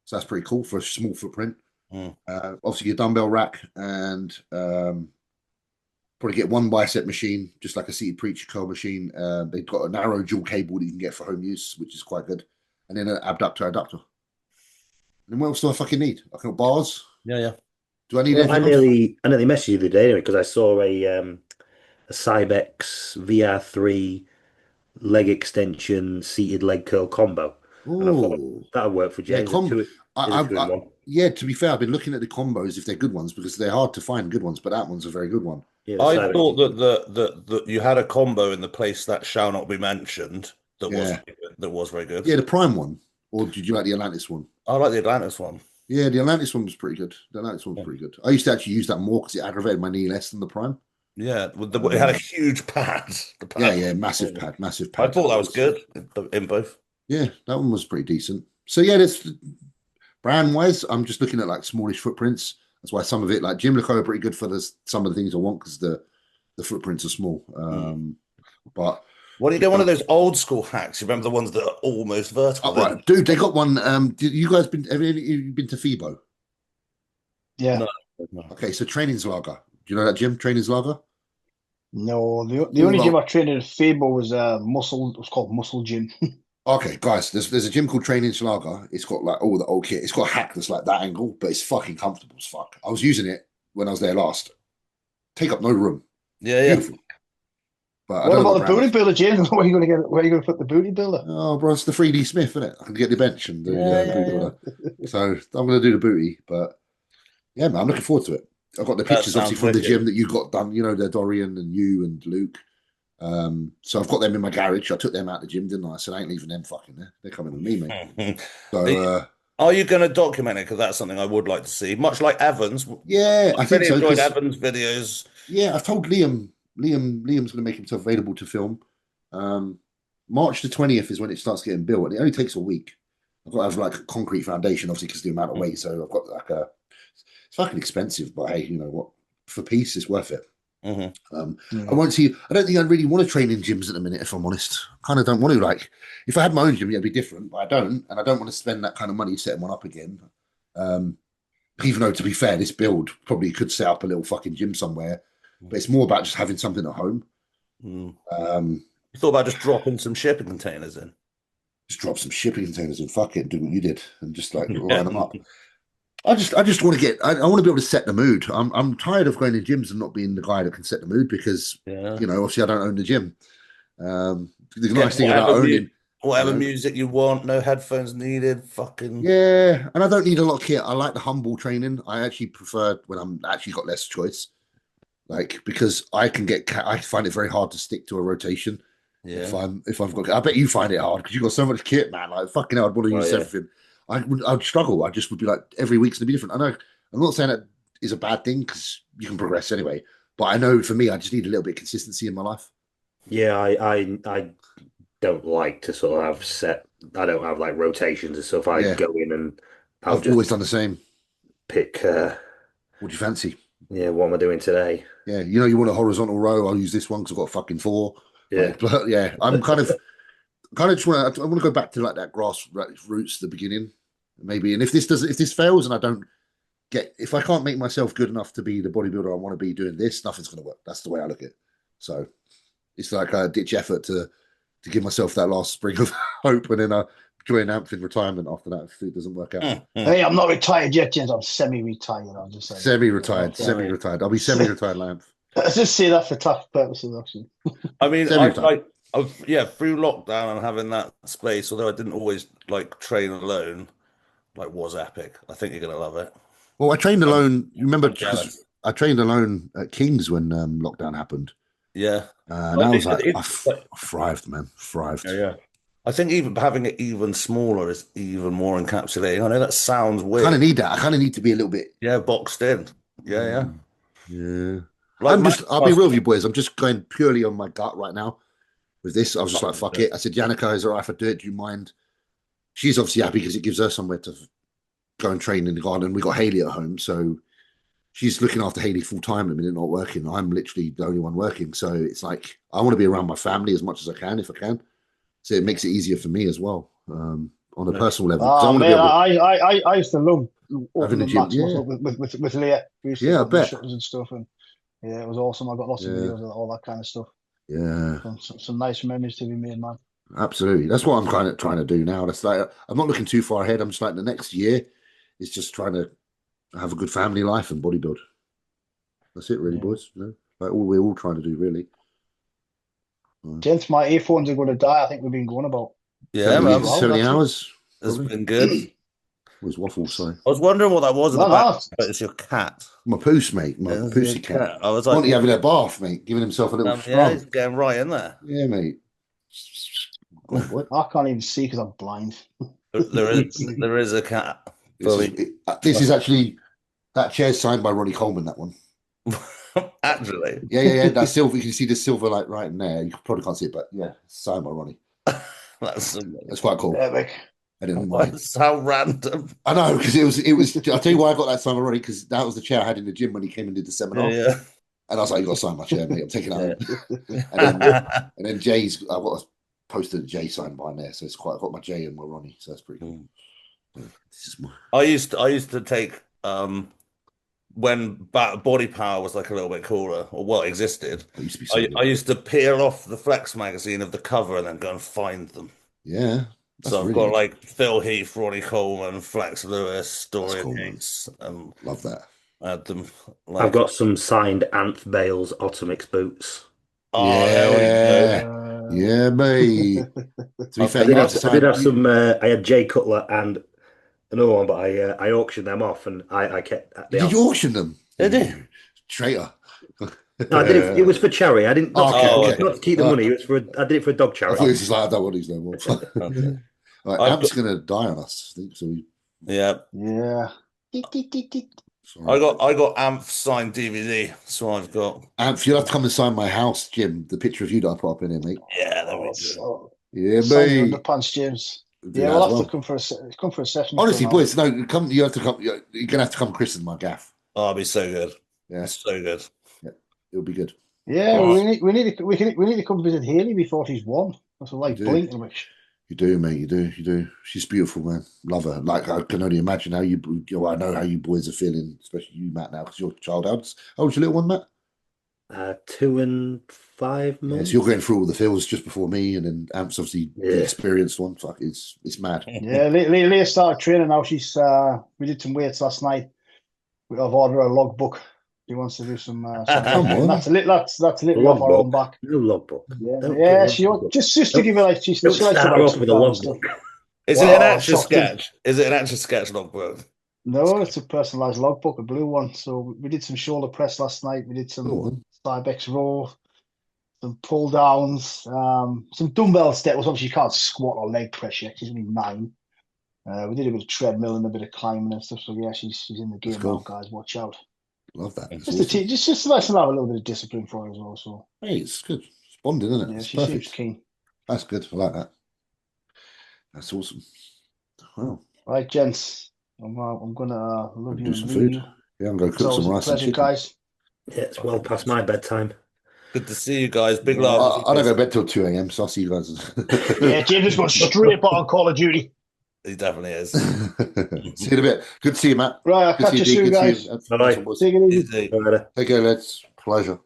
So that's pretty cool for a small footprint. Obviously, your dumbbell rack and probably get one bicep machine, just like a seated preacher curl machine. They've got a narrow dual cable that you can get for home use, which is quite good. And then an abductor adductor. And then what else do I fucking need? I got bars. Yeah. Do I need I nearly messaged you the other day anyway because I saw a Cybex VR3 leg extension seated leg curl combo. And I thought that'll work for James. Yeah, to be fair, I've been looking at the combos if they're good ones because they're hard to find good ones, but that one's a very good one. Yeah, I thought that you had a combo in the place that shall not be mentioned that was very good. Yeah, the Prime one. Or did you like the Atlantis one? I like the Atlantis one. Yeah, the Atlantis one was pretty good. The Atlantis one was pretty good. I used to actually use that more because it aggravated my knee less than the Prime. Yeah, it had a huge pad. Massive pad. I thought that was good in both. Yeah, that one was pretty decent. So yeah, that's brand wise. I'm just looking at like smallish footprints. That's why some of it, like Gym Loco, are pretty good for some of the things I want because the footprints are small. But Why don't you get one of those old school hacks? You remember the ones that are almost vertical? right, dude, they got one. You guys have you been to FIBO? Yeah. No. Okay, so Trainingslager. Do you know that gym, Trainingslager? No, the only gym I trained in Fable was Muscle. It was called Muscle Gym. Okay, guys, there's a gym called Trainingslager. It's got like all the old kit. It's got a hack that's like that angle, but it's fucking comfortable as fuck. I was using it when I was there last. Take up no room. Yeah. Beautiful. But What about the bodybuilder gym? Where are you going to get? Where are you going to put the bodybuilder? Oh, bro, it's the 3D Smith, isn't it? I can get the bench and do the bodybuilder. So I'm going to do the booty, but yeah, man, I'm looking forward to it. I've got the pictures obviously from the gym that you got done. You know, the Dorian and you and Luke. So I've got them in my garage. I took them out of the gym, didn't I? I said I ain't leaving them fucking there. They're coming with me, mate. So are you going to document it? Because that's something I would like to see. Much like Evans. Yeah, I think so. Enjoyed Evans' videos. Yeah, I've told Liam's going to make himself available to film. March the 20th is when it starts getting built, and it only takes a week. I've got to have like a concrete foundation, obviously, because of the amount of weight. So I've got like it's fucking expensive, but hey, you know what? For peace, it's worth it. I won't see. I don't think I really want to train in gyms at the minute, if I'm honest. I kind of don't want to. Like, if I had my own gym, it'd be different, but I don't, and I don't want to spend that kind of money setting one up again. Even though, to be fair, this build probably could set up a little fucking gym somewhere, but it's more about just having something at home. You thought about just dropping some shipping containers in? Just drop some shipping containers and fuck it, do what you did, and just like line them up. I just want to get. I want to be able to set the mood. I'm tired of going to gyms and not being the guy that can set the mood because you know, obviously I don't own the gym. The nice thing about owning whatever music you want, no headphones needed. Fucking yeah, and I don't need a lot of kit. I like the humble training. I actually prefer when I'm actually got less choice, like because I find it very hard to stick to a rotation. Yeah, if I've got, I bet you find it hard because you've got so much kit, man. Like fucking hell, I'd want to use everything. I'd struggle. I just would be like every week's gonna be different. I know I'm not saying that is a bad thing because you can progress anyway. But I know for me, I just need a little bit of consistency in my life. Yeah, I don't like to sort of have set. I don't have like rotations and stuff. I go in and I've always done the same. Pick. What do you fancy? Yeah, what am I doing today? Yeah, you know, you want a horizontal row. I'll use this one because I've got fucking 4. Yeah, but yeah, I'm kind of just want to. I want to go back to like that grassroots at the beginning, maybe. And if this fails, and I don't if I can't make myself good enough to be the bodybuilder I want to be doing this, nothing's going to work. That's the way I look at it. So it's like a ditch effort to give myself that last spring of hope, and then join Anth in retirement after that if it doesn't work out. Hey, I'm not retired yet, James. I'm semi-retired. I'm just saying. Semi-retired. I'll be semi-retired, Anth. Let's just say that for tax purposes, actually. I mean, through lockdown and having that space, although I didn't always like train alone, like was epic. I think you're gonna love it. Well, I trained alone. You remember? I trained alone at King's when lockdown happened. Yeah, and I was like, I thrived, man, thrived. Yeah. I think even having it even smaller is even more encapsulating. I know that sounds weird. I kind of need that. I kind of need to be a little bit, boxed in. Yeah. Like I'll be real with you, boys. I'm just going purely on my gut right now with this. I was just like, fuck it. I said, Yannicka, is it all right if I do it? Do you mind? She's obviously happy because it gives her somewhere to go and train in the garden. We got Haley at home, so she's looking after Haley full time at the minute, not working. I'm literally the only one working. So it's like, I want to be around my family as much as I can, if I can. So it makes it easier for me as well, on a personal level. I used to love having the gym, with Leah. I bet. And stuff, and yeah, it was awesome. I got lots of videos of all that kind of stuff. Yeah, some nice memories to be made, man. Absolutely, that's what I'm kind of trying to do now. That's like, I'm not looking too far ahead. I'm just like the next year is just trying to have a good family life and bodybuild. That's it, really, boys. You know, like all we're all trying to do, really. Gents, my earphones are going to die. I think we've been going about 70 hours. It's been good. It was waffles, sorry. I was wondering what that was in the back, but it's your cat. My poos, mate. My poosy cat. I was like, Monty having a bath, mate, giving himself a little yeah, he's getting right in there. Yeah, mate. What? I can't even see because I'm blind. There is a cat. This is actually, that chair's signed by Ronnie Coleman, that one. Actually. Yeah. That silver, you can see the silver light right in there. You probably can't see it, but yeah, signed by Ronnie. That's quite cool. Epic. I didn't mind. That's how random. I know, because it was. I'll tell you why I got that sign already, because that was the chair I had in the gym when he came and did the seminar. Yeah. And I was like, "You got to sign my chair, mate. I'm taking it Yeah. home." And then Jay's. I've got a poster that Jay signed behind there, so it's quite. I've got my Jay and my Ronnie, so that's pretty cool. This is my... I used to take when body power was like a little bit cooler, or what existed. It used to be so I used to peel off the Flex magazine of the cover and then go and find them. Yeah. So I've got like Phil Heath, Ronnie Coleman, Flex Lewis, Dorian cool, Yates. Love that. I had them. I've got some signed Anth Bales Automix boots. Oh, there we go. Yeah, mate. To be fair, I did have some. I had Jay Cutler and another one, but I auctioned them off, and I kept. Did you auction them? Did you? Traitor. No, I did it. It was for charity. I didn't. Not, Okay. not to keep the money. It was for. I did it for a dog I charity. thought this is like, I don't want these no more. Okay. Right, Amp's gonna die on us, I think. So Yeah. Yeah. I got Anth signed DVD, so I've got. Amp, you'll have to come and sign my house, Jim. The picture of you that I put up in here, mate. Yeah, there we go. So, Yeah, sign your mate. underpants, James. Do Yeah, that we'll as have well. to come for a session. Honestly, boys, no, come. You have to come. You're gonna have to come, Chris, and my gaff. Oh, it'll be so good. Yeah, It's so good. it'll be good. Yeah, Oh. we need to come visit Haley before she's won. That's a like do. blinking which. You do, mate. You do. She's beautiful, man. Love her. Like I can only imagine how you. I know how you boys are feeling, especially you, Matt, now because you're child outs. How old's your little one, Matt? 2 and 5 Yeah, months. so you're going through all the feels just before me, and then Amp's obviously the experienced one. Fuck, it's mad. Yeah, Leah started training now. She's we did some weights last night. I've ordered her a logbook. She wants to do some. Come on. That's a little off her own back. No logbook. Yeah, she just to give her like she Don't likes to start write off some with a fun stuff. logbook. Is it Wow, an actual shocking. sketch? Is it an actual sketch logbook? No, it's a personalised logbook, a blue one. So we did some shoulder press last night. We did some Cybex row, some pull downs, some dumbbell step. Obviously, you can't squat or leg press yet. She's only 9. We did a bit of treadmill and a bit of climbing and stuff. So yeah, she's in the game now, guys. Watch out. Love that. Just nice to have a little bit of discipline for her as well. So hey, it's good. It's bonding, isn't it? yeah, It's she perfect. seems keen. That's good. I like that. That's awesome. Wow. Right, gents. I'm gonna love you Do and some leave food. you. Yeah, I'm going to It's cook always some a rice and pleasure, chicken. guys. Yeah, it's well past my bedtime. Good to see you guys. Big love. I don't go to bed till 2 a.m, so I'll see you guys. Yeah, James has gone straight back on Call of Duty. He definitely is. See you in a bit. Good to see you, Matt. Right, I'll Good to catch you see soon, Good to guys. see you. Bye-bye. Take it easy. Easy. Bye. Take care, lads. Pleasure.